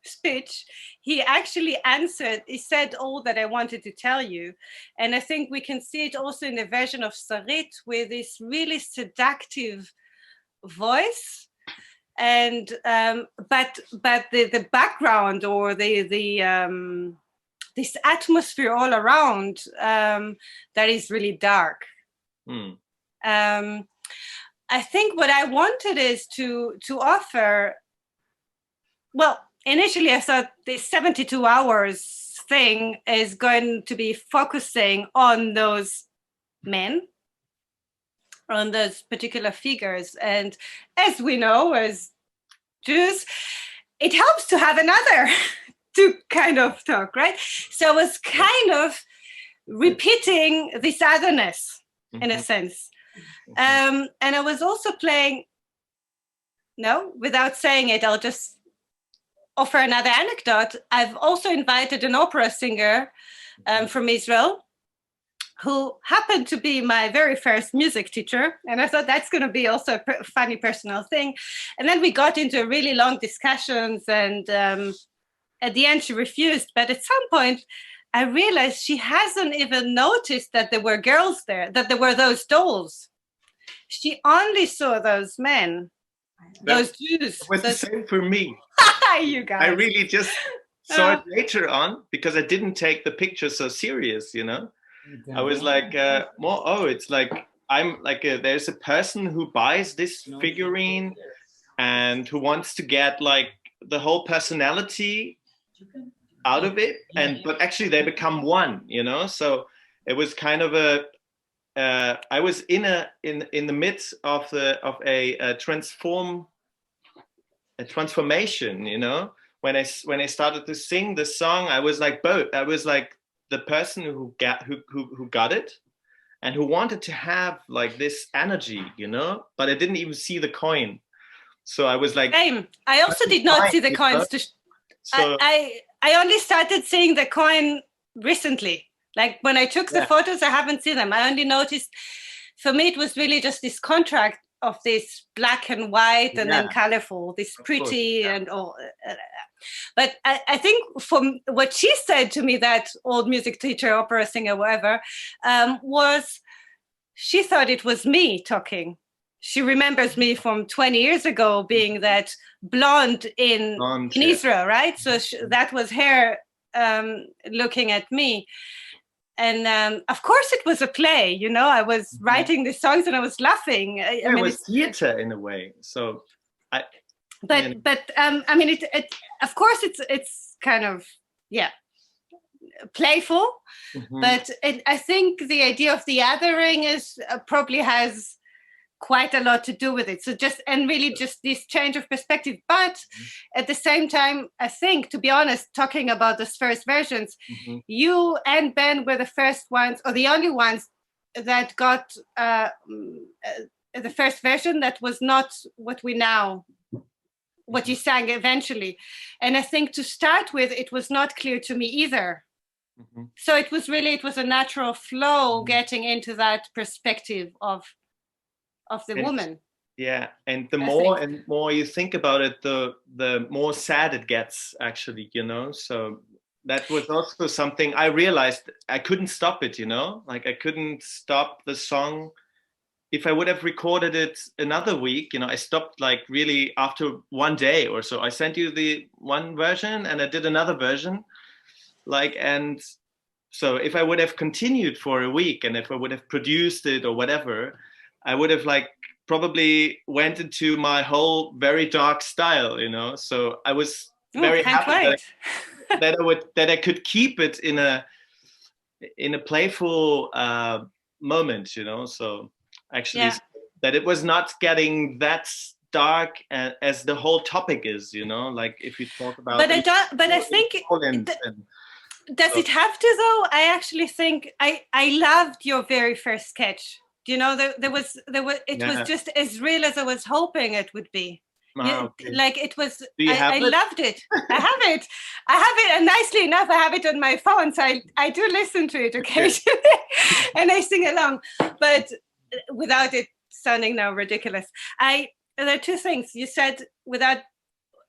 speech, he actually answered, he said all that I wanted to tell you. And I think we can see it also in the version of Sarit with this really seductive voice. And but the background or the this atmosphere all around that is really dark. I think what I wanted is to offer, well, initially I thought this 72 hours thing is going to be focusing on those men, on those particular figures. And as we know, as Jews, it helps to have another to kind of talk, right? So I was kind of repeating this otherness in a sense. And I was also playing, without saying it, I'll just offer another anecdote. I've also invited an opera singer from Israel who happened to be my very first music teacher. And I thought that's going to be also a funny personal thing. And then we got into really long discussions, and at the end she refused. But at some point, I realized she hasn't even noticed that there were girls there, that there were those dolls. She only saw those men, those Jews. It was the same for me. You guys. I really just saw it later on because I didn't take the picture so serious, you know. I was like, it's like, I'm like, there's a person who buys this figurine and who wants to get like the whole personality out of it, but actually they become one, you know. So it was kind of I was in the midst of a transformation, you know. When I started to sing the song, I was like both. I was like the person who got it and who wanted to have like this energy, you know, but I didn't even see the coin. So I was like, same. I also did not see the coins. I only started seeing the coin recently. Like when I took the photos, I haven't seen them. I only noticed, for me, it was really just this contrast of this black and white and then colorful, this pretty and all. But I think from what she said to me, that old music teacher, opera singer, whatever, was she thought it was me talking. She remembers me from 20 years ago being that blonde in Israel, right? So that was her looking at me. And of course it was a play, you know. I was writing the songs and I was laughing. I mean, it was theater in a way. So I mean, it of course it's kind of playful, but I think the idea of the othering is probably has quite a lot to do with it. So just this change of perspective. But at the same time, I think, to be honest, talking about those first versions, you and Ben were the first ones, or the only ones that got the first version that was not what you sang eventually. And I think to start with, it was not clear to me either. So it was a natural flow getting into that perspective of the woman. Yeah, and the more you think about it, the more sad it gets, actually, you know. So that was also something I realized. I couldn't stop it, you know, like I couldn't stop the song. If I would have recorded it another week, you know, I stopped like really after one day or so. I sent you the one version and I did another version, and so if I would have continued for a week and if I would have produced it or whatever, I would have like probably went into my whole very dark style, you know. So I was very happy that I could keep it in a playful moment, you know. So actually that it was not getting that dark as the whole topic is, you know. Like if you talk about I think does it have to though? I actually think I loved your very first sketch. You know, it was just as real as I was hoping it would be. Like it was. I loved it. I have it, and nicely enough, I have it on my phone, so I do listen to it occasionally, and I sing along, but without it sounding now ridiculous. There are two things you said without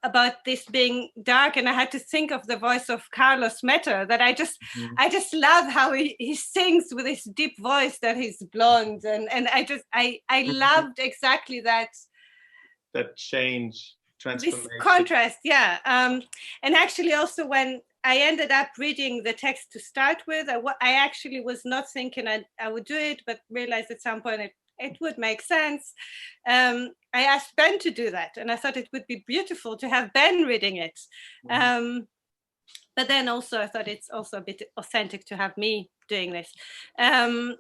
about this being dark, and I had to think of the voice of Carlos Meta, that I just love how he sings with his deep voice, that he's blonde, and I loved exactly that change, transformation, this contrast. Yeah. And actually also when I ended up reading the text to start with, I actually was not thinking I would do it, but realized at some point it would make sense. I asked Ben to do that, and I thought it would be beautiful to have Ben reading it. But then also I thought it's also a bit authentic to have me doing this. And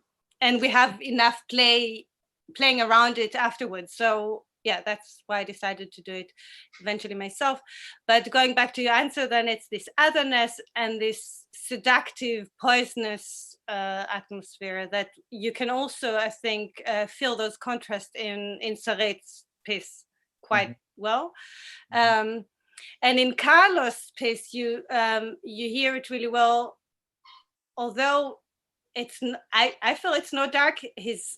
we have enough playing around it afterwards. So yeah, that's why I decided to do it eventually myself. But going back to your answer, then it's this otherness and this seductive, poisonous atmosphere that you can also, I think, feel those contrasts in Saret's piece quite well. And in Carlos' piece, you hear it really well. Although it's, I feel it's not dark. His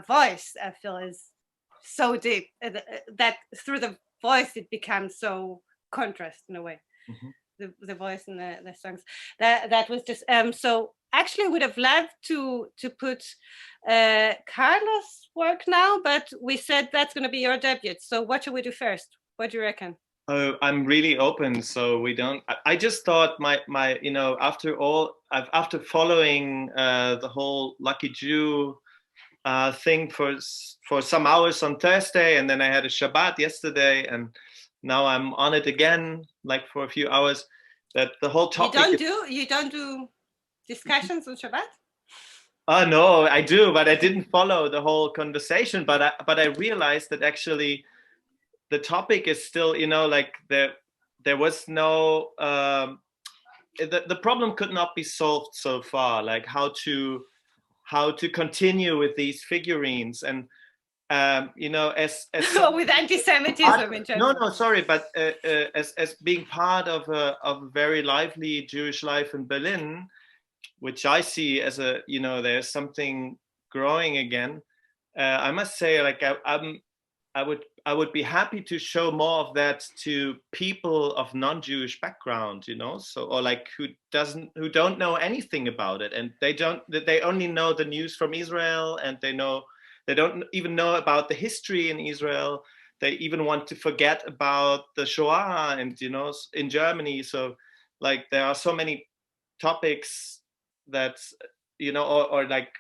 voice, I feel, is so deep that through the voice it becomes so contrast in a way. The voice and the songs. That was just so. Actually, would have loved to put Carlos' work now, but we said that's going to be your debut. So what should we do first? What do you reckon? I'm really open, so we don't. I just thought my after following the whole Lucky Jew thing for some hours on Thursday, and then I had a Shabbat yesterday, and now I'm on it again, like for a few hours. That the whole topic. You don't do discussions on Shabbat? Oh no, I do, but I didn't follow the whole conversation. But I realized that actually the topic is still, like there was no the problem could not be solved so far, like how to continue with these figurines, and as with anti-Semitism in general. No, sorry, but as being part of a very lively Jewish life in Berlin, which I see as there's something growing again. I must say, like I would be happy to show more of that to people of non-Jewish background, so, or like who don't know anything about it, and they only know the news from Israel, and they don't even know about the history in Israel. They even want to forget about the Shoah and in Germany. So like there are so many topics that or like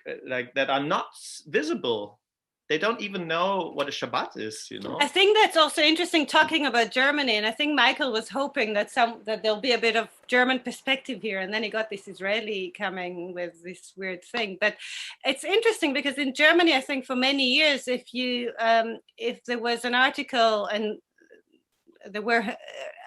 that are not visible. They don't even know what a Shabbat is, I think that's also interesting talking about Germany, and I think Michael was hoping that there'll be a bit of German perspective here, and then he got this Israeli coming with this weird thing. But it's interesting because in Germany, I think for many years, if there was an article, and there were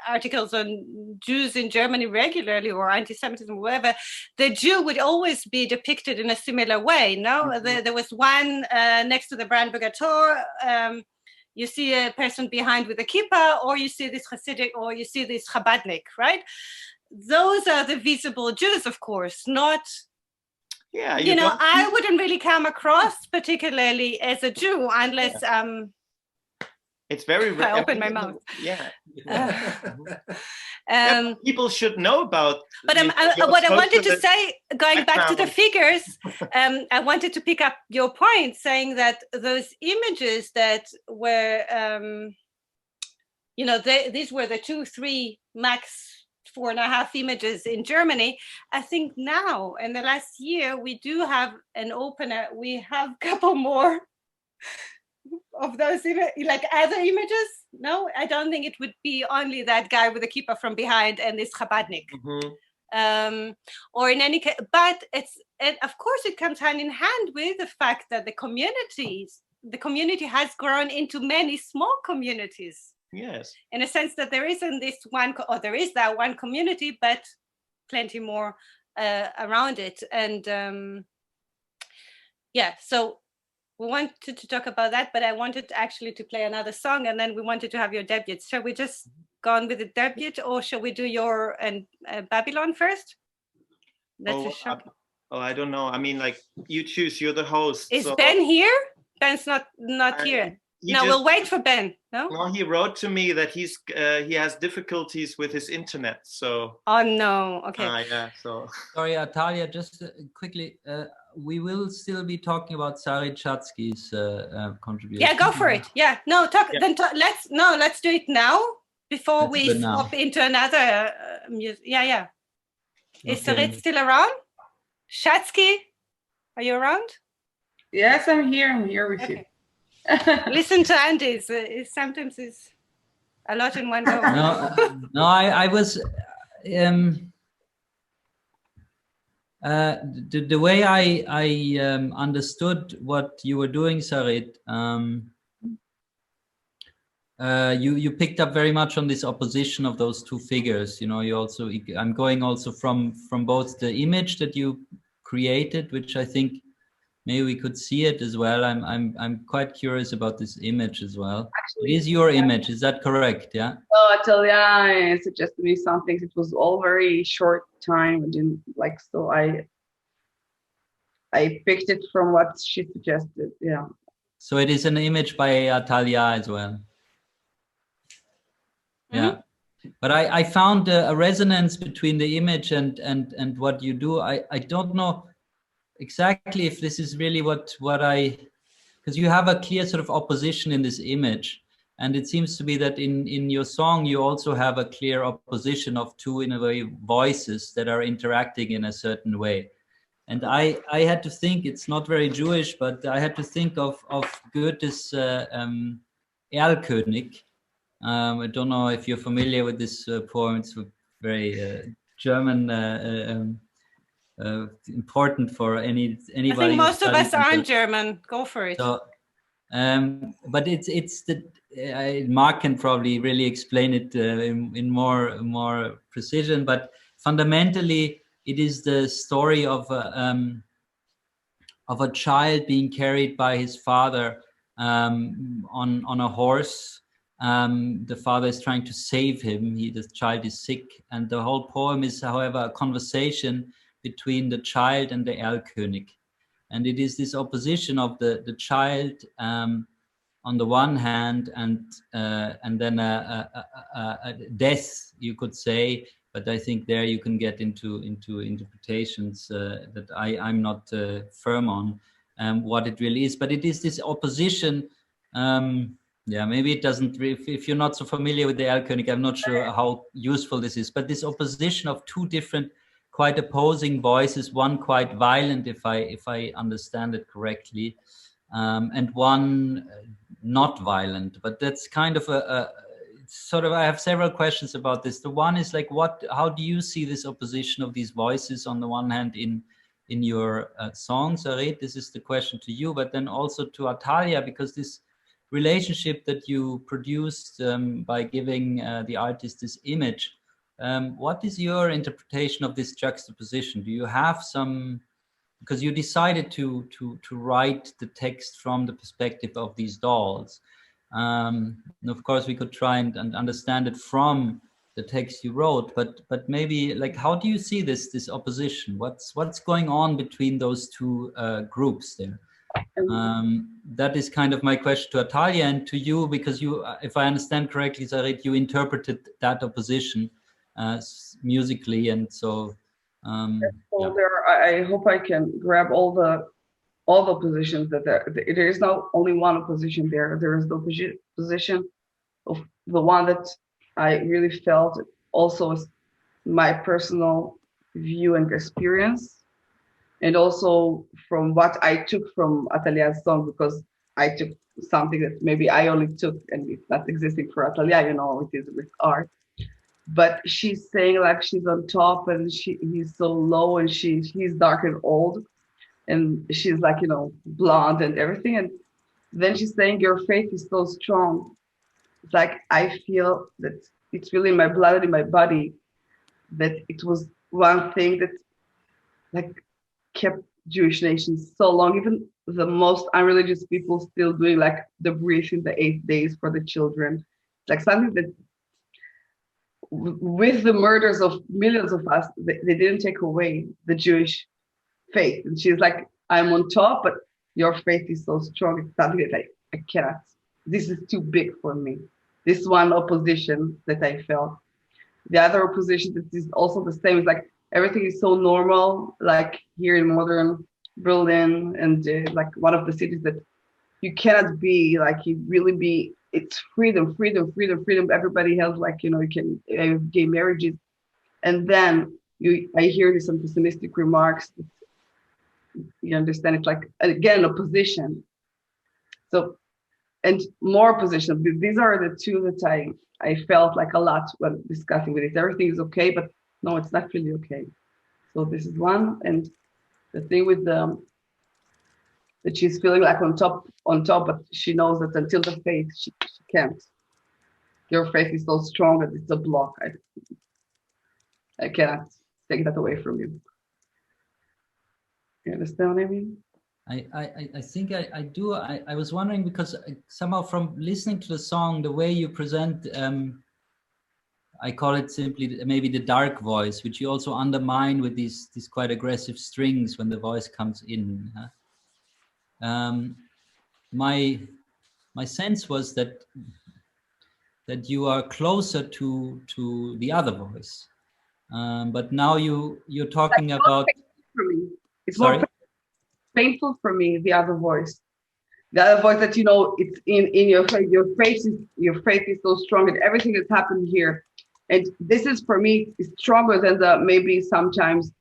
articles on Jews in Germany regularly, or anti-Semitism, or whatever, the Jew would always be depicted in a similar way. No, there was one next to the Brandenburger Tor. You see a person behind with a kippah, or you see this Hasidic, or you see this Chabadnik, right? Those are the visible Jews, of course, not. Yeah, I wouldn't really come across particularly as a Jew unless. It's very rare. I opened my mouth. Yeah. People should know about. But what I wanted to say, going back to the figures, I wanted to pick up your point, saying that those images that were, these were the 2, 3, max 4.5 images in Germany. I think now, in the last year, we do have an opener. We have a couple more of those, like other images. No, I don't think it would be only that guy with a kippah from behind and this Chabadnik. Or in any case, but of course it comes hand in hand with the fact that the community has grown into many small communities. Yes. In a sense that there isn't this one, or there is that one community, but plenty more around it. And so we wanted to talk about that, but I wanted actually to play another song, and then we wanted to have your debut. Shall we just go on with the debut, or shall we do your Babylon first? That's a shock. I don't know. I mean, like, you choose. You're the host. Is Ben here? Ben's not here. No, we'll wait for Ben. No. No, he wrote to me that he has difficulties with his internet. So. Oh no. Okay. Yeah. So. Sorry, Atalya. Just quickly, we will still be talking about Sarit Chatsky's contribution. Yeah, go for it. Yeah. No, talk. Yeah. Then let's do it now before we swap into another music. Yeah. Is Sarit still around? Chatsky, are you around? Yes, I'm here. I'm here with you. Listen to Andy. Sometimes it's a lot in one go. No, I was the way I understood what you were doing, Sarit. You picked up very much on this opposition of those two figures. I'm going also from both the image that you created, which I think maybe we could see it as well. I'm quite curious about this image as well. Actually, it is your image, is that correct? Yeah. Oh, Atalya suggested me some things. It was all very short time. I didn't like, so I picked it from what she suggested. Yeah. So it is an image by Atalya as well. Yeah. But I found a resonance between the image and what you do. I don't know exactly if this is really what because you have a clear sort of opposition in this image, and it seems to be that in your song you also have a clear opposition of two, in a way, voices that are interacting in a certain way. And I had to think, it's not very Jewish, but I had to think of Goethe's Erlkönig. I don't know if you're familiar with this poem. It's very German. Important for anybody. I think most of us aren't German. Go for it. So, but it's the Mark can probably really explain it in more precision. But fundamentally, it is the story of a child being carried by his father on a horse. The father is trying to save him. The child is sick, and the whole poem is, however, a conversation between the child and the Erlkönig. And it is this opposition of the child on the one hand and then a death, you could say, but I think there you can get into interpretations that I'm not firm on what it really is. But it is this opposition. Maybe it doesn't, if you're not so familiar with the Erlkönig, I'm not sure how useful this is, but this opposition of two different quite opposing voices, one quite violent, if I understand it correctly, and one not violent. But that's kind of I have several questions about this. The one is like, how do you see this opposition of these voices on the one hand in your song, Sarit? This is the question to you, but then also to Atalya, because this relationship that you produced by giving the artist this image, what is your interpretation of this juxtaposition? Do you have some, because you decided to write the text from the perspective of these dolls. And of course, we could try and understand it from the text you wrote, but maybe like, how do you see this opposition? What's going on between those two groups there? That is kind of my question to Atalya and to you, because you, if I understand correctly, Sarit, you interpreted that opposition musically, and so I hope I can grab all the positions that there is not only one position there. There is the position of the one that I really felt also is my personal view and experience, and also from what I took from Atalya's song, because I took something that maybe I only took and it's not existing for Atalya, it is with art. But she's saying like she's on top and he's so low, and he's dark and old, and she's like, blonde and everything. And then she's saying your faith is so strong. It's like, I feel that it's really in my blood and in my body, that it was one thing that like kept Jewish nations so long. Even the most unreligious people still doing like the brit in the 8 days for the children. It's like something that with the murders of millions of us, they didn't take away the Jewish faith. And she's like, I'm on top, but your faith is so strong. It's something that I cannot this is too big for me. This one opposition that I felt. The other opposition that is also the same is like everything is so normal, like here in modern Berlin, and like one of the cities that you cannot be like you really be. It's freedom, freedom, freedom, freedom. Everybody has like you can have gay marriages, and then I hear some pessimistic remarks. You understand? It's like again opposition. So and more opposition. These are the two that I felt like a lot when discussing with it. Everything is okay, but no, it's not really okay. So this is one, and the thing with that she's feeling like on top, but she knows that until the faith, she can't. Your faith is so strong that it's a block. I cannot take that away from you. You understand what I mean? I think I do. I was wondering because somehow from listening to the song, the way you present, I call it simply maybe the dark voice, which you also undermine with these quite aggressive strings when the voice comes in. My sense was that you are closer to the other voice, but now you're talking about. For me. It's more painful for me, the other voice. The other voice that it's in your face. Your faith is so strong, and everything that's happened here, and this is for me is stronger than the maybe sometimes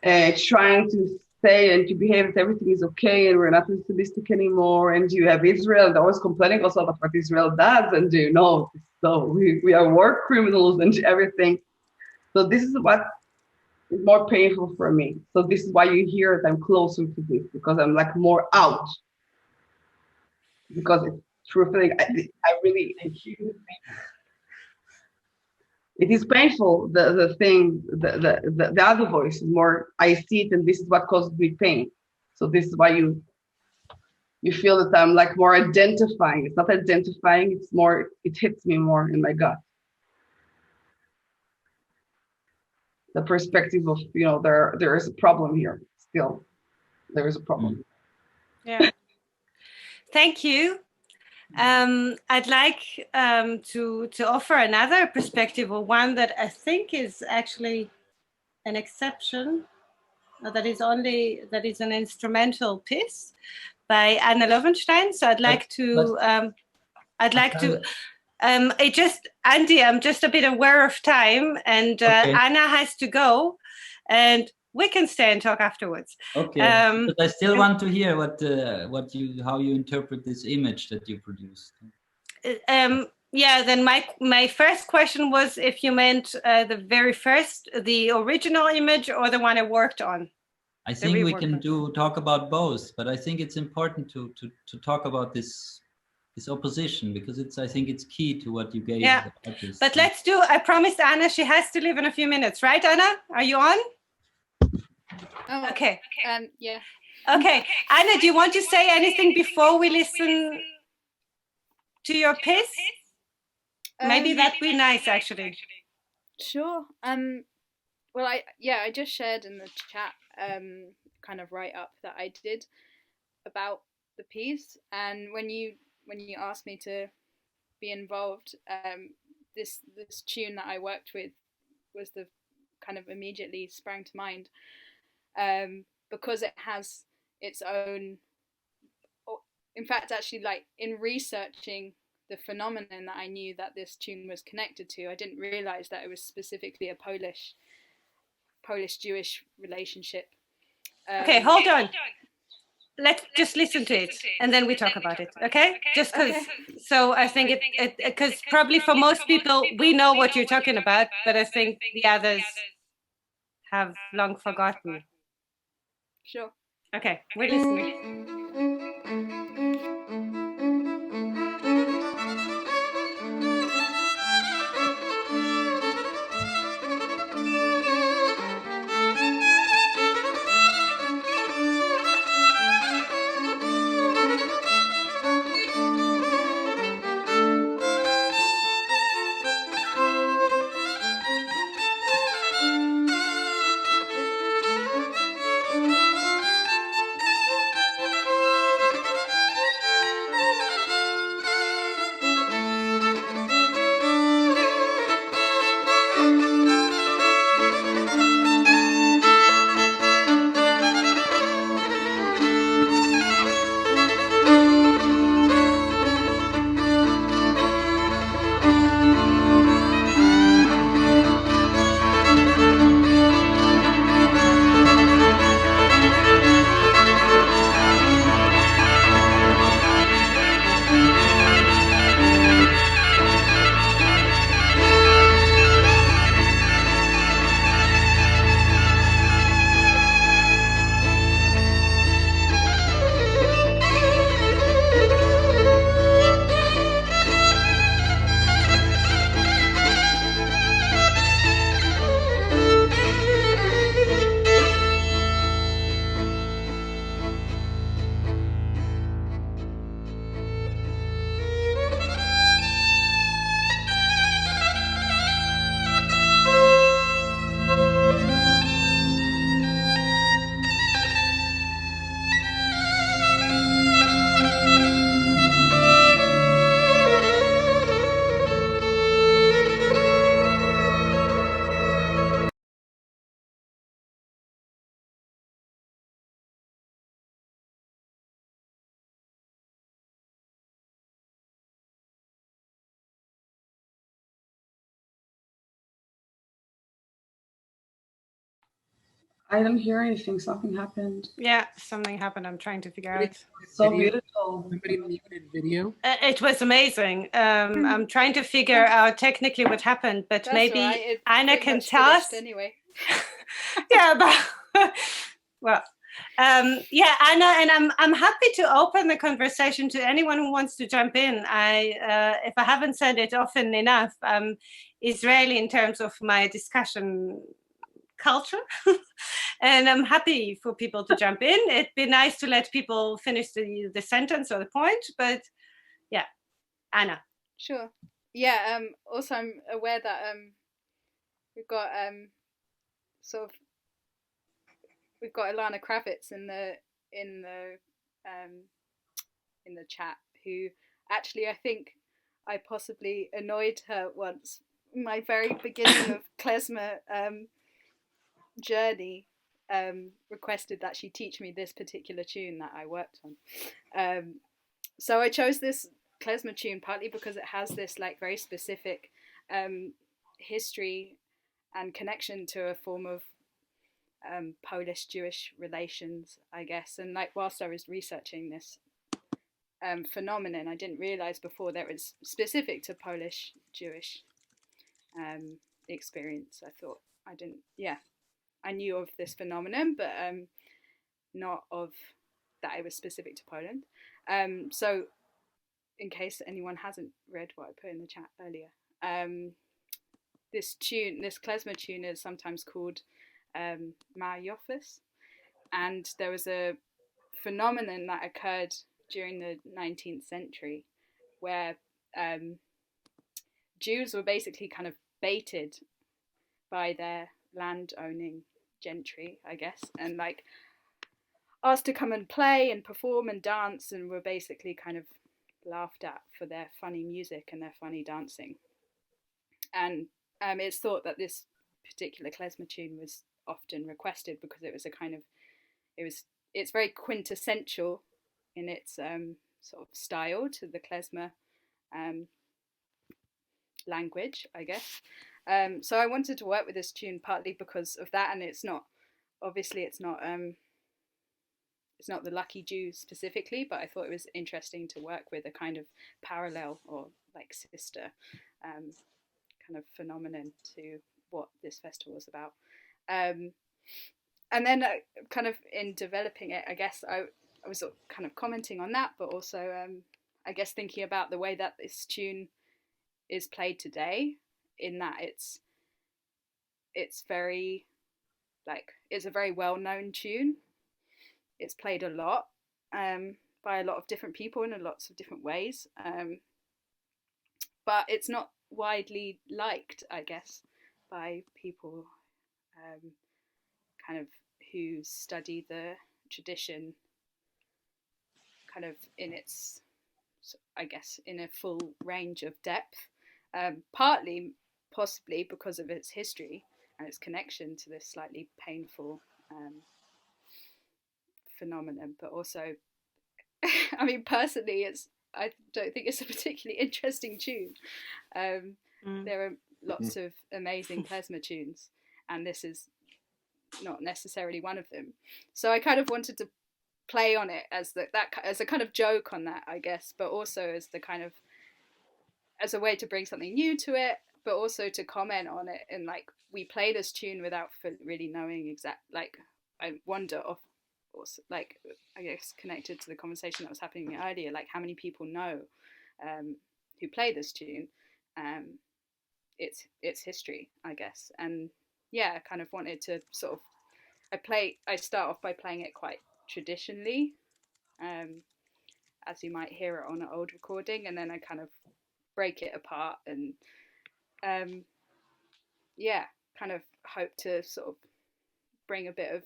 trying to say and to behave that everything is okay and we're not pessimistic anymore. And you have Israel, and always complaining also about what Israel does, and so we are war criminals and everything. So this is what is more painful for me. So this is why you hear that I'm closer to this, because I'm like more out. Because it's truthfully, I really, it is painful. The thing, the other voice is more. I see it, and this is what causes me pain. So this is why you feel that I'm like more identifying. It's not identifying. It's more. It hits me more in my gut. The perspective of there is a problem here. Still, there is a problem. Yeah. Thank you. I'd like to offer another perspective, or one that I think is actually an exception, that is an instrumental piece by Anna Loewenstein. So I'd like to Andy, I'm just a bit aware of time, and okay. Anna has to go, and we can stay and talk afterwards. Okay, but I still want to hear how you interpret this image that you produced. Yeah, then my first question was if you meant the original image, or the one I worked on. I think we can talk about both, but I think it's important to talk about this opposition, because I think it's key to what you gave. Yeah, but let's do. I promised Anna she has to leave in a few minutes, right, Anna? Are you on? Oh, okay. Yeah. Okay, Anna, do you want to say anything before we listen to your piece? Maybe that'd be nice, actually. Sure. Well, I just shared in the chat kind of write up that I did about the piece, and when you asked me to be involved, this tune that I worked with was the kind of immediately sprang to mind, because it has its own. In fact, actually, like in researching the phenomenon that I knew that this tune was connected to, I didn't realize that it was specifically a Polish-Jewish relationship. Okay, hold on. Let's just listen to it, and then we talk about it, okay? Just because, so I think because probably for most people, we know what you're talking about, but I think the others have long forgotten. Sure. Okay, we're listening. I didn't hear anything. Something happened. Yeah, something happened. I'm trying to figure out. So beautiful. Somebody muted video. It was amazing. I'm trying to figure out technically what happened, but That's maybe all right. It Anna pretty can much tell us. finished anyway. Yeah, but well, yeah, Anna, and I'm happy to open the conversation to anyone who wants to jump in. If I haven't said it often enough, I'm Israeli in terms of my discussion culture, and I'm happy for people to jump in. It'd be nice to let people finish the sentence or the point, but yeah, Anna. Sure. Yeah. Also, I'm aware that we've got we've got Ilana Kravitz in the chat, who actually I think I possibly annoyed her once. My very beginning of klezmer journey, requested that she teach me this particular tune that I worked on. So I chose this klezmer tune partly because it has this like very specific history and connection to a form of Polish-Jewish relations, I guess. And like whilst I was researching this phenomenon, I didn't realize before that it was specific to Polish-Jewish experience. I knew of this phenomenon, but not of that it was specific to Poland. So in case anyone hasn't read what I put in the chat earlier, this klezmer tune is sometimes called Mariofis, and there was a phenomenon that occurred during the 19th century where Jews were basically kind of baited by their land-owning gentry, I guess, and like asked to come and play and perform and dance, and were basically kind of laughed at for their funny music and their funny dancing. And it's thought that this particular klezmer tune was often requested because it was it's very quintessential in its sort of style to the klezmer language, I guess. So I wanted to work with this tune partly because of that, and it's not the Lucky Jew specifically, but I thought it was interesting to work with a kind of parallel or like sister kind of phenomenon to what this festival is about. And then kind of in developing it, I guess I was kind of commenting on that, but also I guess thinking about the way that this tune is played today, in that it's very it's a very well-known tune. It's played a lot by a lot of different people in lots of different ways, but it's not widely liked, I guess, by people kind of who study the tradition kind of in its, I guess, in a full range of depth, partly possibly because of its history and its connection to this slightly painful phenomenon, but also I mean personally I don't think it's a particularly interesting tune. There are lots of amazing klezmer tunes, and this is not necessarily one of them. So I kind of wanted to play on it as a kind of joke on that, I guess, but also as the kind of as a way to bring something new to it, but also to comment on it. And like we play this tune without really knowing I wonder of also, like, I guess connected to the conversation that was happening earlier, like how many people know who play this tune, its history, I guess. And yeah, I kind of wanted to sort of I start off by playing it quite traditionally, as you might hear it on an old recording, and then I kind of break it apart and kind of hope to sort of bring a bit of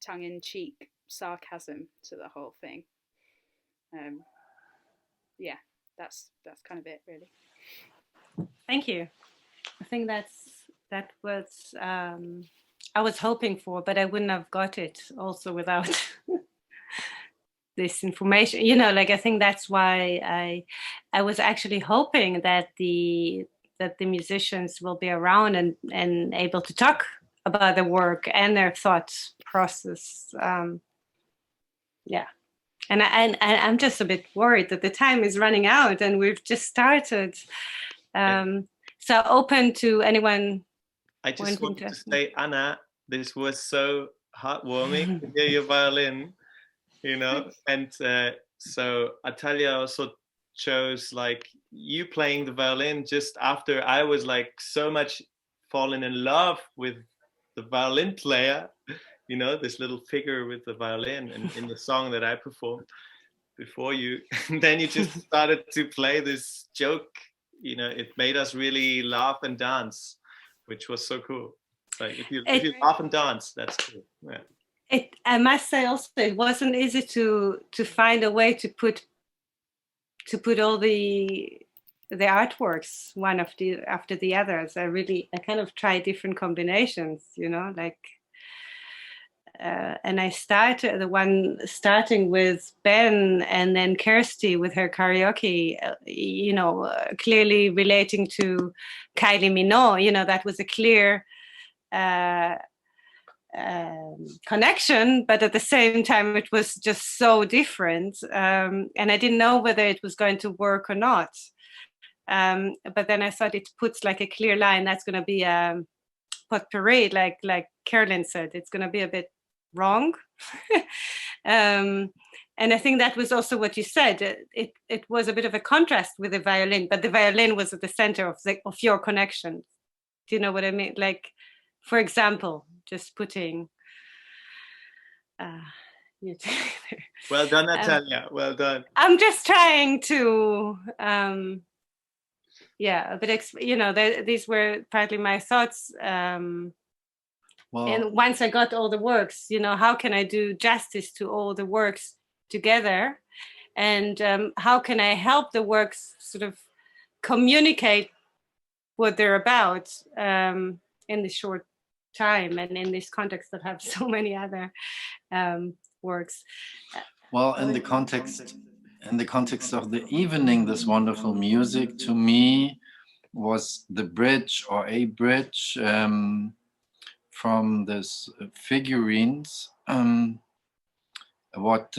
tongue-in-cheek sarcasm to the whole thing. That's kind of it, really. Thank you. I think that was I was hoping for, but I wouldn't have got it also without this information. You know, like I think that's why I was actually hoping that the musicians will be around and able to talk about the work and their thought process. Yeah. And I'm just a bit worried that the time is running out and we've just started. So open to anyone. I just wanted to say, Anna, this was so heartwarming to hear your violin, you know, and so Atalya also chose like you playing the violin just after I was like so much fallen in love with the violin player, you know, this little figure with the violin and in the song that I performed before you. And then you just started to play this joke, you know, it made us really laugh and dance, which was so cool. Like if you laugh and dance, that's cool. Yeah. I must say also, it wasn't easy to find a way to put all the artworks one after the others. I kind of tried different combinations, you know, like. And I started starting with Ben and then Kirsty with her karaoke, you know, clearly relating to Kylie Minogue, you know, that was a clear connection, but at the same time, it was just so different. And I didn't know whether it was going to work or not. But then I thought it puts like a clear line. That's going to be a potpourri, like Carolyn said. It's going to be a bit wrong. And I think that was also what you said. It was a bit of a contrast with the violin, but the violin was at the center of your connection. Do you know what I mean? Like, for example, just putting well done, Atalya. Well done. I'm just trying to but you know, these were partly my thoughts. And once I got all the works, you know, how can I do justice to all the works together? And how can I help the works sort of communicate what they're about in this short time and in this context that have so many other works? Well, in the context of the evening, this wonderful music to me was the bridge or a bridge from this figurines, what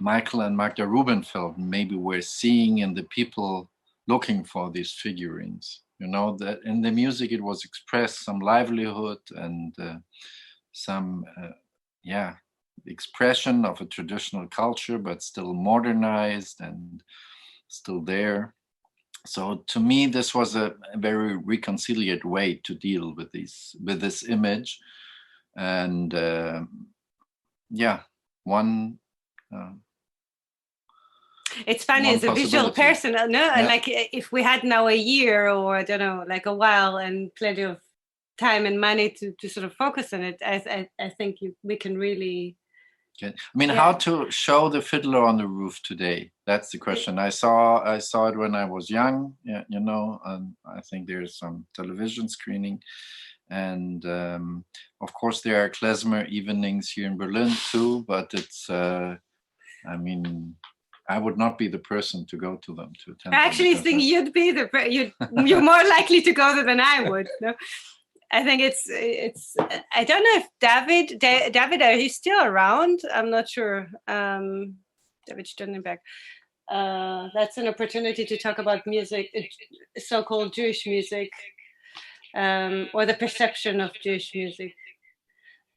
Michael and Magda Rubenfeld maybe were seeing in the people looking for these figurines. You know, that in the music it was expressed some livelihood and some, expression of a traditional culture, but still modernized and still there. So to me, this was a very reconciliate way to deal with this image, and one. It's funny as a visual person, no? Yeah. Like if we had now a year or I don't know, like a while and plenty of time and money to sort of focus on it, I think we can really. I mean, how to show the Fiddler on the Roof today? That's the question. I saw it when I was young, you know, and I think there's some television screening. And of course, there are klezmer evenings here in Berlin too, but it's, I mean, I would not be the person to go to them to attend. I actually think you'd be you're more likely to go there than I would. No? I think it's. I don't know if David, are you still around? I'm not sure. David Stundenberg. That's an opportunity to talk about music, so-called Jewish music, or the perception of Jewish music.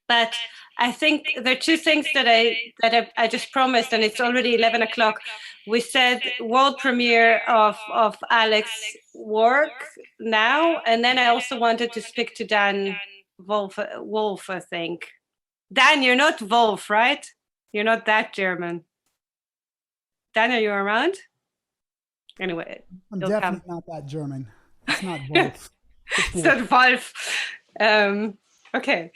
But I think there are two things that I just promised, and it's already 11 o'clock. We said world premiere of Alex's work now, and then I also wanted to speak to Dan Wolf, I think. Dan, you're not Wolf, right? You're not that German. Dan, are you around? Anyway, I'm definitely not that German. It's not Wolf. It's not Wolf. Okay.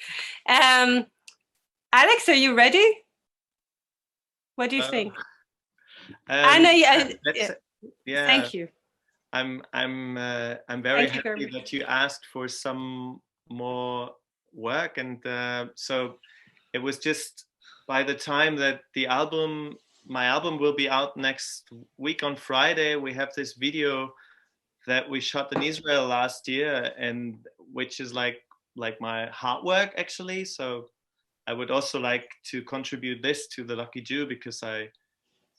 Alex, are you ready? What do you think? Anna, thank you. I'm very happy that you asked for some more work, and so it was just by the time that my album will be out next week on Friday. We have this video that we shot in Israel last year, and which is like like my hard work actually. So I would also like to contribute this to the Lucky Jew, because I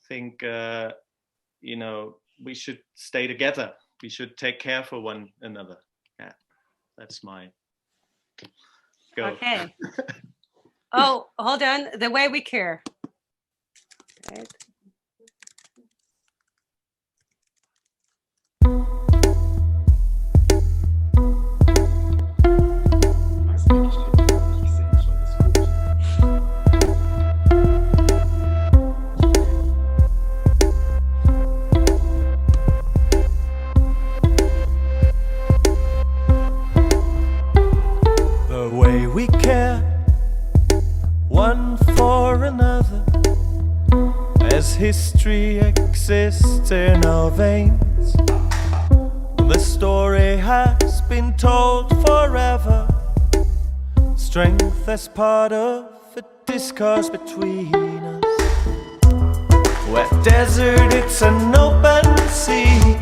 think you know, we should stay together. We should take care for one another. Yeah, that's my go. Okay. Oh, hold on. The way we care. Right. The way we care one for another, as history exists in our veins. The story has been told forever, strength as part of a discourse between us. Where desert, it's an open sea.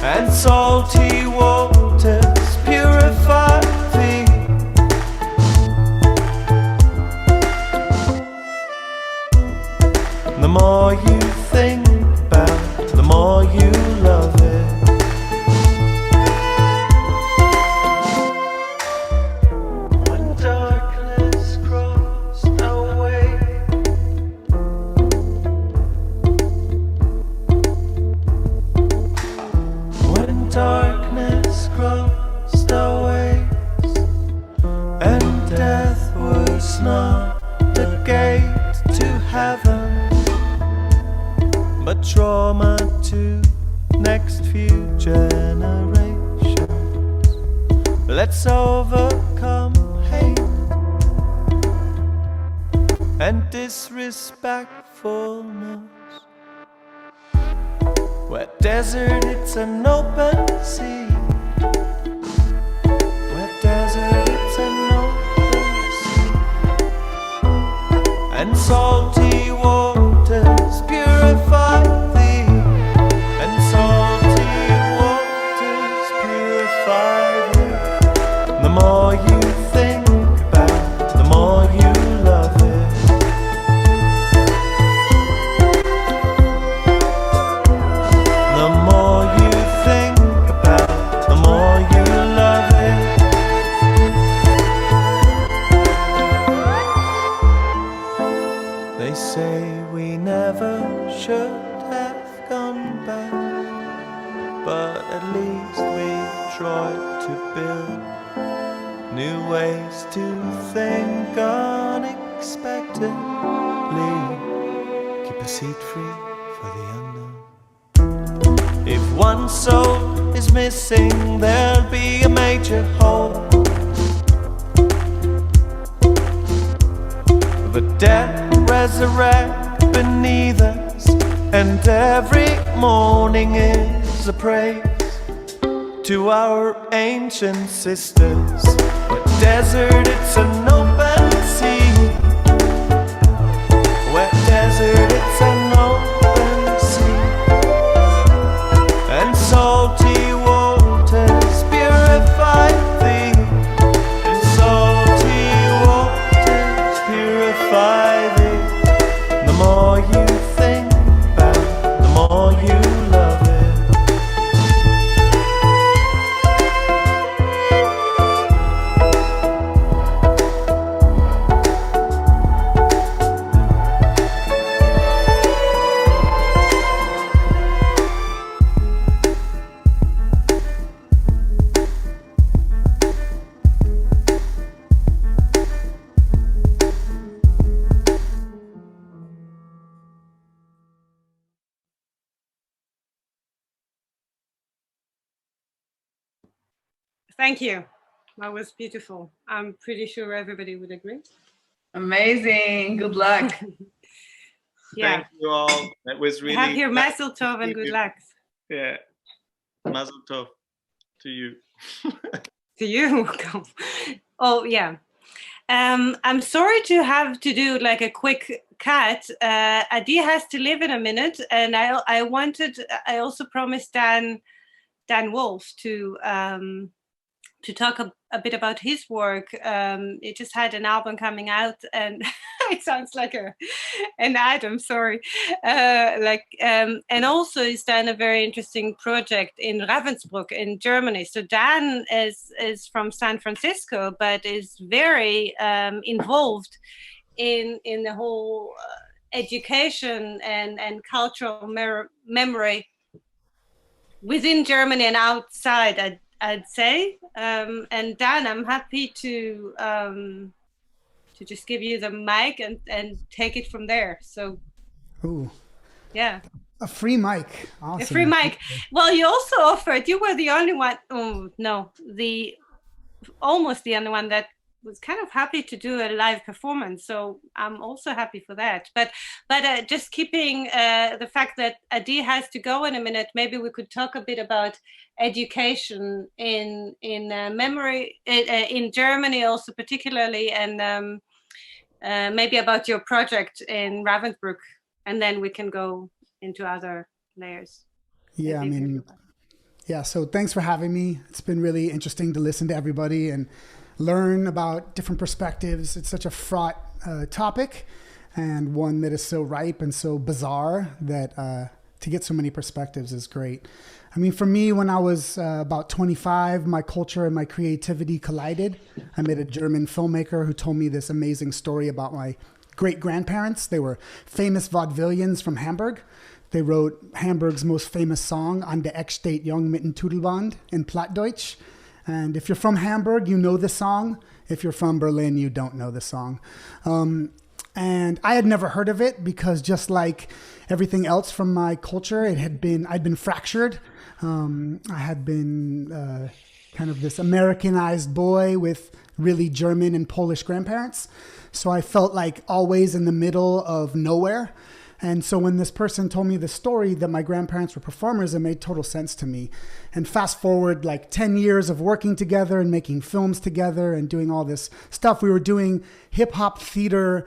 And salty waters purify thee. The more you think about, the more you love it. When darkness crossed our way, when darkness crossed our ways, and death was not the gate to heaven, but trauma to next few generations. Let's overcome hate and disrespectfulness. Where desert, it's an open sea. Where desert, it's an open sea. And salty waters purify thee. And salty waters purify thee. The more you think about, the more you love it. The more you think about, the more you love it. They say we never should have gone back, but at least we tried to build new ways to think unexpectedly. Keep a seat free for the unknown. If one soul is missing, there'll be a major hole. The dead resurrect beneath us, and every morning is a praise to our ancient sisters. Where desert, it's an open sea. Where desert, it's an open sea. And salty waters purify thee. And salty waters purify thee. The more you think about, the more you love it. Thank you. That was beautiful. I'm pretty sure everybody would agree. Amazing. Good luck. Yeah. Thank you all. That was really. Have your mazel tov and good luck. Yeah. Mazel tov to you. To you. Oh, yeah. I'm sorry to have to do like a quick cut, Adi has to leave in a minute, and I also promised Dan Wolf to talk a bit about his work. He just had an album coming out, and it sounds like an ad, I'm sorry. And also he's done a very interesting project in Ravensbrück in Germany. So Dan is from San Francisco, but is very involved in the whole education and cultural memory within Germany and outside, I'd say. And Dan, I'm happy to just give you the mic and take it from there. So, ooh, yeah. A free mic. Awesome. A free mic. Well, you also offered, you were the only one, almost the only one that was kind of happy to do a live performance. So I'm also happy for that. But just keeping the fact that Adi has to go in a minute, maybe we could talk a bit about education in memory in Germany also particularly, and maybe about your project in Ravensbrück, and then we can go into other layers. Yeah, so thanks for having me. It's been really interesting to listen to everybody and learn about different perspectives. It's such a fraught topic, and one that is so ripe and so bizarre that to get so many perspectives is great. I mean, for me, when I was about 25, my culture and my creativity collided. I met a German filmmaker who told me this amazing story about my great-grandparents. They were famous vaudevillians from Hamburg. They wrote Hamburg's most famous song, An der Eck steht jung mitten Tudelwand, in Plattdeutsch. And if you're from Hamburg, you know the song. If you're from Berlin, you don't know the song. And I had never heard of it because, just like everything else from my culture, I'd been fractured. I had been kind of this Americanized boy with really German and Polish grandparents. So I felt like always in the middle of nowhere. And so when this person told me the story that my grandparents were performers, it made total sense to me. And fast forward like 10 years of working together and making films together and doing all this stuff. We were doing hip hop theater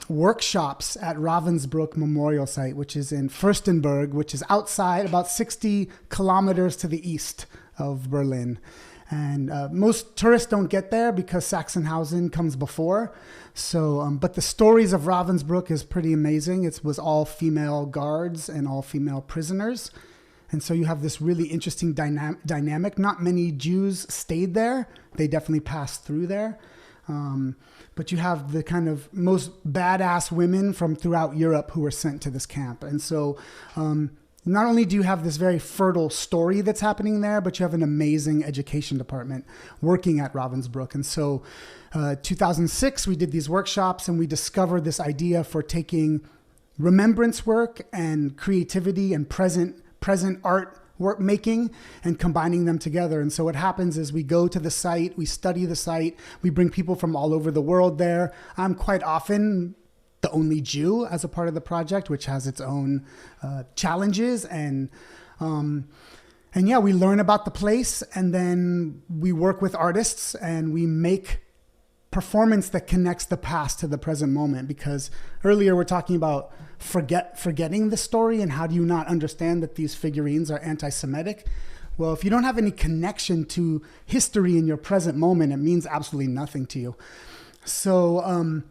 workshops at Ravensbrück Memorial Site, which is in Fürstenberg, which is outside about 60 kilometers to the east of Berlin. And most tourists don't get there because Sachsenhausen comes before. So, but the stories of Ravensbrück is pretty amazing. It was all female guards and all female prisoners. And so you have this really interesting dynamic. Not many Jews stayed there. They definitely passed through there. But you have the kind of most badass women from throughout Europe who were sent to this camp. And so not only do you have this very fertile story that's happening there, but you have an amazing education department working at Ravensbrück. And so 2006, we did these workshops and we discovered this idea for taking remembrance work and creativity and present art work making and combining them together. And so what happens is we go to the site, we study the site, we bring people from all over the world there. I'm quite often the only Jew as a part of the project, which has its own challenges. And yeah, we learn about the place, and then we work with artists and we make performance that connects the past to the present moment. Because earlier we're talking about forgetting the story, and how do you not understand that these figurines are anti-Semitic? Well, if you don't have any connection to history in your present moment, it means absolutely nothing to you. So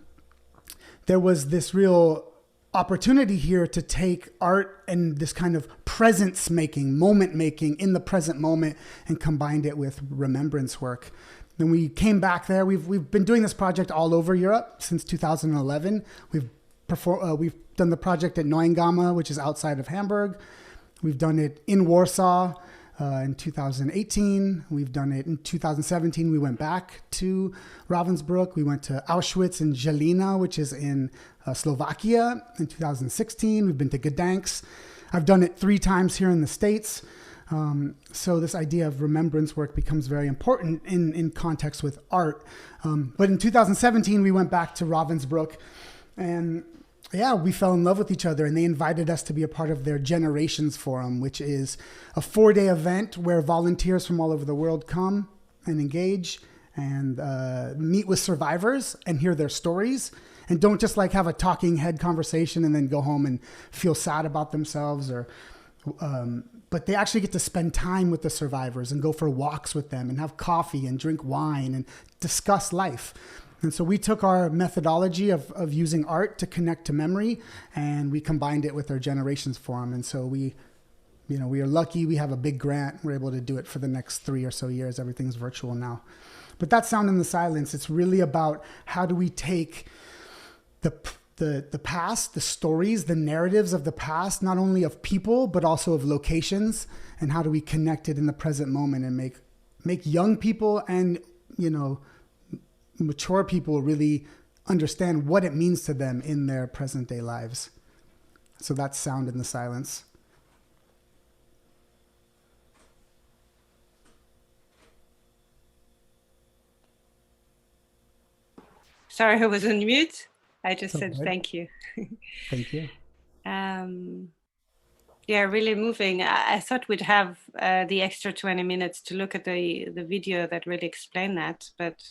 there was this real opportunity here to take art and this kind of presence making, moment making in the present moment, and combined it with remembrance work. Then we came back there. We've been doing this project all over Europe since 2011. We've done the project at Neuengamme, which is outside of Hamburg. We've done it in Warsaw in 2018. We've done it in 2017. We went back to Ravensbrück. We went to Auschwitz and Žilina, which is in Slovakia, in 2016. We've been to Gdansk. I've done it 3 times here in the States. So this idea of remembrance work becomes very important in context with art. But in 2017, we went back to Ravensbrück, and yeah, we fell in love with each other, and they invited us to be a part of their Generations Forum, which is a 4-day event where volunteers from all over the world come and engage and meet with survivors and hear their stories and don't just like have a talking head conversation and then go home and feel sad about themselves, or but they actually get to spend time with the survivors and go for walks with them and have coffee and drink wine and discuss life. And so we took our methodology of using art to connect to memory, and we combined it with our Generations Forum. And so we are lucky we have a big grant. We're able to do it for the next 3 or so years. Everything's virtual now. But that Sound in the Silence, it's really about how do we take the past, the stories, the narratives of the past, not only of people, but also of locations, and how do we connect it in the present moment and make young people and, mature people really understand what it means to them in their present day lives. So that's Sound in the Silence. Sorry, I was on mute. I just said Okay. thank you. Thank you. Yeah, really moving. I thought we'd have the extra 20 minutes to look at the video that really explained that, but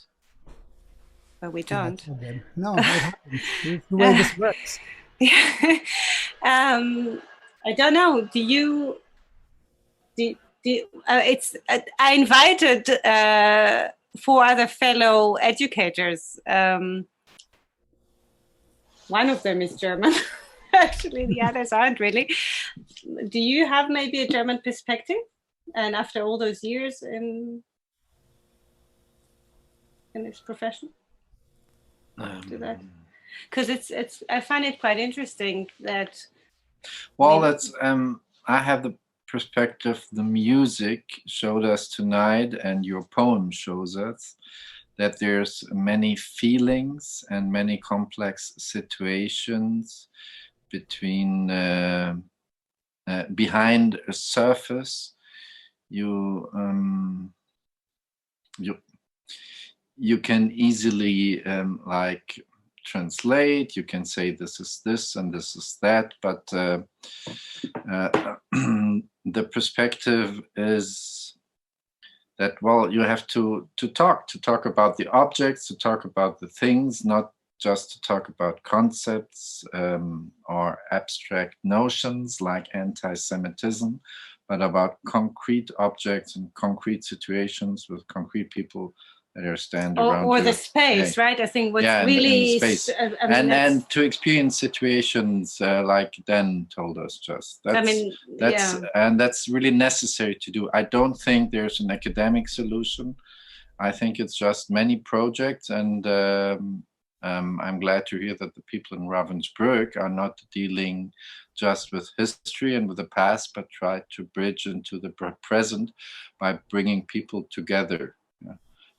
we don't. Yeah, good. No, it happens. It's the way this works. I don't know. I invited 4 other fellow educators. One of them is German. Actually, the others aren't really. Do you have maybe a German perspective? And after all those years in this profession, do that? Because it's. I find it quite interesting that. Well, that's. I have the perspective the music showed us tonight, and your poem shows us that there's many feelings and many complex situations between behind a surface. You can easily like translate. You can say this is this and this is that, but the perspective is that, well, you have to talk about the objects, to talk about the things, not just to talk about concepts or abstract notions like anti-Semitism, but about concrete objects and concrete situations with concrete people that are standing around or you. the space, right? I think what's in really the space. I mean, and to experience situations like Dan told us just. And that's really necessary to do. I don't think there's an academic solution. I think it's just many projects, and I'm glad to hear that the people in Ravensbrück are not dealing just with history and with the past, but try to bridge into the present by bringing people together.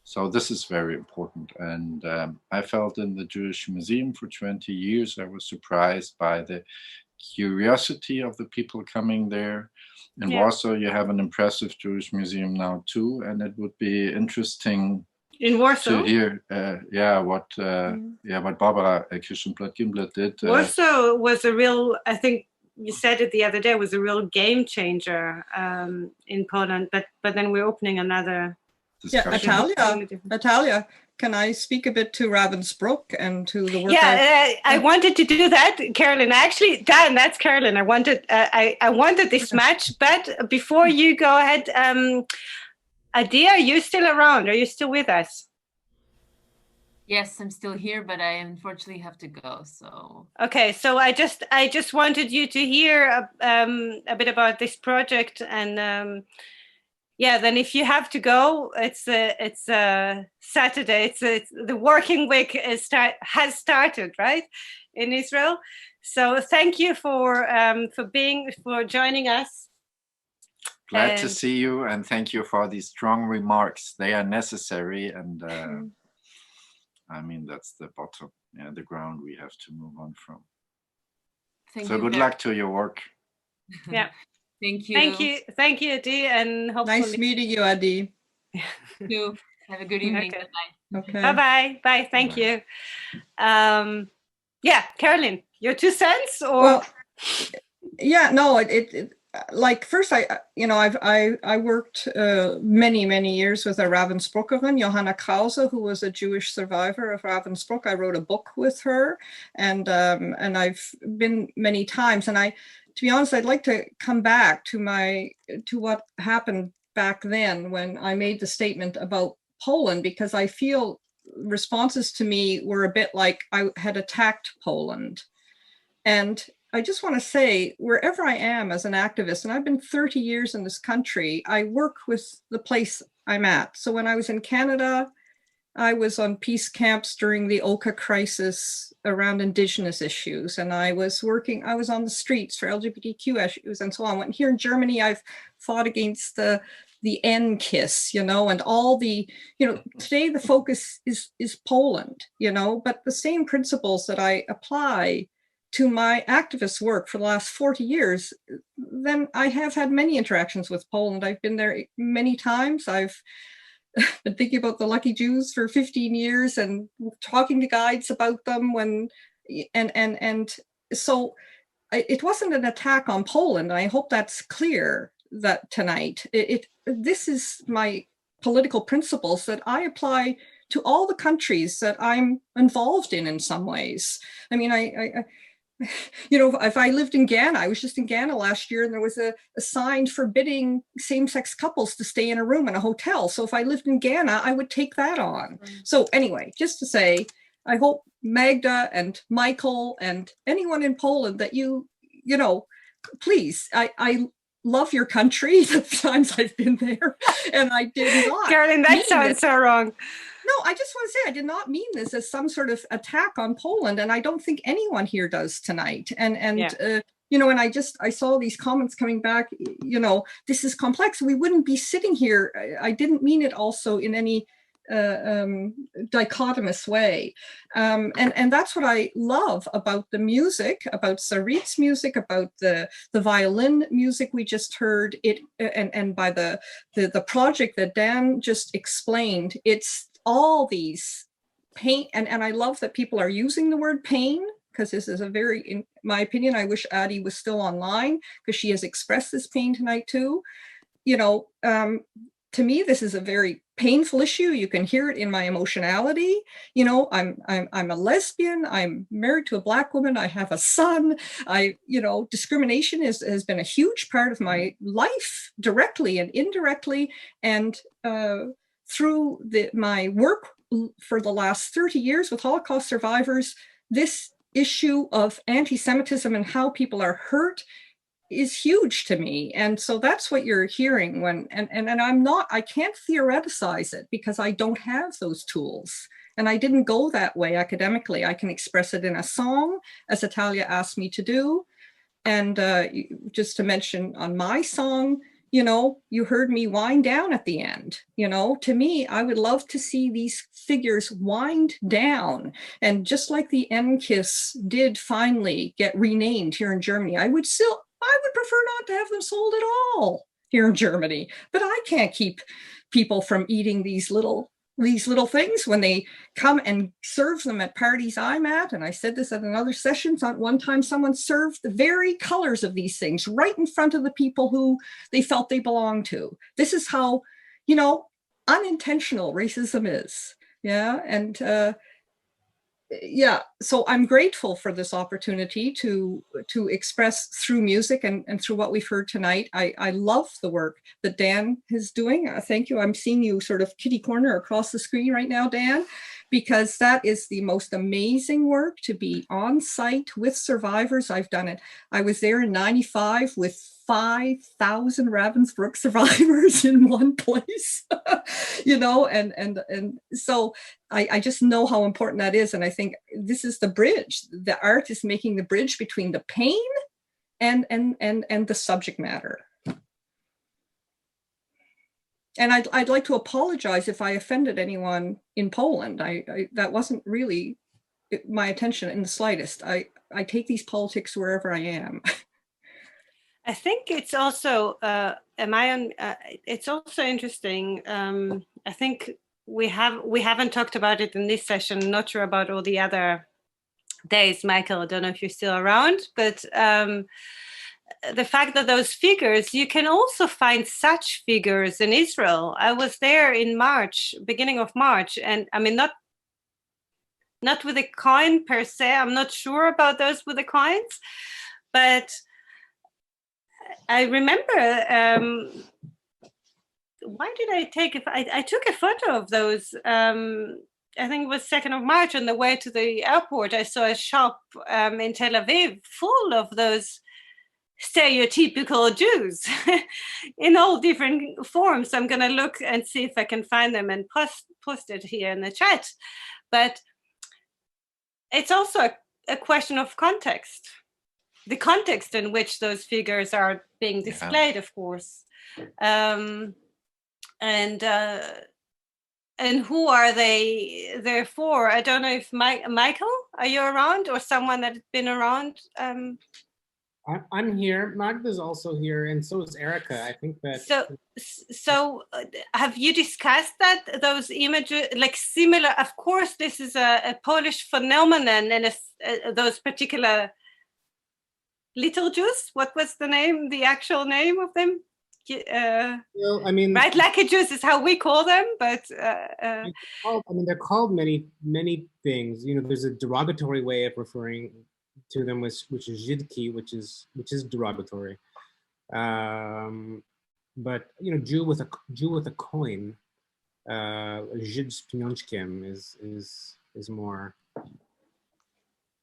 So this is very important. And I felt in the Jewish Museum for 20 years, I was surprised by the curiosity of the people coming there. In Warsaw, you have an impressive Jewish museum now too, and it would be interesting in Warsaw to hear, what Barbara Kirschenblatt-Gimblet did. Warsaw was a real, I think you said it the other day, was a real game changer in Poland. But then we're opening another. Yeah, Atalya, can I speak a bit to Ravensbrück and to the work? I wanted to do that, Carolyn. Actually, Dan, that's Carolyn. I wanted this match, but before you go ahead, Adi, are you still around? Are you still with us? Yes, I'm still here, but I unfortunately have to go. So okay, so I just wanted you to hear a bit about this project, and then if you have to go, it's Saturday. It's the working week has started, right, in Israel. So thank you for joining us. Glad to see you, and thank you for these strong remarks. They are necessary, and I mean that's the bottom, the ground we have to move on from. So good luck to your work. Yeah. Thank you, Adi, and hopefully nice meeting you, Adi. You have a good evening. Okay. Bye. Okay. Bye. Thank you. Carolyn, your 2 cents, or? Well, yeah, no, like first, I worked many years with a Ravensbrückerin, Johanna Krause, who was a Jewish survivor of Ravensbrück. I wrote a book with her, and I've been many times. And to be honest, I'd like to come back to what happened back then when I made the statement about Poland, because I feel responses to me were a bit like I had attacked Poland. And I just want to say, wherever I am as an activist, and I've been 30 years in this country, I work with the place I'm at. So when I was in Canada, I was on peace camps during the Oka crisis around Indigenous issues. And I was on the streets for LGBTQ issues and so on. When here in Germany, I've fought against the NKIS, and all the, today the focus is Poland, but the same principles that I apply to my activist work for the last 40 years, then I have had many interactions with Poland. I've been there many times. I've been thinking about the Lucky Jews for 15 years and talking to guides about them and so it wasn't an attack on Poland. I hope that's clear that tonight. This is my political principles that I apply to all the countries that I'm involved in some ways. I mean, if I lived in Ghana, I was just in Ghana last year, and there was a sign forbidding same-sex couples to stay in a room in a hotel. So if I lived in Ghana, I would take that on. So anyway, just to say, I hope Magda and Michael and anyone in Poland that please, I love your country the times I've been there, and I did not. Carolyn, that sounds so wrong. No, I just want to say I did not mean this as some sort of attack on Poland, and I don't think anyone here does tonight. And I saw these comments coming back. This is complex. We wouldn't be sitting here. I didn't mean it also in any dichotomous way, and that's what I love about the music, about Sarit's music, about the violin music we just heard. And by the project that Dan just explained, it's all these pain, and I love that people are using the word pain, because this is in my opinion, I wish Adi was still online, because she has expressed this pain tonight too. To me, this is a very painful issue. You can hear it in my emotionality. I'm a lesbian. I'm married to a Black woman. I have a son. Discrimination has been a huge part of my life, directly and indirectly. And through my work for the last 30 years with Holocaust survivors, this issue of anti-Semitism and how people are hurt is huge to me. And so that's what you're hearing I can't theoreticize it, because I don't have those tools. And I didn't go that way academically. I can express it in a song, as Atalya asked me to do. And just to mention on my song, you heard me wind down at the end. To me, I would love to see these figures wind down. And just like the NKIS did finally get renamed here in Germany, I would prefer not to have them sold at all here in Germany. But I can't keep people from eating these little things when they come and serve them at parties I'm at. And I said this at another session. One time someone served the very colors of these things right in front of the people who they felt they belonged to. This is how, unintentional racism is. Yeah. And so I'm grateful for this opportunity to express through music and through what we've heard tonight. I love the work that Dan is doing. Thank you. I'm seeing you sort of kitty corner across the screen right now, Dan, because that is the most amazing work, to be on site with survivors. I've done it. I was there in '95 with 5,000 Ravensbrück survivors in one place, and so I just know how important that is. And I think this is the bridge. The art is making the bridge between the pain and the subject matter. And I'd like to apologize if I offended anyone in Poland. That wasn't really my intention in the slightest. I take these politics wherever I am. I think it's also, it's also interesting. I think we haven't talked about it in this session. Not sure about all the other days. Michael, I don't know if you're still around, but the fact that those figures, you can also find such figures in Israel. I was there in March, beginning of March, and I mean, not with a coin per se. I'm not sure about those with the coins, but I remember, why did I take it? I took a photo of those. I think it was 2nd of March on the way to the airport. I saw a shop in Tel Aviv full of those stereotypical Jews in all different forms. I'm going to look and see if I can find them and post it here in the chat. But it's also a question of context, the context in which those figures are being displayed, of course. And who are they there for? I don't know if Michael, are you around, or someone that's been around? I'm here. Magda's also here, and so is Erica. I think that. So have you discussed that, those images, like similar? Of course, this is a Polish phenomenon, and those particular little Jews. What was the name? The actual name of them? Well, I mean, right, Lucky Jews is how we call them, but I mean, they're called many things. You know, there's a derogatory way of referring to them, which is Żydki, which is derogatory. But you know, Jew with a coin, Żyd z pieniążkiem is more.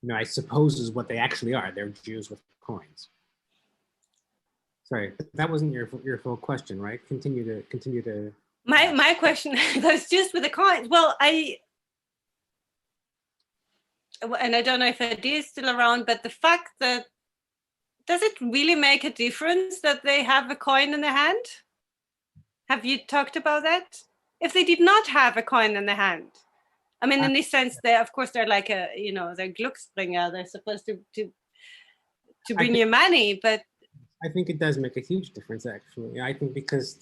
You know, I suppose is what they actually are. They're Jews with coins. Sorry, that wasn't your full question, right? Continue to. My question, those Jews with the coins. Well, and I don't know if it is still around, but the fact that, does it really make a difference that they have a coin in their hand? Have you talked about that? If they did not have a coin in their hand, I mean, in this sense, of course, they're like a, you know, they're Glücksbringer. They're supposed to bring you money, but I think it does make a huge difference, actually. I think because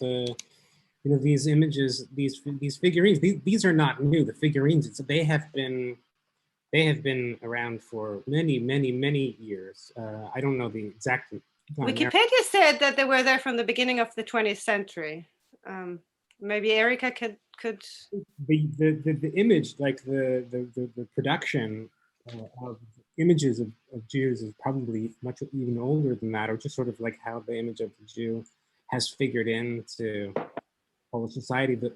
these images, these figurines, these are not new. The figurines, they have been around for many years. I don't know the exact time. Wikipedia said that they were there from the beginning of the 20th century. Maybe Erica could. The image, like the production of images of Jews is probably much even older than that, or just sort of like how the image of the Jew has figured into Polish society. But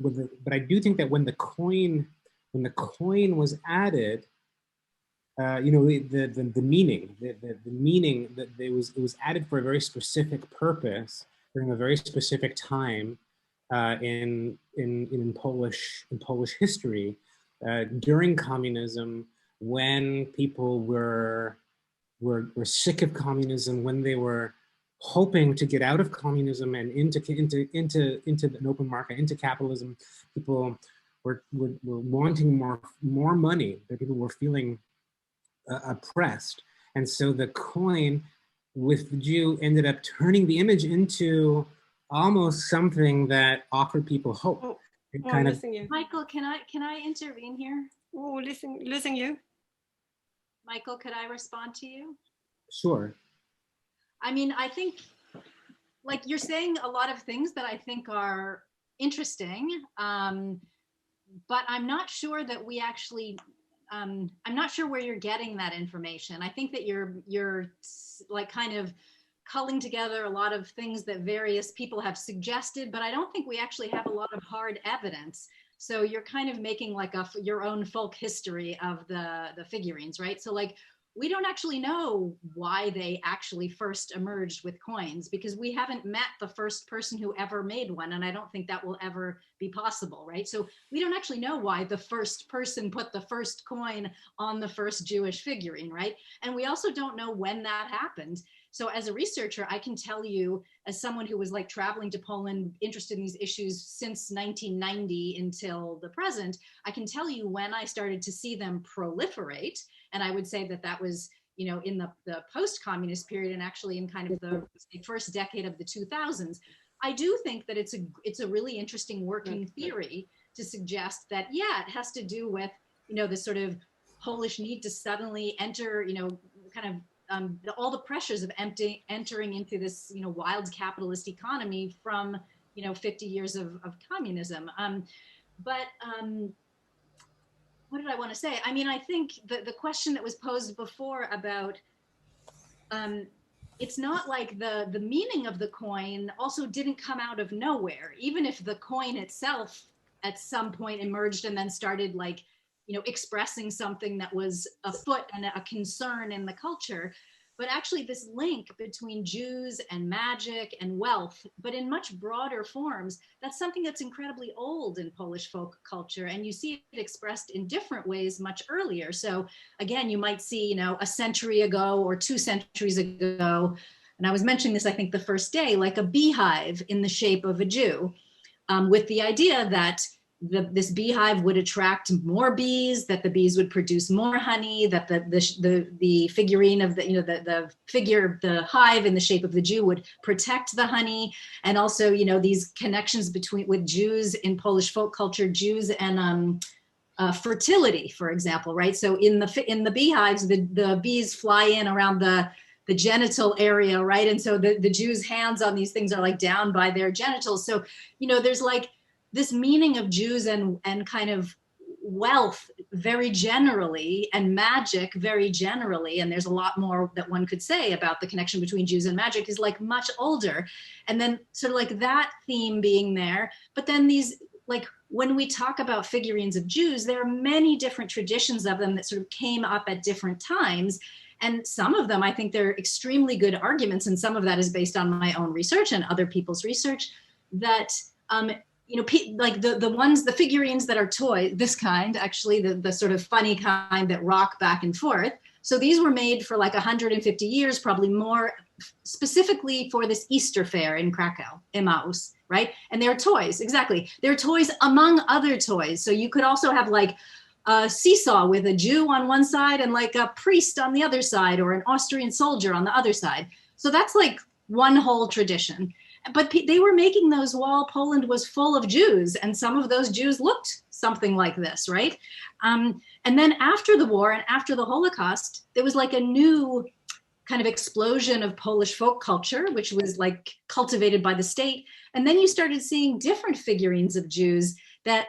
I do think that when the coin was added, you know, the meaning, the meaning that it was added for a very specific purpose during a very specific time in Polish history during communism, when people were sick of communism, when they were hoping to get out of communism and into an open market, into capitalism. People were wanting more money. People were feeling oppressed, and so the coin with the Jew ended up turning the image into almost something that offered people hope. Michael, can I intervene here? Oh, losing you. Michael, could I respond to you? Sure. I mean, I think, like, you're saying a lot of things that I think are interesting, but I'm not sure that we actually, I'm not sure where you're getting that information. I think that you're like kind of culling together a lot of things that various people have suggested, but I don't think we actually have a lot of hard evidence. So you're kind of making like your own folk history of the figurines, right? So like, we don't actually know why they actually first emerged with coins, because we haven't met the first person who ever made one. And I don't think that will ever be possible, right? So we don't actually know why the first person put the first coin on the first Jewish figurine, right? And we also don't know when that happened. So as a researcher, I can tell you, as someone who was like traveling to Poland, interested in these issues since 1990 until the present, I can tell you when I started to see them proliferate. And I would say that was, you know, in the post-communist period, and actually in kind of the first decade of the 2000s. I do think that it's a really interesting working theory to suggest that, yeah, it has to do with, you know, this sort of Polish need to suddenly enter, you know, kind of all the pressures of entering into this, wild capitalist economy from, 50 years of communism. But what did I want to say? I mean, I think the question that was posed before about, it's not like the meaning of the coin also didn't come out of nowhere, even if the coin itself at some point emerged and then started like, expressing something that was afoot and a concern in the culture. But actually this link between Jews and magic and wealth, but in much broader forms, that's something that's incredibly old in Polish folk culture. And you see it expressed in different ways much earlier. So again, you might see, a century ago or 2 centuries ago, and I was mentioning this, I think the first day, like a beehive in the shape of a Jew, with the idea that this beehive would attract more bees, that the bees would produce more honey, that the figurine of the hive in the shape of the Jew would protect the honey, and also these connections with Jews in Polish folk culture, Jews and fertility, for example, right? So in the beehives, the bees fly in around the genital area, right? And so the Jews' hands on these things are like down by their genitals. So there's like this meaning of Jews and kind of wealth very generally and magic very generally, and there's a lot more that one could say about the connection between Jews and magic, is like much older. And then sort of like that theme being there, but then these, like when we talk about figurines of Jews, there are many different traditions of them that sort of came up at different times. And some of them, I think they're extremely good arguments, and some of that is based on my own research and other people's research, that like the figurines that are toy, this kind, actually, the sort of funny kind that rock back and forth. So these were made for like 150 years, probably more, specifically for this Easter fair in Krakow, Emmaus, right? And they're toys, exactly. They're toys among other toys. So you could also have like a seesaw with a Jew on one side and like a priest on the other side, or an Austrian soldier on the other side. So that's like one whole tradition. But they were making those while Poland was full of Jews, and some of those Jews looked something like this, right? And then after the war and after the Holocaust, there was like a new kind of explosion of Polish folk culture, which was like cultivated by the state. And then you started seeing different figurines of Jews that,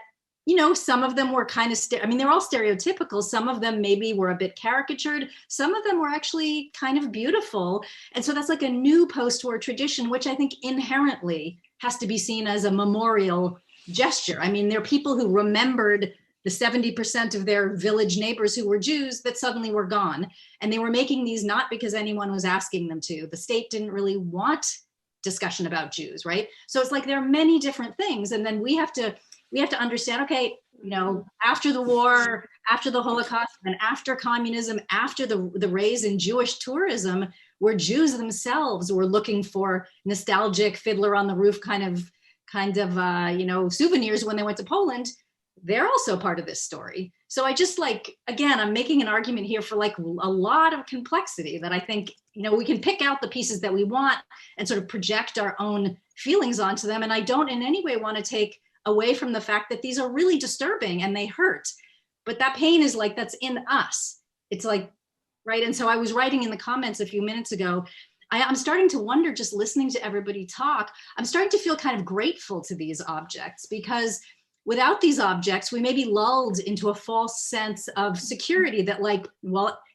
some of them were kind of, they're all stereotypical. Some of them maybe were a bit caricatured. Some of them were actually kind of beautiful. And so that's like a new post-war tradition, which I think inherently has to be seen as a memorial gesture. I mean, there are people who remembered the 70% of their village neighbors who were Jews that suddenly were gone. And they were making these not because anyone was asking them to. The state didn't really want discussion about Jews, right? So it's like there are many different things. And then we have to understand, okay, after the war, after the Holocaust, and after communism, after the rise in Jewish tourism, where Jews themselves were looking for nostalgic Fiddler on the Roof kind of souvenirs when they went to Poland, they're also part of this story. So I just again, I'm making an argument here for like a lot of complexity that I think, we can pick out the pieces that we want and sort of project our own feelings onto them. And I don't in any way want to take away from the fact that these are really disturbing and they hurt, but that pain is like, that's in us. It's like, right. And so I was writing in the comments a few minutes ago, I'm starting to wonder, just listening to everybody talk, I'm starting to feel kind of grateful to these objects, because without these objects, we may be lulled into a false sense of security that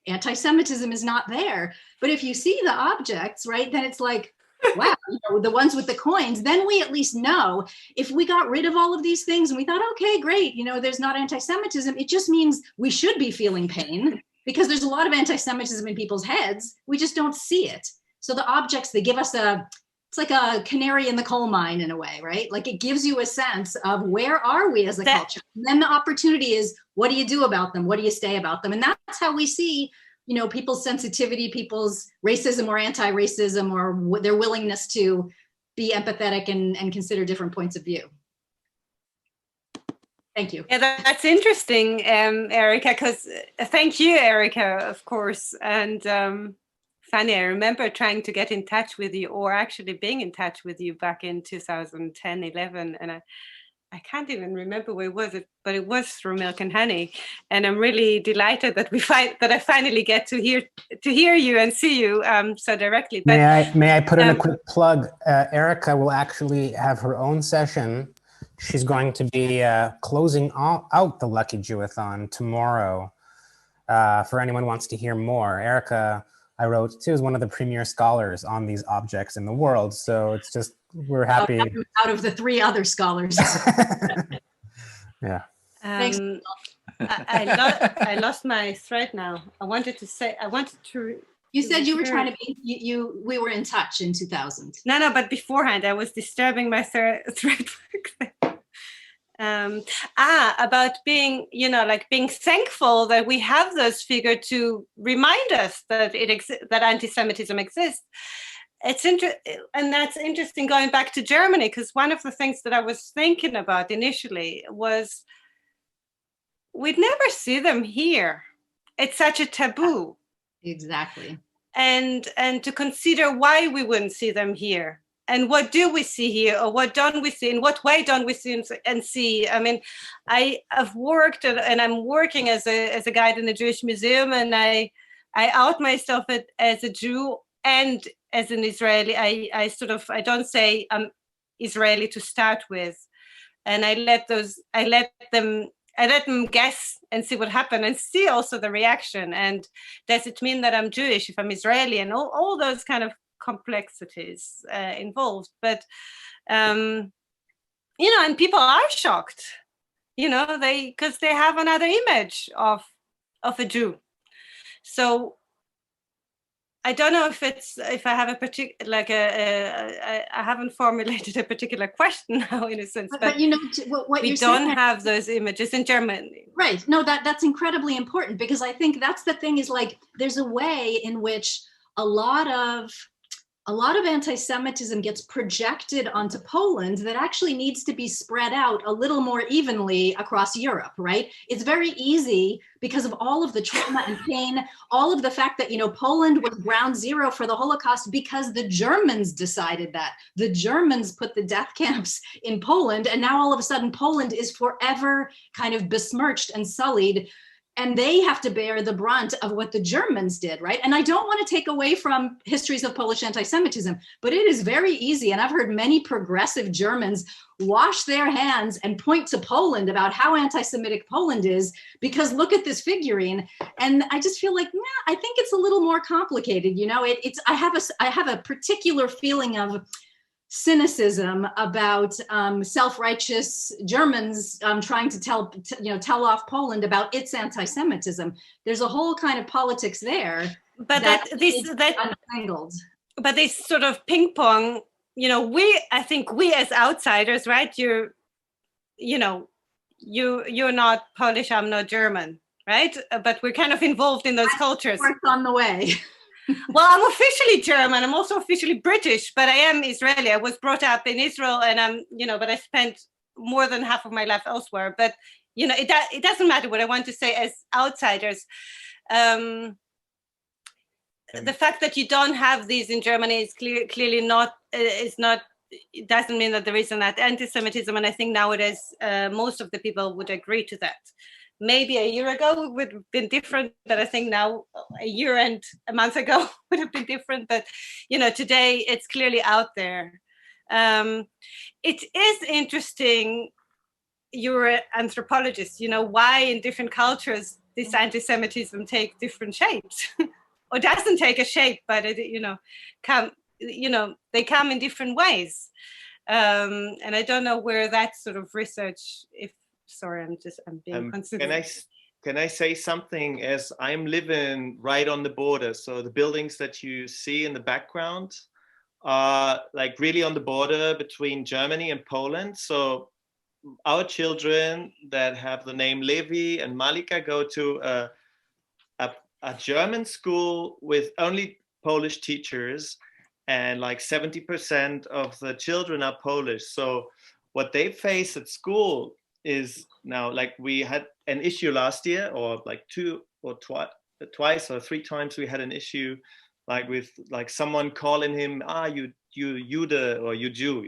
anti-Semitism is not there. But if you see the objects, right, then it's like, wow, the ones with the coins, then we at least know if we got rid of all of these things and we thought, okay, great, there's not anti-Semitism, it just means we should be feeling pain because there's a lot of anti-Semitism in people's heads. We just don't see it. So the objects, they give us it's like a canary in the coal mine in a way, right? Like it gives you a sense of where are we as a culture? And then the opportunity is, what do you do about them? What do you say about them? And that's how we see people's sensitivity, people's racism or anti-racism, or their willingness to be empathetic and consider different points of view. Thank you. Yeah, that's interesting, Erica, because thank you, Erica, of course. And Fanny, I remember trying to get in touch with you, or actually being in touch with you back in 2010, 11. And I can't even remember where it was, but it was through Milk and Honey, and I'm really delighted that I finally get to hear you and see you so directly. But, may I put in a quick plug? Erica will actually have her own session. She's going to be closing out the Lucky Jewathon tomorrow. For anyone who wants to hear more, Erica, I wrote too, is one of the premier scholars on these objects in the world. So it's just, we're happy. Out of the 3 other scholars. Yeah. Thanks. I lost my thread now. I wanted to. You said you were trying to be, we were in touch in 2000. No, but beforehand I was disturbing my thread. About being, like being thankful that we have those figures to remind us that that anti-Semitism exists. And that's interesting going back to Germany, because one of the things that I was thinking about initially was we'd never see them here. It's such a taboo. Exactly. And to consider why we wouldn't see them here. And what do we see here, or what don't we see? In what way don't we see and see? I mean, I've worked and I'm working as a guide in the Jewish Museum, and I out myself as a Jew and as an Israeli. I don't say I'm Israeli to start with, and I let them guess and see what happened, and see also the reaction. And does it mean that I'm Jewish if I'm Israeli, and all those kind of complexities involved? But and people are shocked, because they have another image of a Jew. So I don't know if I have a particular, I haven't formulated a particular question now in a sense, but what we you're don't saying, have those images in Germany. Right. No, that's incredibly important, because I think that's the thing, is like, there's a way in which a lot of anti-Semitism gets projected onto Poland that actually needs to be spread out a little more evenly across Europe, right? It's very easy, because of all of the trauma and pain, all of the fact that, Poland was ground zero for the Holocaust because the Germans decided that. The Germans put the death camps in Poland, and now all of a sudden Poland is forever kind of besmirched and sullied, and they have to bear the brunt of what the Germans did, right? And I don't want to take away from histories of Polish anti-Semitism, but it is very easy, and I've heard many progressive Germans wash their hands and point to Poland about how anti-Semitic Poland is, because look at this figurine. And I just feel like, I think it's a little more complicated. I have a particular feeling of cynicism about self-righteous Germans trying to tell off Poland about its anti-Semitism. There's a whole kind of politics there, but that untangled. But this sort of ping pong, I think we as outsiders, right? You're not Polish, I'm not German, right? But we're kind of involved in those cultures. On the way. Well, I'm officially German. I'm also officially British, but I am Israeli. I was brought up in Israel, and but I spent more than half of my life elsewhere. But it doesn't matter. What I want to say as outsiders, the fact that you don't have these in Germany is clearly not. It doesn't mean that there isn't that anti-Semitism, and I think nowadays most of the people would agree to that. Maybe a year ago it would have been different, but I think now a year and a month ago would have been different. But today it's clearly out there. It is interesting. You're an anthropologist. Why in different cultures this anti-Semitism take different shapes, or doesn't take a shape, but it they come in different ways. And I don't know where that sort of research, sorry, I'm being considerate. Can I say something? As I'm living right on the border, so the buildings that you see in the background are like really on the border between Germany and Poland. So our children that have the name Levi and Malika go to a German school with only Polish teachers, and like 70% of the children are Polish. So what they face at school is now, like, we had an issue last year, or like twice or three times we had an issue, like with like someone calling him you Jude or you Jew,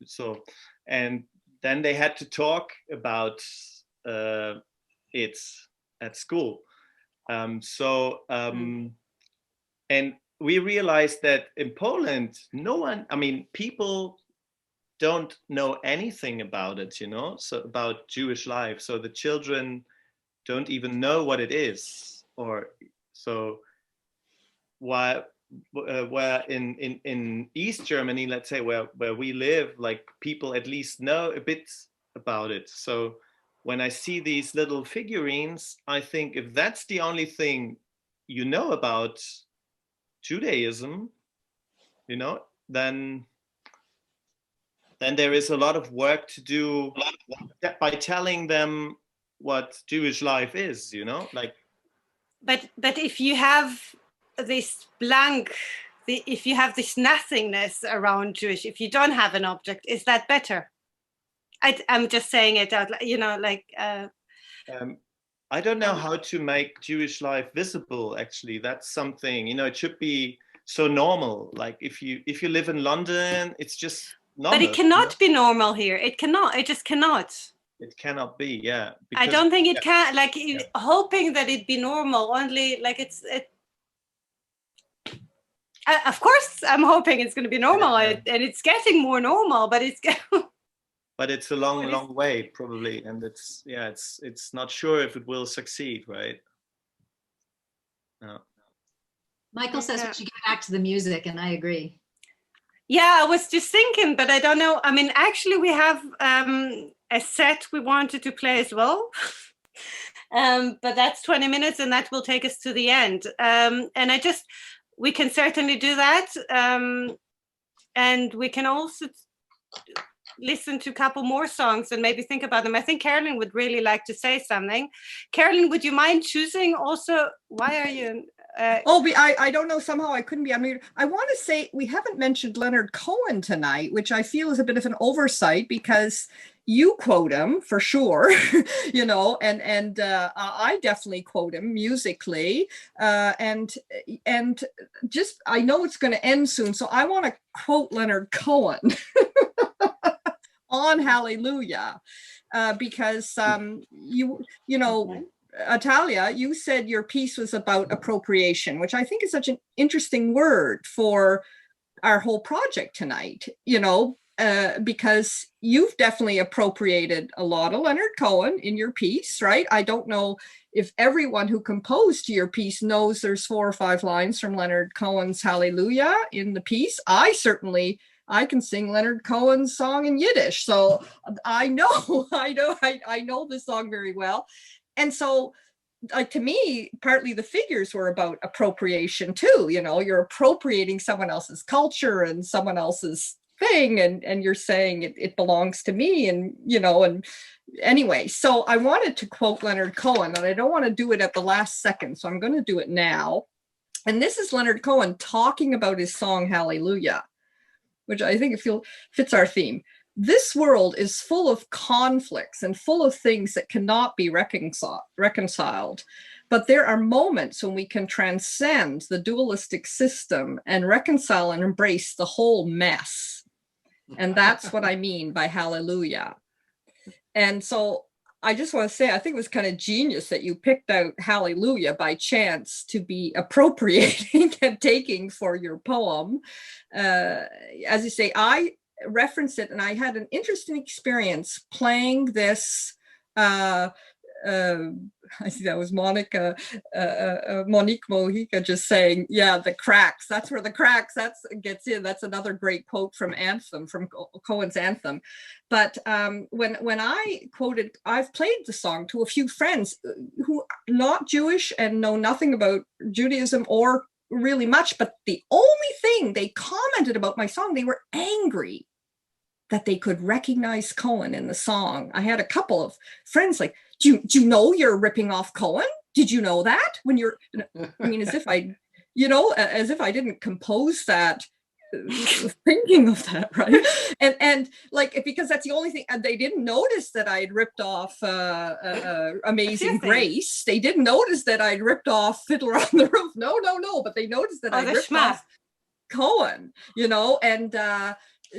So, and then they had to talk about it at school. And we realized that in Poland, people don't know anything about it, so about Jewish life. So the children don't even know what it is, or so. Where in East Germany, let's say where we live, like people at least know a bit about it. So when I see these little figurines, I think if that's the only thing you know about Judaism, then there is a lot of work to do by telling them what Jewish life is, like. But if you have this blank, if you have this nothingness around Jewish, if you don't have an object, is that better? I'm just saying it out, like. I don't know how to make Jewish life visible. Actually, that's something, it should be so normal. Like if you live in London, it's just normal. But it cannot be normal here. It cannot. It just cannot. It cannot be, yeah. I don't think it can. Like hoping that it be normal. Only like it. Of course, I'm hoping it's going to be normal, and it's getting more normal. But it's. But it's a long way, probably, and it's not sure if it will succeed, right? No. Michael says we should get back to the music, and I agree. Yeah, I was just thinking, but I don't know. I mean, actually, we have a set we wanted to play as well, but that's 20 minutes, and that will take us to the end. And we can certainly do that, and we can also listen to a couple more songs and maybe think about them. I think Carolyn would really like to say something. Carolyn, would you mind choosing also? Why are you? I don't know. Somehow I couldn't be. I mean, I want to say we haven't mentioned Leonard Cohen tonight, which I feel is a bit of an oversight because you quote him for sure, and I definitely quote him musically, and just I know it's going to end soon, so I want to quote Leonard Cohen on Hallelujah, because Atalya, you said your piece was about appropriation, which I think is such an interesting word for our whole project tonight, because you've definitely appropriated a lot of Leonard Cohen in your piece, right? I don't know if everyone who composed to your piece knows there's 4 or 5 lines from Leonard Cohen's Hallelujah in the piece. I can sing Leonard Cohen's song in Yiddish. So I know the song very well. And so to me, partly the figures were about appropriation too. You're appropriating someone else's culture and someone else's thing, and you're saying it belongs to me, and anyway, so I wanted to quote Leonard Cohen, and I don't want to do it at the last second, so I'm going to do it now. And this is Leonard Cohen talking about his song Hallelujah, which I think fits our theme. This world is full of conflicts and full of things that cannot be reconciled. But there are moments when we can transcend the dualistic system and reconcile and embrace the whole mess. And that's what I mean by Hallelujah. And so I just want to say, I think it was kind of genius that you picked out Hallelujah by chance to be appropriating and taking for your poem. As you say, I referenced it, and I had an interesting experience playing this. I see that was Monique Mojica just saying, yeah, the cracks. That's where the cracks. Gets in. That's another great quote from Cohen's Anthem. But when I've played the song to a few friends who are not Jewish and know nothing about Judaism or really much, but the only thing they commented about my song, they were angry that they could recognize Cohen in the song. I had a couple of friends like, do you know you're ripping off Cohen? Did you know that? When you're, as if I didn't compose that thinking of that, right? And like, because that's the only thing, and they didn't notice that I'd ripped off Amazing Grace. They didn't notice that I'd ripped off Fiddler on the Roof. No, but they noticed that I ripped off Cohen, and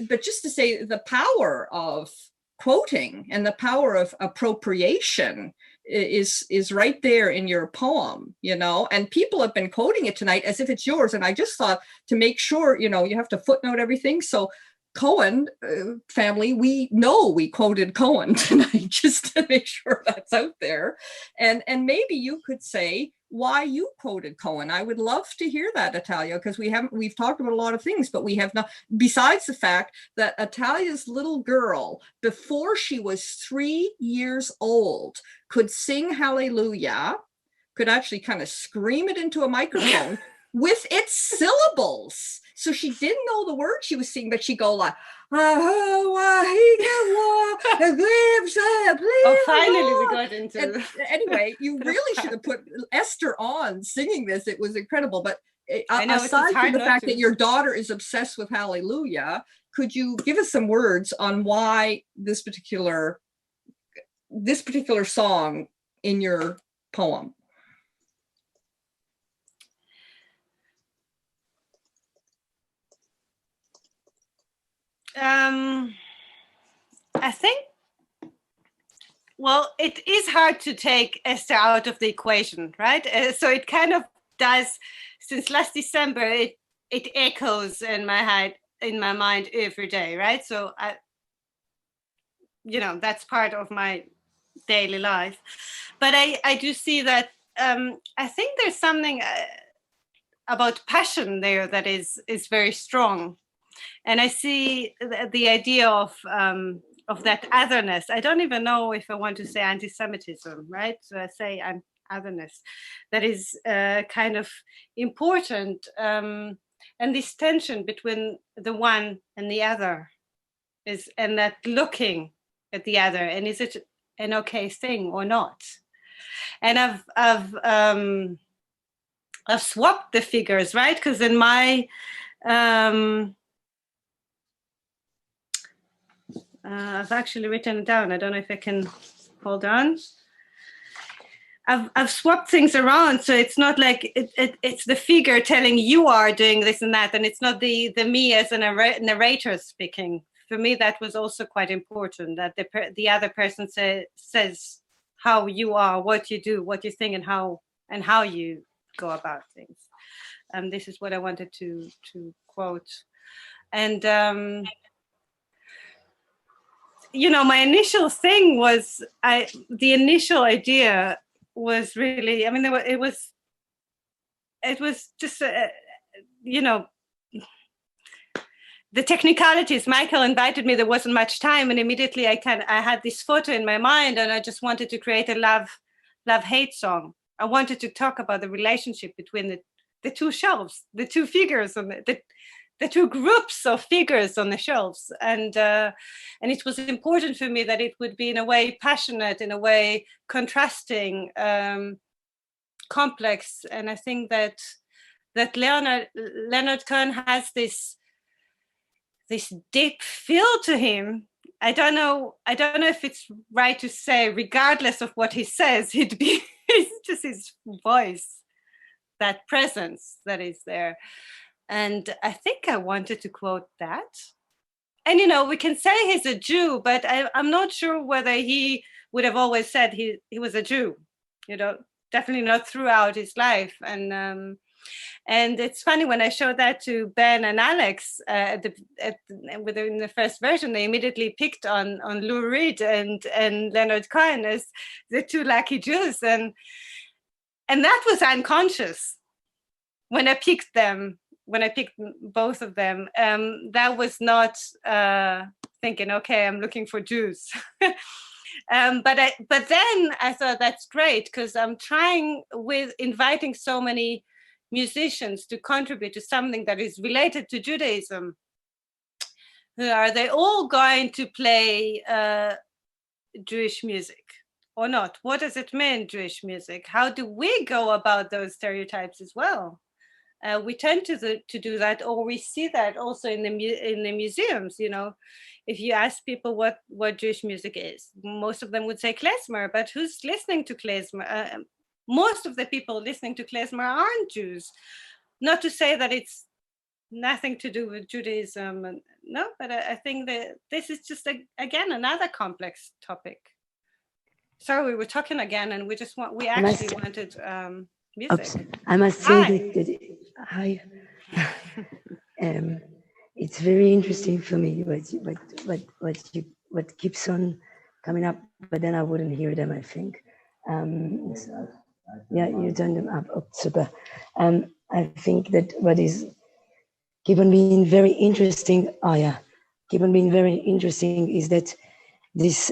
but just to say the power of quoting and the power of appropriation is right there in your poem, you know, and people have been quoting it tonight as if it's yours. And I just thought, to make sure, you know, you have to footnote everything. So Cohen family, we know we quoted Cohen tonight, just to make sure that's out there. And maybe you could say why you quoted Cohen. I would love to hear that, Atalya, because we've talked about a lot of things, but we have not, besides the fact that Atalya's little girl, before she was 3 years old, could sing Hallelujah, could actually kind of scream it into a microphone with its syllables. So she didn't know the words she was singing, but she'd go like, oh, finally we got into and anyway, you really should have put Esther on singing this. It was incredible. But aside from the fact that your daughter is obsessed with Hallelujah, could you give us some words on why this particular song in your poem? I think, well, it is hard to take Esther out of the equation, right? So it kind of does, since last December, it echoes in my head, in my mind every day, right? So you know, that's part of my daily life. But I do see that, I think there's something about passion there that is very strong. And I see the idea of that otherness. I don't even know if I want to say anti-Semitism, right? So I say otherness. That is kind of important. And this tension between the one and the other and that looking at the other, and is it an okay thing or not? And I've swapped the figures, right? Because in my I've actually written it down. I don't know if I can hold on. I've swapped things around, so it's not like it's the figure telling you are doing this and that, and it's not the me as a narrator speaking. For me, that was also quite important, that the other person says how you are, what you do, what you think, and how you go about things. This is what I wanted to quote. And you know, my initial thing was, the initial idea was really, I mean, it was just, you know, the technicalities. Michael invited me, there wasn't much time, and immediately I had this photo in my mind, and I just wanted to create a love-hate song. I wanted to talk about the relationship between the two shelves, the two figures, and the two groups of figures on the shelves. And it was important for me that it would be in a way passionate, in a way contrasting, complex. And I think that Leonard Cohen has this deep feel to him. I don't know if it's right to say, regardless of what he says, it's just his voice, that presence that is there. And I think I wanted to quote that. And, you know, we can say he's a Jew, but I'm not sure whether he would have always said he was a Jew, you know, definitely not throughout his life. And it's funny, when I showed that to Ben and Alex within the first version, they immediately picked on Lou Reed and Leonard Cohen as the two lucky Jews. And that was unconscious when I picked them. When I picked both of them, that was not thinking, okay, I'm looking for Jews. But then I thought, that's great, because I'm trying with inviting so many musicians to contribute to something that is related to Judaism. Are they all going to play Jewish music or not? What does it mean, Jewish music? How do we go about those stereotypes as well? We tend to do that, or we see that also in the museums. You know, if you ask people what Jewish music is, most of them would say klezmer. But who's listening to klezmer? Most of the people listening to klezmer aren't Jews. Not to say that it's nothing to do with Judaism, and no, but I think that this is just again another complex topic. Sorry, we were talking again, and we actually wanted music. Oops. I must say hi. It's very interesting for me what keeps on coming up, but then I wouldn't hear them, I think. So, yeah, you turned them up. Oh, super. I think that what is keep on being very interesting. Keep on being very interesting is that this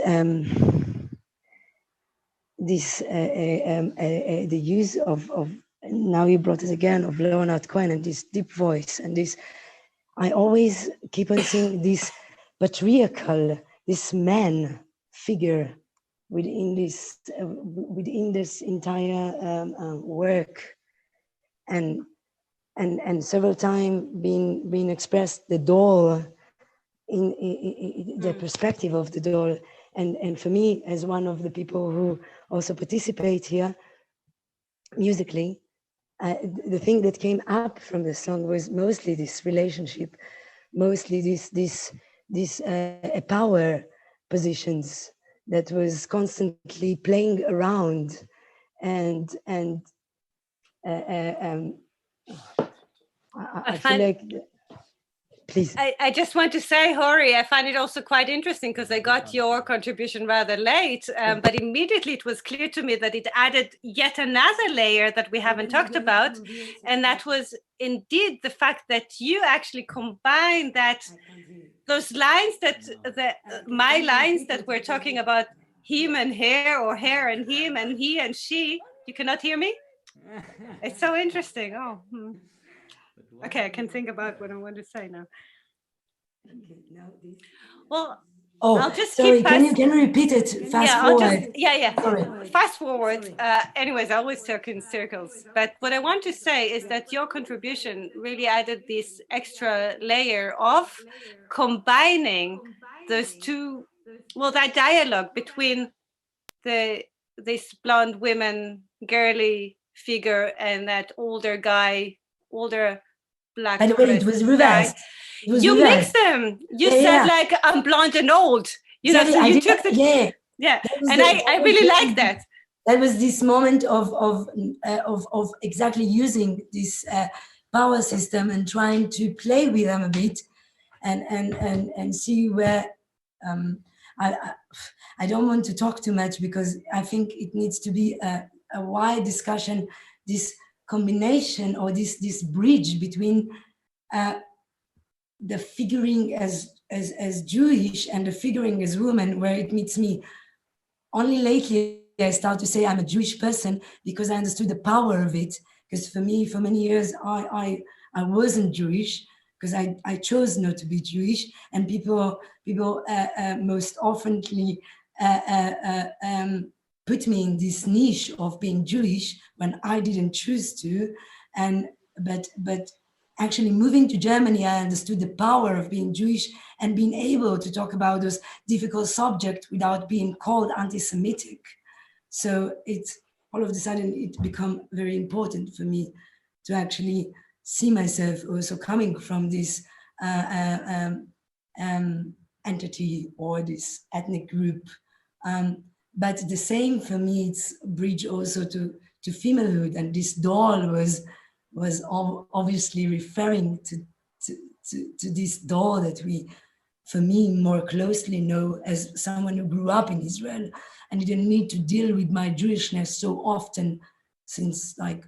the use of now you brought it again of Leonard Cohen and this deep voice and this. I always keep on seeing this patriarchal, this man figure within this entire work, and several times being expressed the doll in the perspective of the doll, and for me as one of the people who also participate here musically. The thing that came up from the song was mostly this relationship, mostly this power positions that was constantly playing around, and I feel like. Please. I just want to say, Hori, I find it also quite interesting because I got your contribution rather late, but immediately it was clear to me that it added yet another layer that we haven't talked about, and that was indeed the fact that you actually combine those lines my lines that we're talking about him and her, or her and him, and he and she. You cannot hear me? It's so interesting. Oh. Okay, I can think about what I want to say now. Well, I'll just sorry, keep can you repeat it fast forward? Sorry. Fast forward. Anyways, I always talk in circles. But what I want to say is that your contribution really added this extra layer of combining those two, that dialogue between this blonde women, girly figure, and that older black. By the way, it was reversed. You mixed them. You said like I'm blonde and old. You know, so you took the and I really like that. That was this moment of exactly using this power system and trying to play with them a bit, and see where. I don't want to talk too much because I think it needs to be a wide discussion. This combination or this bridge between the figuring as Jewish and the figuring as woman, where it meets me. Only lately I start to say I'm a Jewish person because I understood the power of it. Because for me, for many years, I wasn't Jewish because I chose not to be Jewish, and people most oftenly put me in this niche of being Jewish when I didn't choose to. But actually moving to Germany, I understood the power of being Jewish and being able to talk about those difficult subjects without being called anti-Semitic. So it's all of a sudden it became very important for me to actually see myself also coming from this entity or this ethnic group. But the same for me, it's a bridge also to femalehood, and this doll was obviously referring to this doll that we, for me, more closely know as someone who grew up in Israel and didn't need to deal with my Jewishness so often since like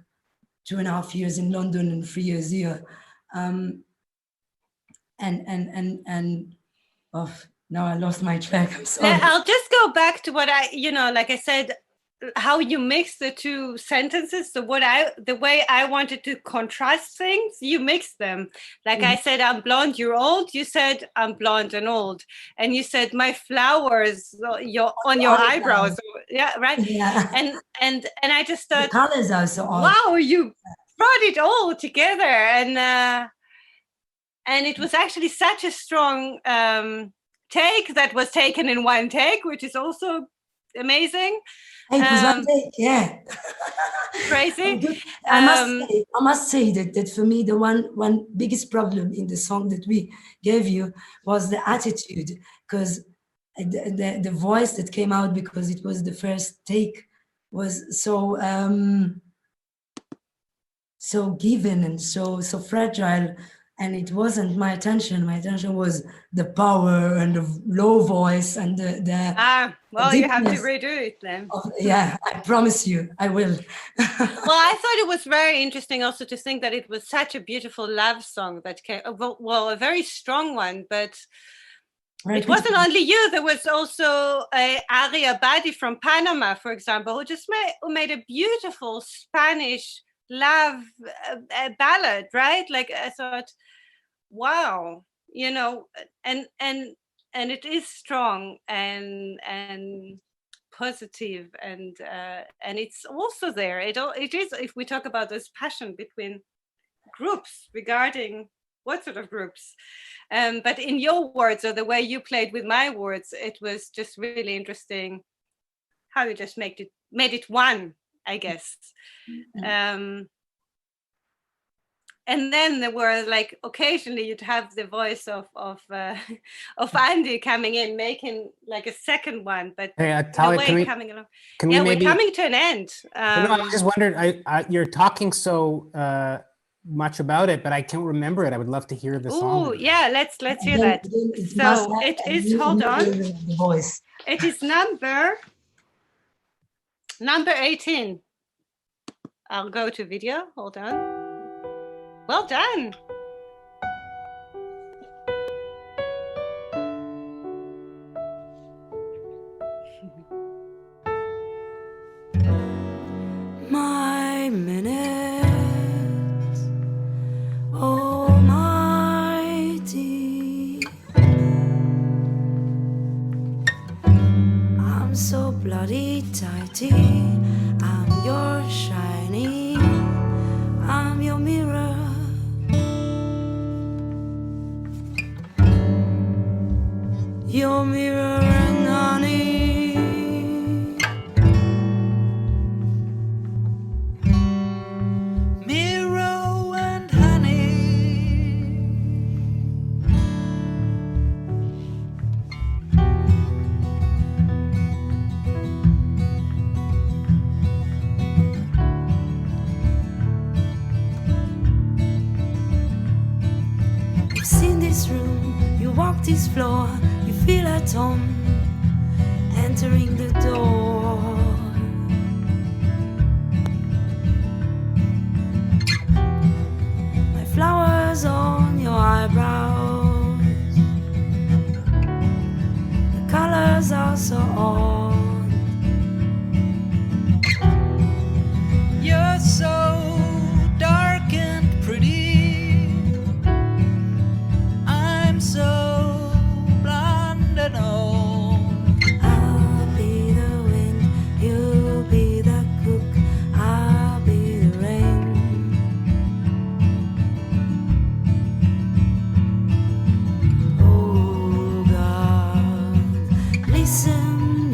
2.5 years in London and 3 years here. Now I lost my track. I'm sorry. I'll just go back to what like I said, how you mix the two sentences. So the way I wanted to contrast things, you mix them. Like I said, I'm blonde, you're old. You said I'm blonde and old, and you said my flowers on your eyebrows. Yeah, right. Yeah. And I just thought, the colors are so odd. Wow, you brought it all together, and it was actually such a strong take that was taken in one take, which is also amazing. It was one take, yeah. Crazy. I must say that for me, the one biggest problem in the song that we gave you was the attitude, because the voice that came out, because it was the first take, was so given and so fragile, and it wasn't my attention. My attention was the power and the low voice and well, you have to redo it then. Yeah, I promise you, I will. Well, I thought it was very interesting also to think that it was such a beautiful love song that came, well, a very strong one, but it wasn't only you. There was also Ari Abadi from Panama, for example, who just made a beautiful Spanish love ballad, right? Like, I thought, wow, you know, and it is strong and positive, and it's also there. It is, if we talk about this passion between groups, regarding what sort of groups, but in your words, or the way you played with my words, it was just really interesting how you just made it one, I guess. And then there were, like, occasionally you'd have the voice of Andy coming in, making like a second one, but hey, Atalya, coming along. We're coming to an end. No, I just wondered, you're talking so much about it, but I can't remember it. I would love to hear the song. Oh, yeah, let's hear that. So it is, hold on. The voice. It is number 18. I'll go to video. Hold on. Well done. My minutes, almighty, I'm so bloody tighty, I'm your shiny, I'm your mirror. Your mirror and honey, mirror and honey. You've seen this room, you walk this floor, you feel at home, entering the door. My flowers on your eyebrows, the colors are so odd. You're so dark and pretty, I'm so blonde and old. I'll be the wind, you'll be the cook, I'll be the rain. Oh God, listen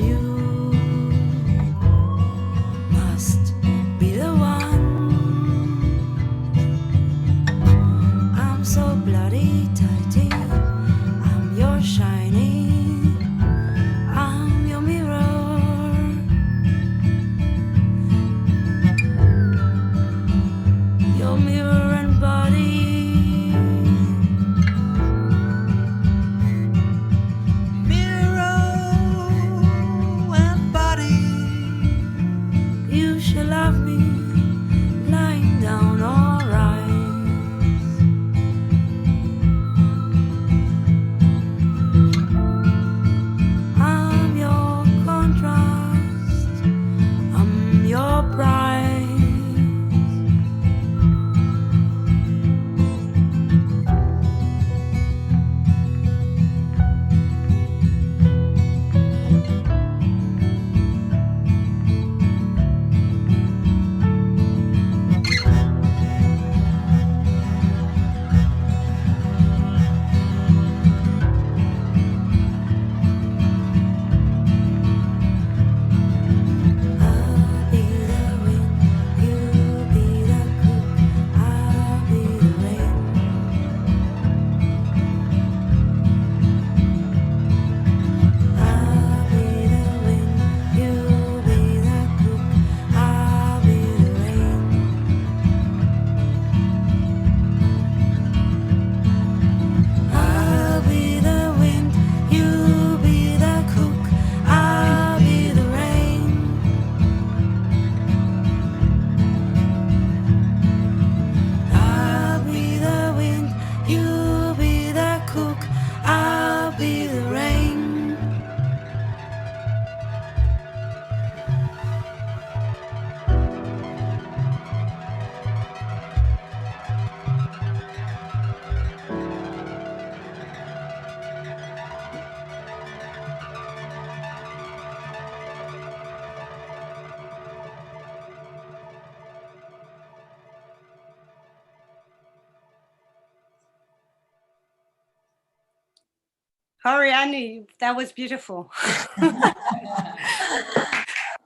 Horiani, that was beautiful.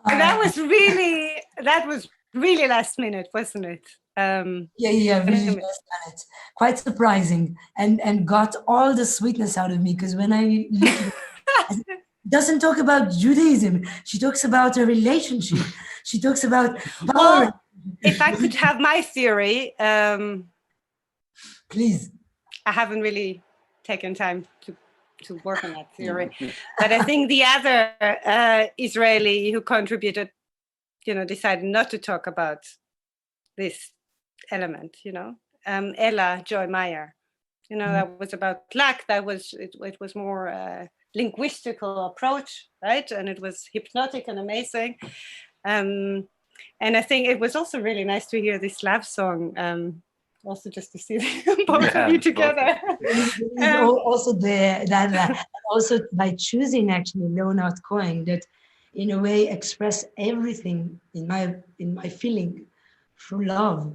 That was really last minute, wasn't it? Yeah, really last minute. Quite surprising, and got all the sweetness out of me, because when I look, doesn't talk about Judaism. She talks about a relationship. She talks about power. Well, if I could have my theory, please. I haven't really taken time to work on that theory, but I think the other Israeli who contributed, decided not to talk about this element. Ella Joy Meyer. That was about luck. That was it was more linguistical approach, right? And it was hypnotic and amazing. And I think it was also really nice to hear this love song. Also, just to see both of you together. Also also by choosing actually Leonard Cohen, that in a way express everything in my feeling through love,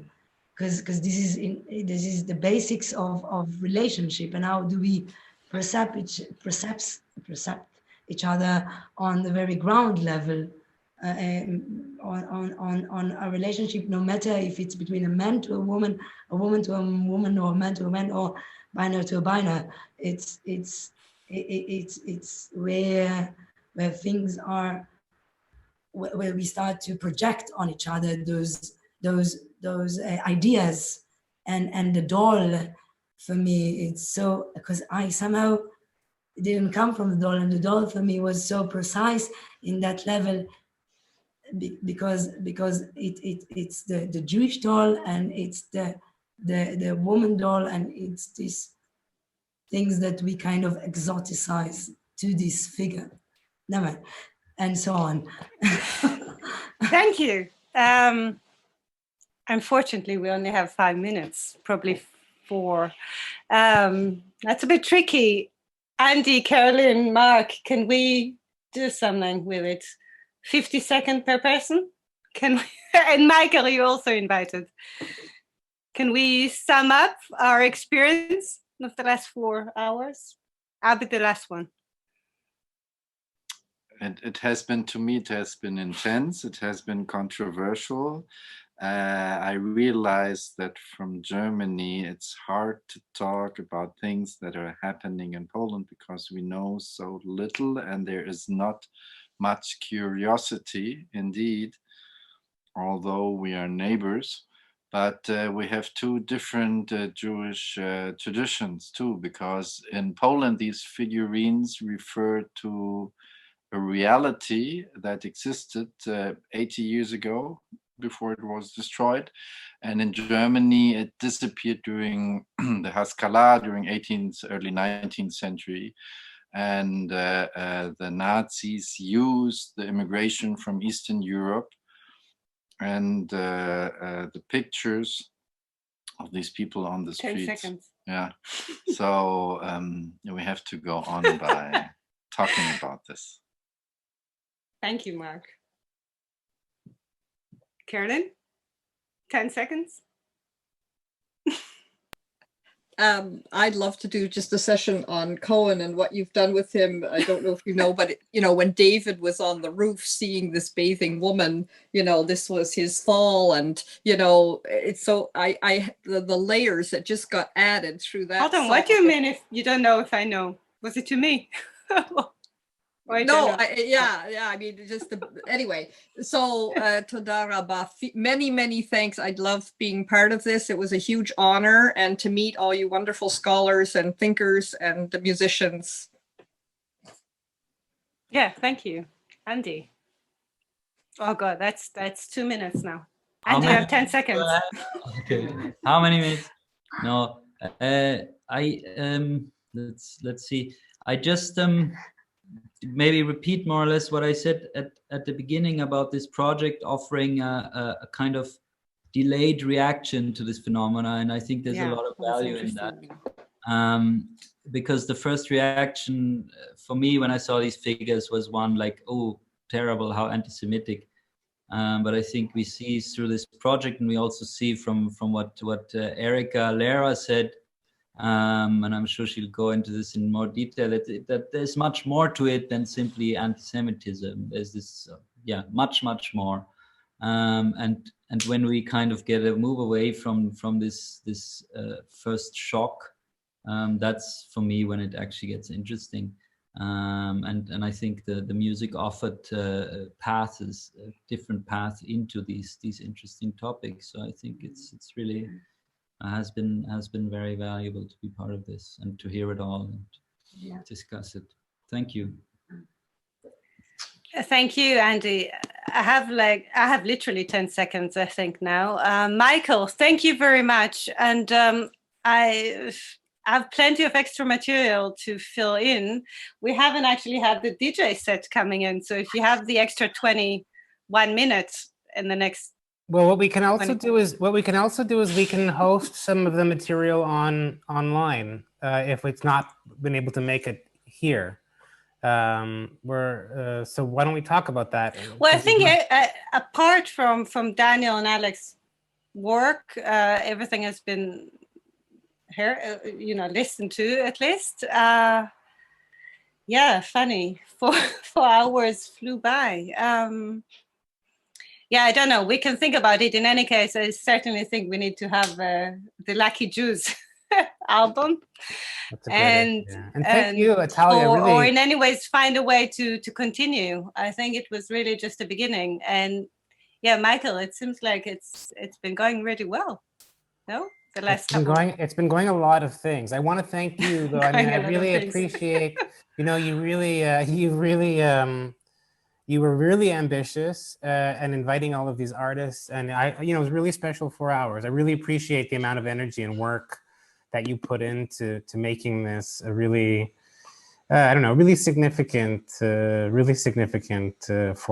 because this is the basics of relationship, and how do we perceive each other on the very ground level, on a relationship, no matter if it's between a man to a woman to a woman, or a man to a man, or binary to a binary. It's where things are, where we start to project on each other those ideas, and the doll, for me, it's so, because I somehow didn't come from the doll, and the doll for me was so precise in that level, because it's the Jewish doll, and it's the woman doll, and it's these things that we kind of exoticize to this figure. Never mind. And so on. Thank you. Unfortunately, we only have 5 minutes, probably 4. That's a bit tricky. Andy, Caroline, Mark, can we do something with it? 50 seconds per person? Can we? And Michael, you're also invited. Can we sum up our experience of the last 4 hours? I'll be the last one. And it has been, to me, it has been intense. It has been controversial. I realized that from Germany, it's hard to talk about things that are happening in Poland, because we know so little, and there is not much curiosity, indeed, although we are neighbors. But we have 2 different Jewish traditions too, because in Poland, these figurines refer to a reality that existed 80 years ago, before it was destroyed. And in Germany, it disappeared during the Haskalah, during early 19th century. And the Nazis used the immigration from Eastern Europe and the pictures of these people on the 10 streets. seconds. Yeah. So we have to go on by talking about this. Thank you, Mark. Carolyn, 10 seconds. I'd love to do just a session on Cohen and what you've done with him. I don't know if you know, but when David was on the roof seeing this bathing woman, this was his fall, and it's so the layers that just got added through that. Hold on, what do you mean if you don't know if I know? Was it to me? No, I mean, just anyway. So, toda rabba, many thanks. I love being part of this. It was a huge honor, and to meet all you wonderful scholars and thinkers and the musicians. Yeah, thank you, Andy. Oh God, that's 2 minutes now. Andy, you have 10 seconds. Okay, how many minutes? No, let's see. I just maybe repeat more or less what I said at the beginning about this project, offering a kind of delayed reaction to this phenomena, and I think there's a lot of value in that. Because the first reaction for me when I saw these figures was one like, oh, terrible, how anti-Semitic. But I think we see through this project, and we also see from what Erika Lera said, and I'm sure she'll go into this in more detail, that there's much more to it than simply anti-Semitism. There's this, much more. And when we kind of move away from this first shock, that's for me when it actually gets interesting. And I think the music offered paths, different paths into these interesting topics. So I think it's really has been very valuable to be part of this and to hear it all and discuss it. Thank you. Thank you, Andy. I have literally 10 seconds, I think now. Michael, thank you very much. And I have plenty of extra material to fill in. We haven't actually had the DJ set coming in. So if you have the extra 21 minutes in the next. Well, what we can also do is we can host some of the material online if it's not been able to make it here. So why don't we talk about that? Well, I think apart from Daniel and Alex's work, everything has been here, listened to at least. Funny. 4 hours flew by. I don't know. We can think about it. In any case, I certainly think we need to have the Lucky Jews album. And thank you, Atalya. Or in any ways find a way to continue. I think it was really just the beginning. And Michael, it seems like it's been going really well. No? The last it's been going a lot of things. I want to thank you though. I mean, I really appreciate, you were really ambitious and inviting all of these artists, and it was really special 4 hours. I really appreciate the amount of energy and work that you put into making this a really, really significant 4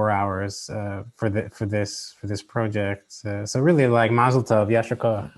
hours for this project. So really, like, Mazel Tov, Yasher Koach.